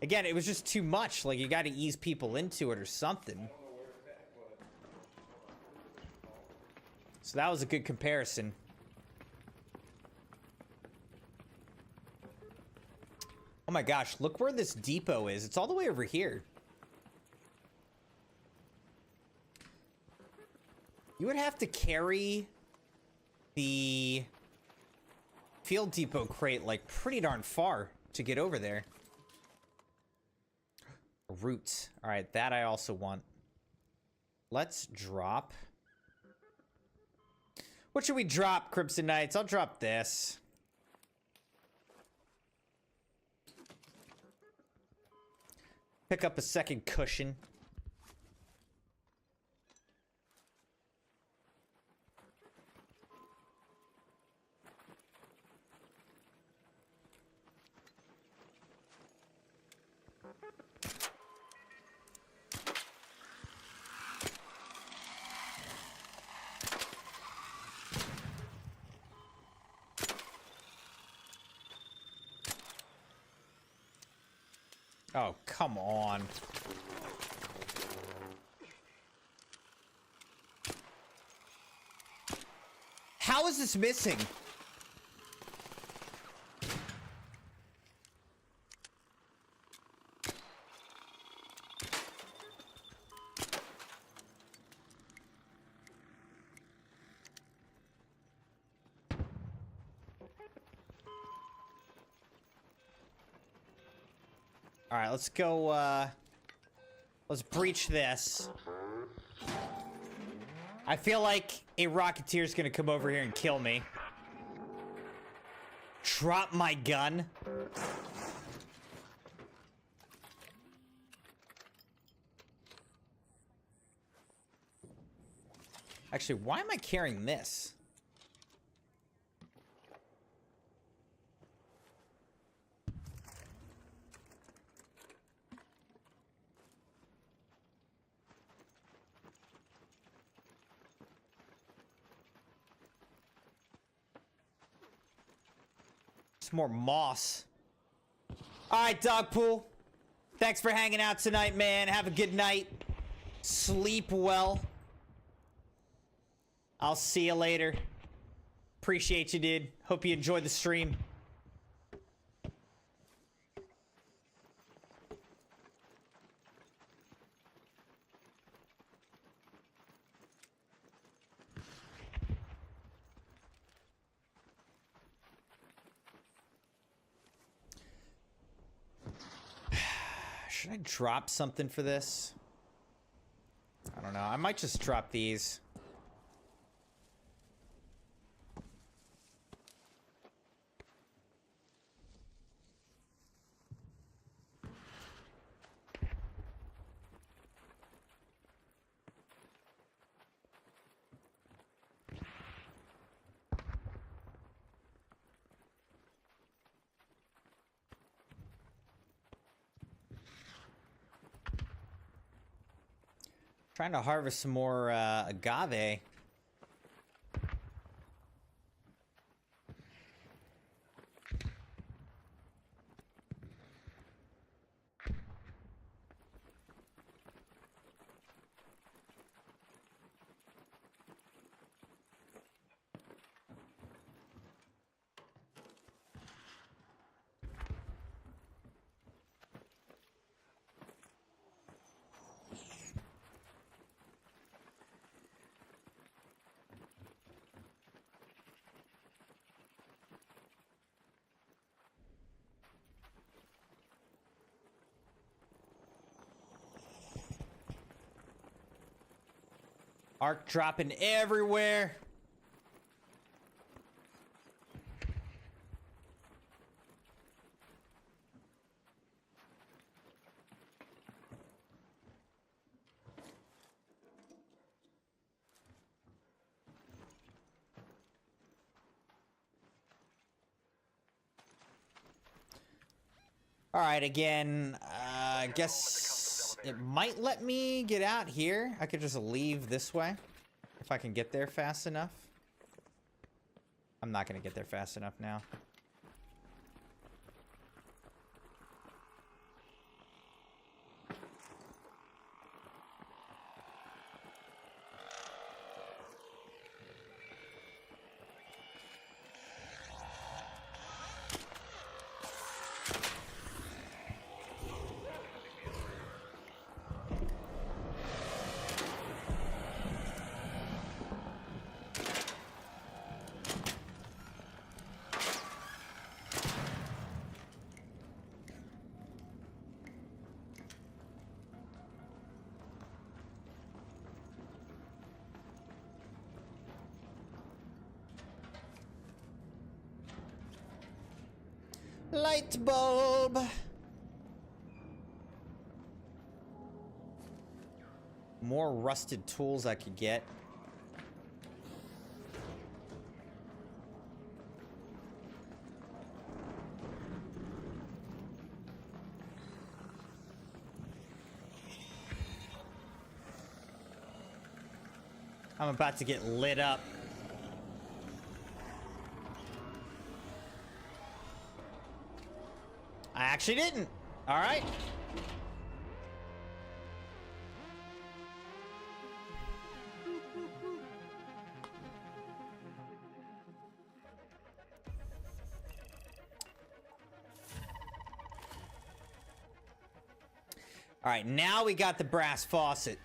Again, it was just too much. Like, you got to ease people into it or something. So that was a good comparison. Oh my gosh, look where this depot is. It's all the way over here. You would have to carry the field depot crate, like, pretty darn far to get over there. Roots. All right, that I also want. Let's drop. What should we drop, Crimson Knights? I'll drop this. Pick up a second cushion. Oh, come on. How is this missing? All right, let's go, let's breach this. I feel like a Rocketeer's gonna come over here and kill me. Drop my gun. Actually, why am I carrying this? Some more moss. All right, Dogpool. Thanks for hanging out tonight, man. Have a good night. Sleep well. I'll see you later. Appreciate you, dude. Hope you enjoyed the stream. Should I drop something for this? I don't know. I might just drop these. Trying to harvest some more agave. Arc dropping everywhere. All right, again, I guess it might let me get out here. I could just leave this way if I can get there fast enough. I'm not going to get there fast enough now. Light bulb. More rusted tools I could get. I'm about to get lit up. I actually didn't. All right. All right, now we got the brass faucet.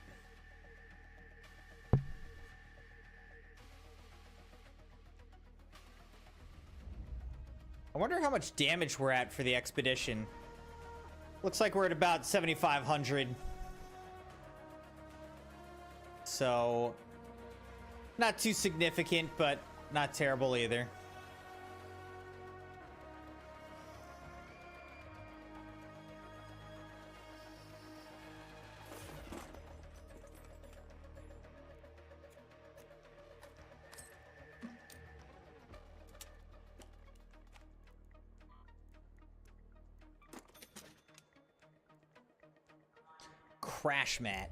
I wonder how much damage we're at for the expedition. Looks like we're at about 7,500. So, not too significant, but not terrible either. Crash mat.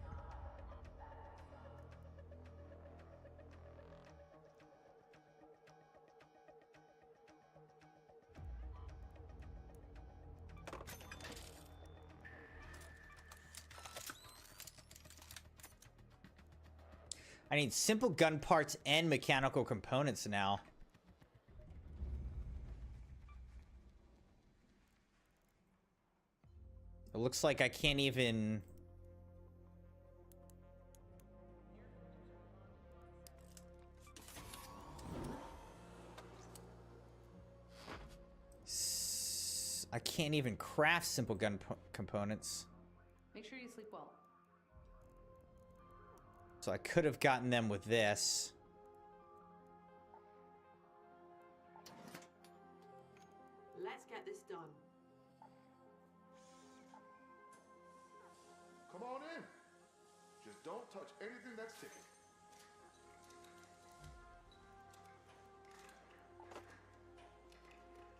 I need simple gun parts and mechanical components now. It looks like I can't even... I can't even craft simple gun components. Make sure you sleep well. So I could have gotten them with this. Let's get this done. Come on in. Just don't touch anything that's ticking.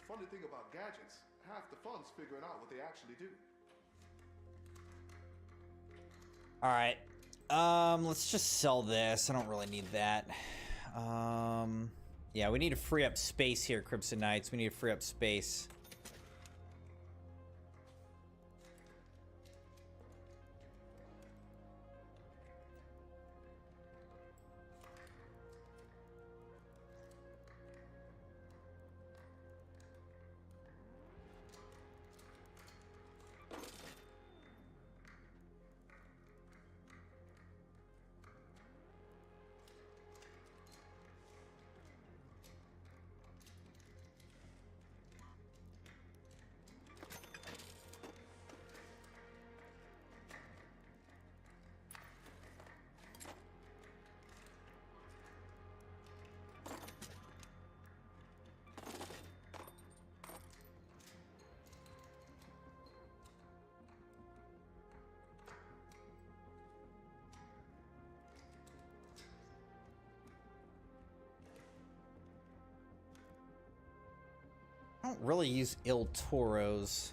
Funny thing about gadgets, half the fun's figuring out what they actually do. All right. Let's just sell this. I don't really need that. Yeah, we need to free up space here, Crimson Knights. We need to free up space. I don't really use Il Toros.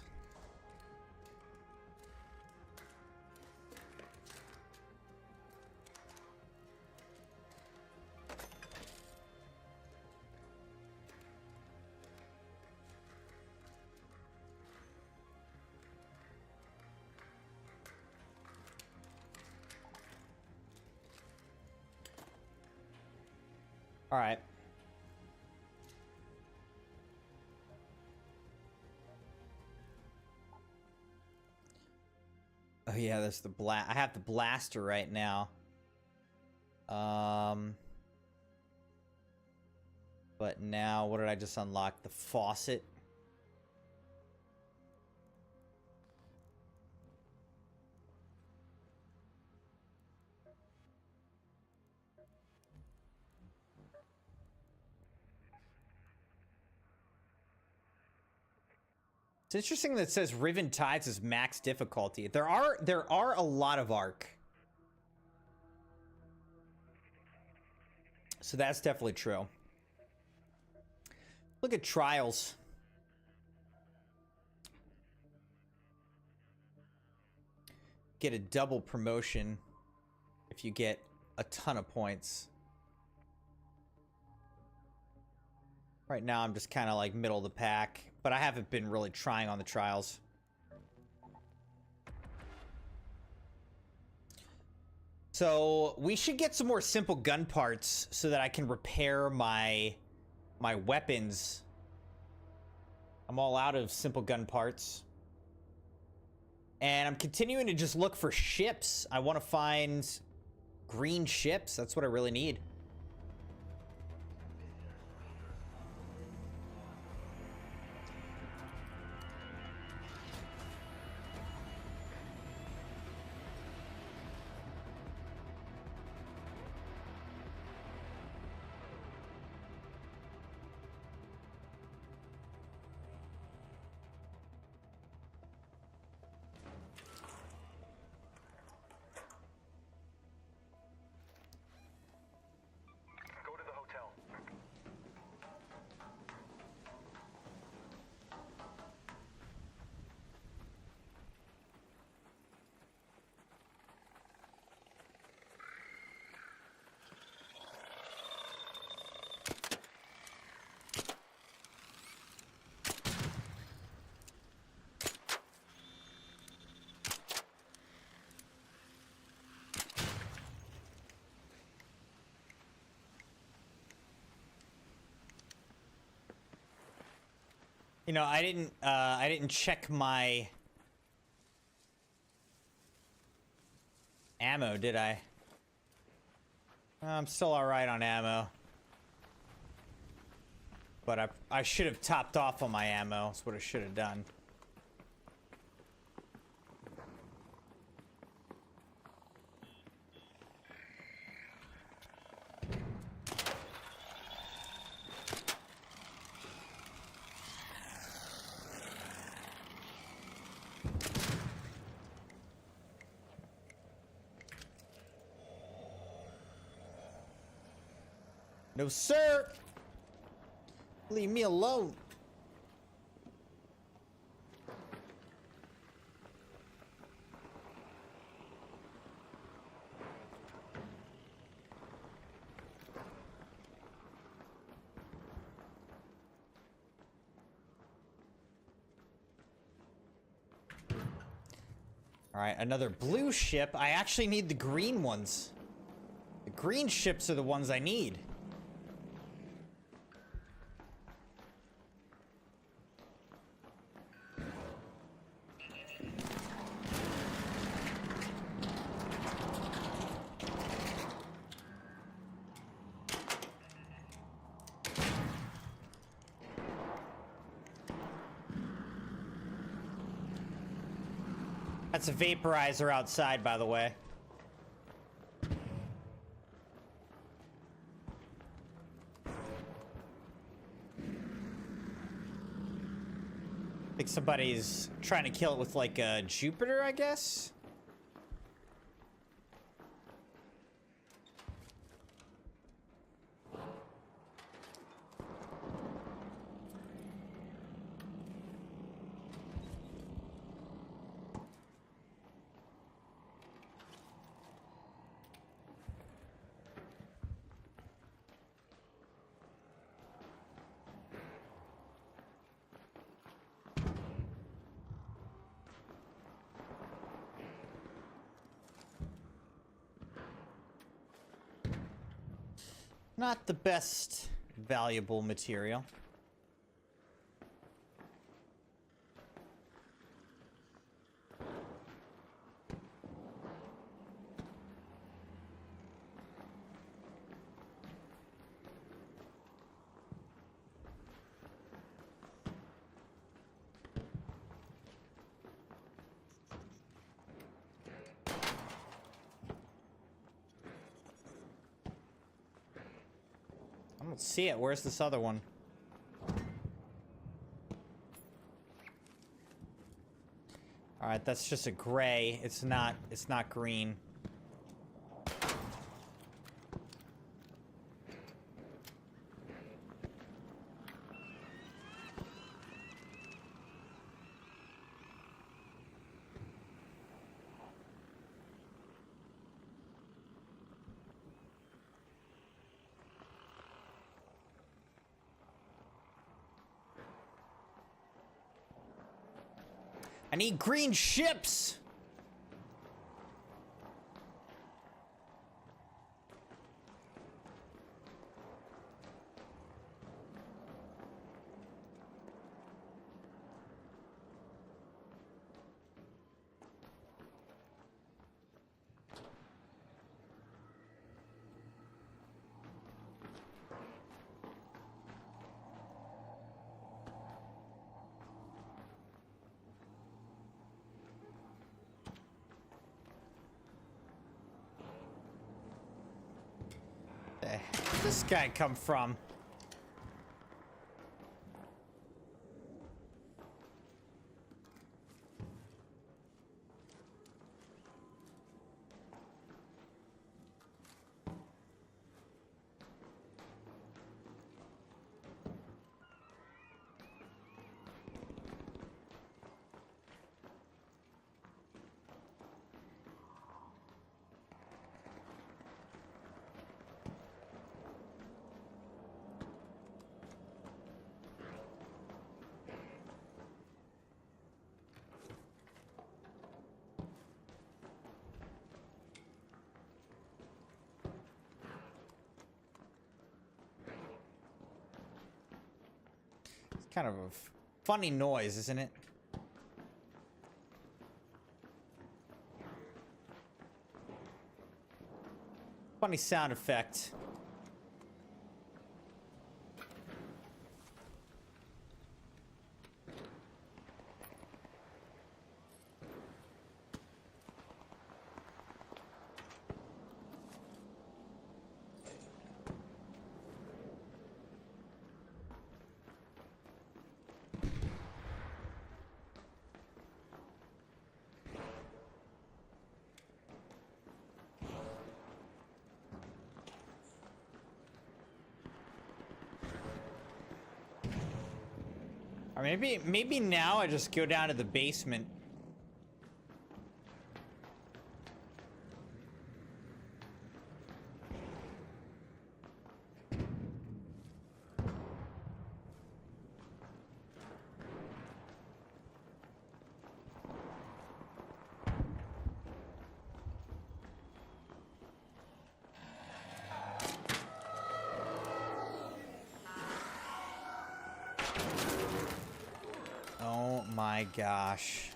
All right. Oh yeah, there's the blast. I have the blaster right now. But now, what did I just unlock? The faucet. It's interesting that it says Riven Tides is max difficulty. There are a lot of Arc. So that's definitely true. Look at Trials. Get a double promotion if you get a ton of points. Right now I'm just kind of like middle of the pack. But I haven't been really trying on the trials. So we should get some more simple gun parts so that I can repair my weapons. I'm all out of simple gun parts. And I'm continuing to just look for ships. I want to find green ships. That's what I really need. You know, I didn't check my ammo, did I? I'm still all right on ammo. But I should have topped off on my ammo. That's what I should have done. No, sir! Leave me alone. All right, another blue ship. I actually need the green ones. The green ships are the ones I need. That's a vaporizer outside, by the way. I think somebody's trying to kill it with like a Jupiter, I guess. Not the best valuable material. I don't see it. Where's this other one? All right, that's just a gray. It's not green. I need green ships! Where'd this guy come from? Kind of Funny noise, isn't it? Funny sound effect. Or maybe now I just go down to the basement. Oh my gosh.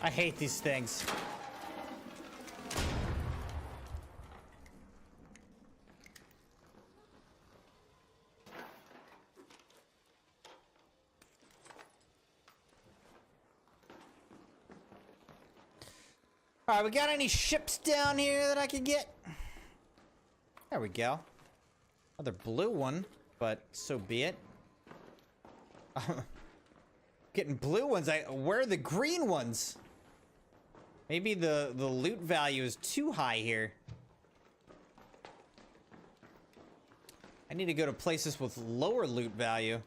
I hate these things. All right, we got any ships down here that I can get? There we go. Another blue one, but so be it. Getting blue ones. Where are the green ones? Maybe the loot value is too high here. I need to go to places with lower loot value.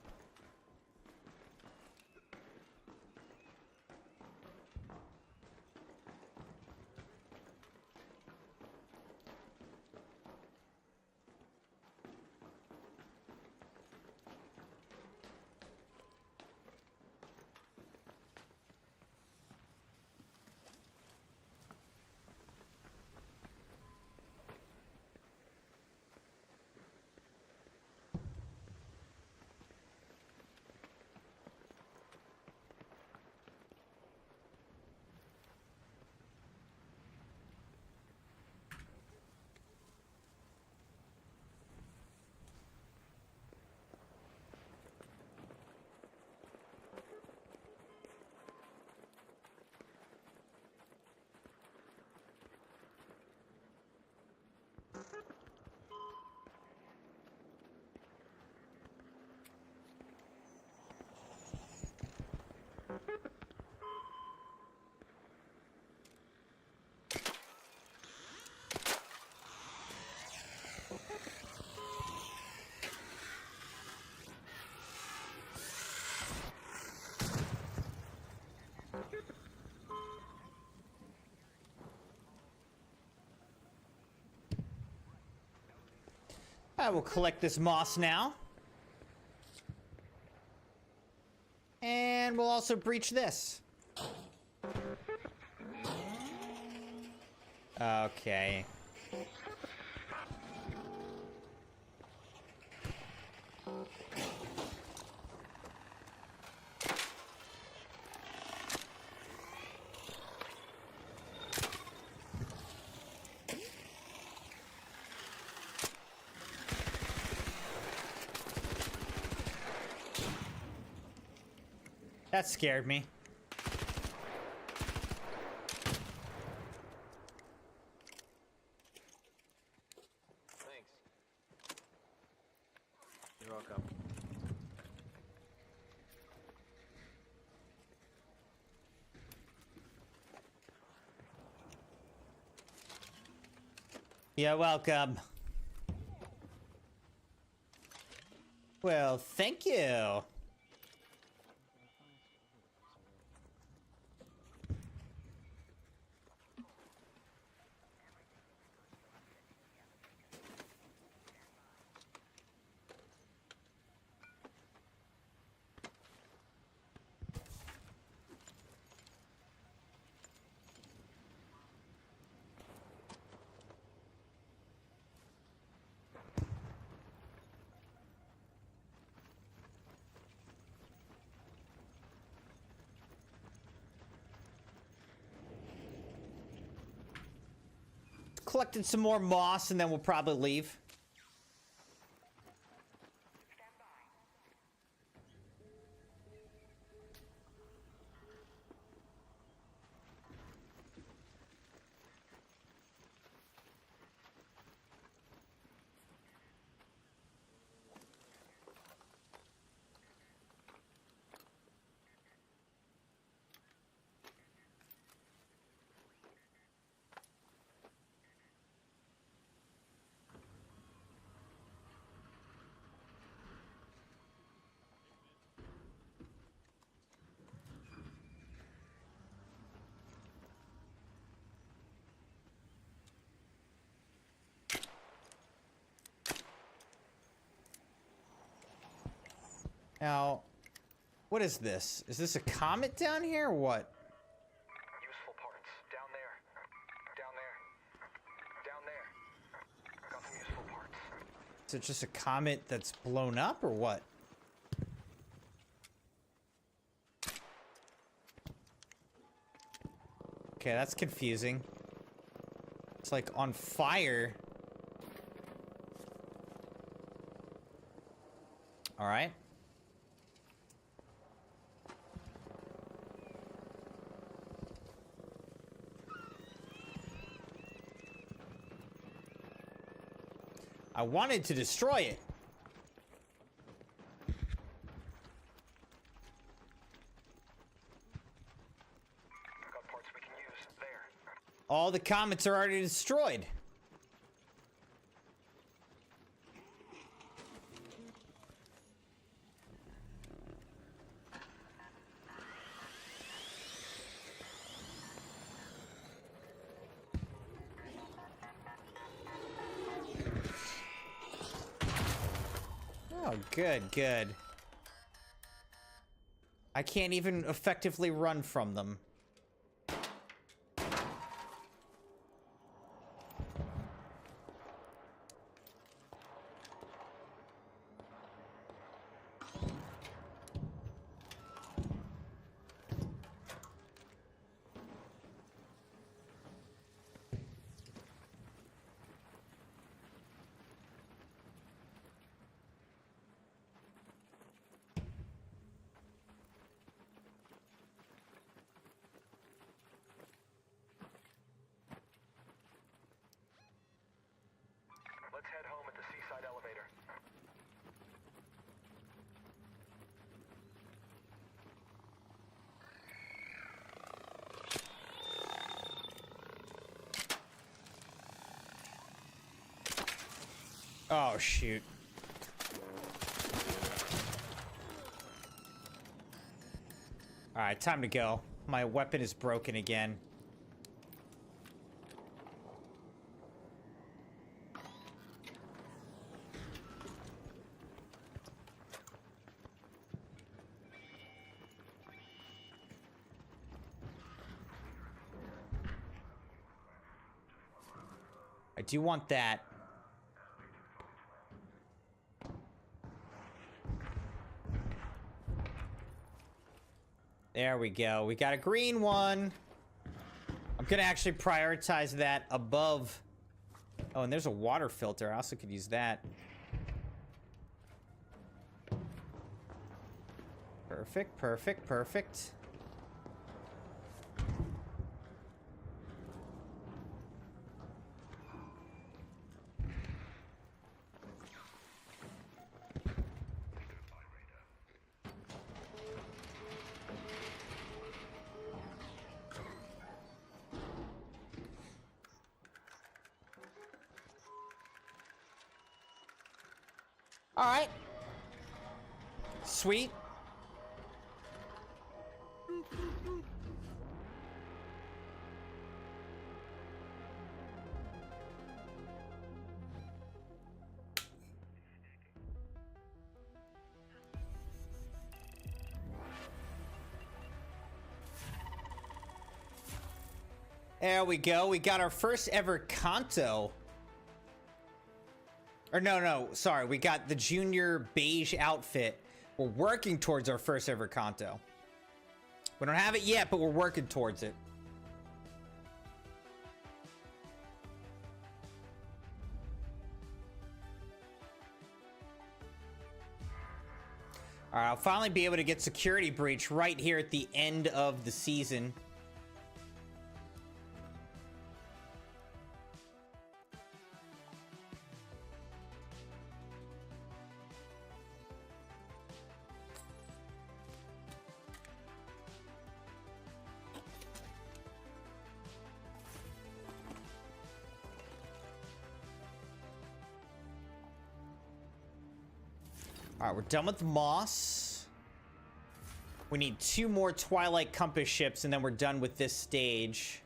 I will collect this moss now. And we'll also breach this. Okay. That scared me. Thanks. You're welcome. You're welcome. Well, thank you. Collected some more moss and then we'll probably leave. Now, what is this? Is this a comet down here or what? Useful parts. Down there. Down there. Down there. Got some useful parts. Is it just a comet that's blown up or what? Okay, that's confusing. It's like on fire. All right. I wanted to destroy it. Got parts we can use. There. All the comets are already destroyed. Oh, good, good. I can't even effectively run from them. Let's head home at the seaside elevator. Oh, shoot. Alright, time to go. My weapon is broken again. I do want that. There we go. We got a green one. I'm gonna actually prioritize that above. Oh, and there's a water filter. I also could use that. Perfect, perfect, perfect. All right. Sweet. There we go. We got our first ever Kanto. Or no, sorry. We got the junior beige outfit. We're working towards our first ever Kanto. We don't have it yet, but we're working towards it. All right, I'll finally be able to get security breach right here at the end of the season. All right, we're done with Moss. We need 2 more Twilight Compass ships, and then we're done with this stage.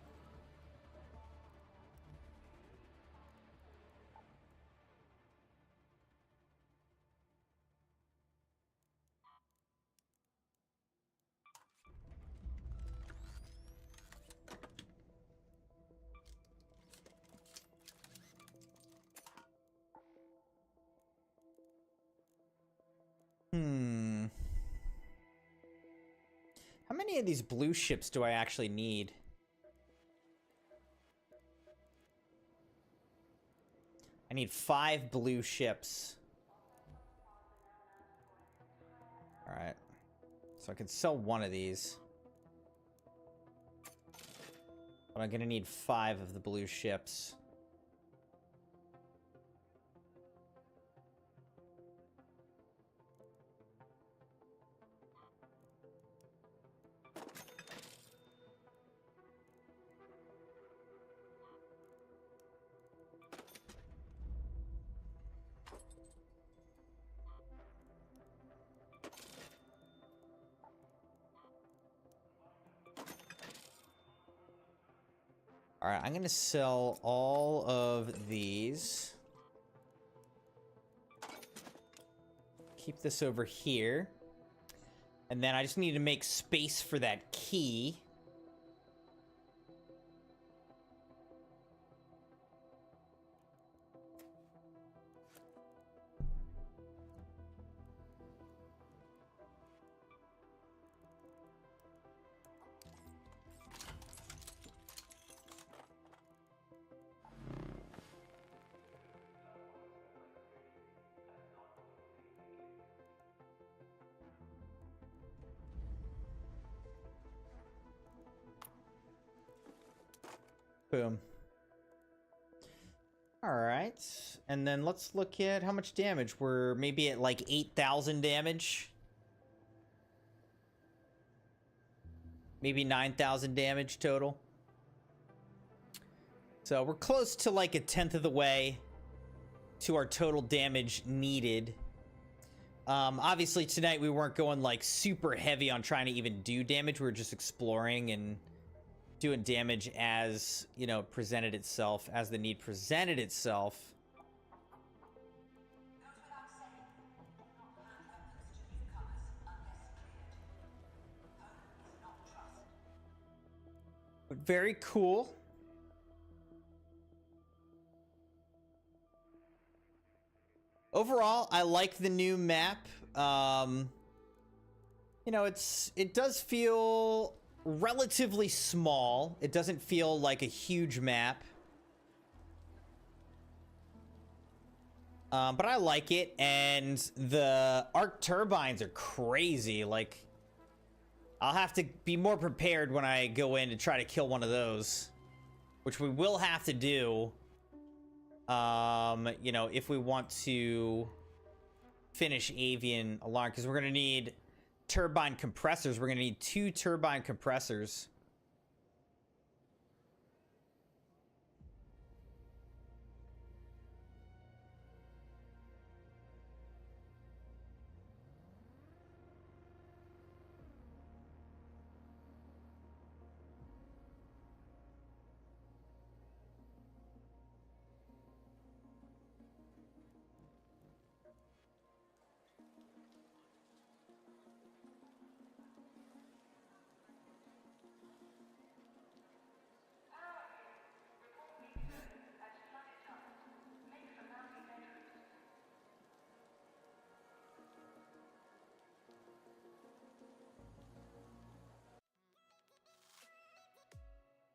How many of these blue ships do I actually need? I need 5 blue ships. Alright. So I can sell 1 of these. But I'm gonna need 5 of the blue ships. All right, I'm going to sell all of these. Keep this over here. And then I just need to make space for that key. Boom. All right. And then let's look at how much damage. We're maybe at like 8,000 damage. Maybe 9,000 damage total. So we're close to like 1/10 of the way to our total damage needed. Obviously tonight we weren't going like super heavy on trying to even do damage. We were just exploring and doing damage as, you know, presented itself, as the need presented itself. But very cool. Overall, I like the new map. You know, it does feel relatively small. It doesn't feel like a huge map. But I like it, and the arc turbines are crazy. Like, I'll have to be more prepared when I go in to try to kill one of those, which we will have to do. You know, if we want to finish Avian Alarm, because we're gonna need turbine compressors. We're gonna need 2 turbine compressors.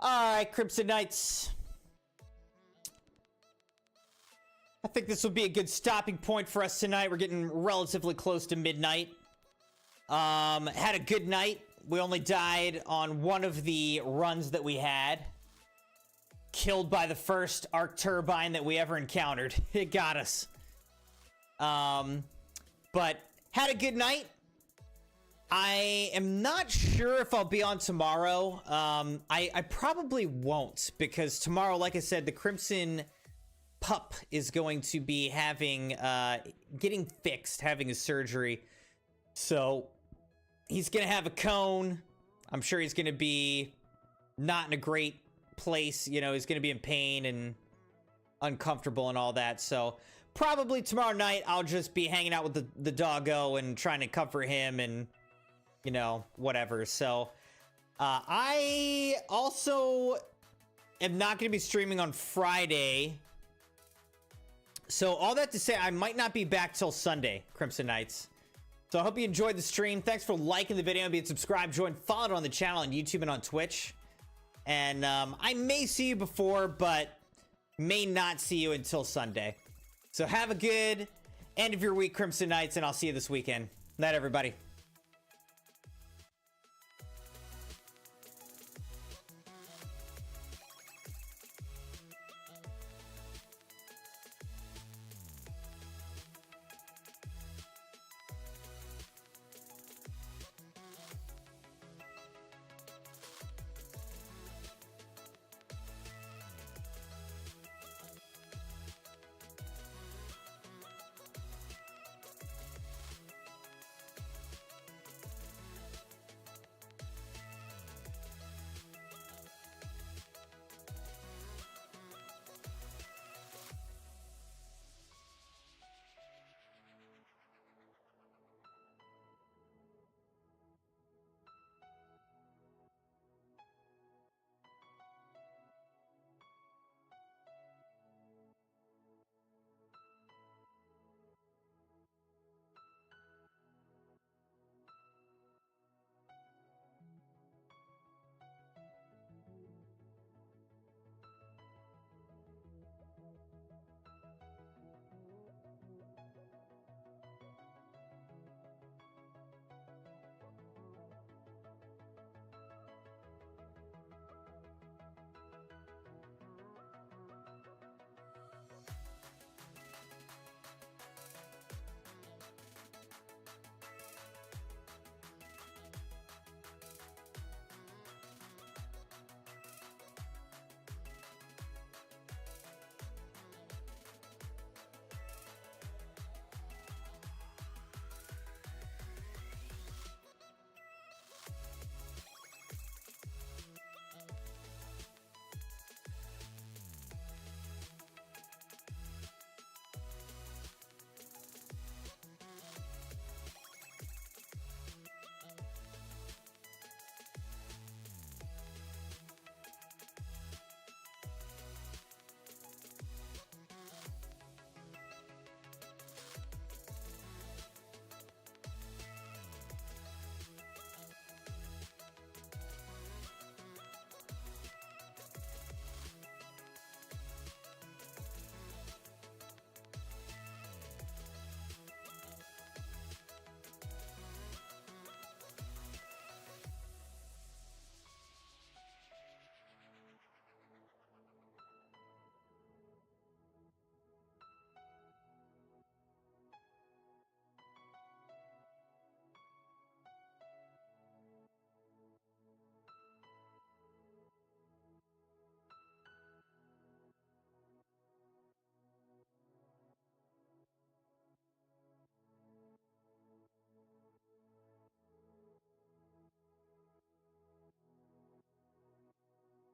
All right, Crimson Knights. I think this will be a good stopping point for us tonight. We're getting relatively close to midnight. Had a good night. We only died on one of the runs that we had. Killed by the first arc turbine that we ever encountered. It got us. But had a good night. I am not sure if I'll be on tomorrow. I probably won't, because tomorrow, like I said, the Crimson Pup is going to be having, getting fixed, having his surgery. So he's going to have a cone. I'm sure he's going to be not in a great place. You know, he's going to be in pain and uncomfortable and all that. So probably tomorrow night, I'll just be hanging out with the doggo and trying to comfort him and, you know, whatever. So I also am not going to be streaming on Friday. So all that to say, I might not be back till Sunday, Crimson Knights. So I hope you enjoyed the stream. Thanks for liking the video. Be it subscribed, join, followed on the channel on YouTube and on Twitch. And I may see you before, but may not see you until Sunday. So have a good end of your week, Crimson Knights, and I'll see you this weekend. Night, everybody.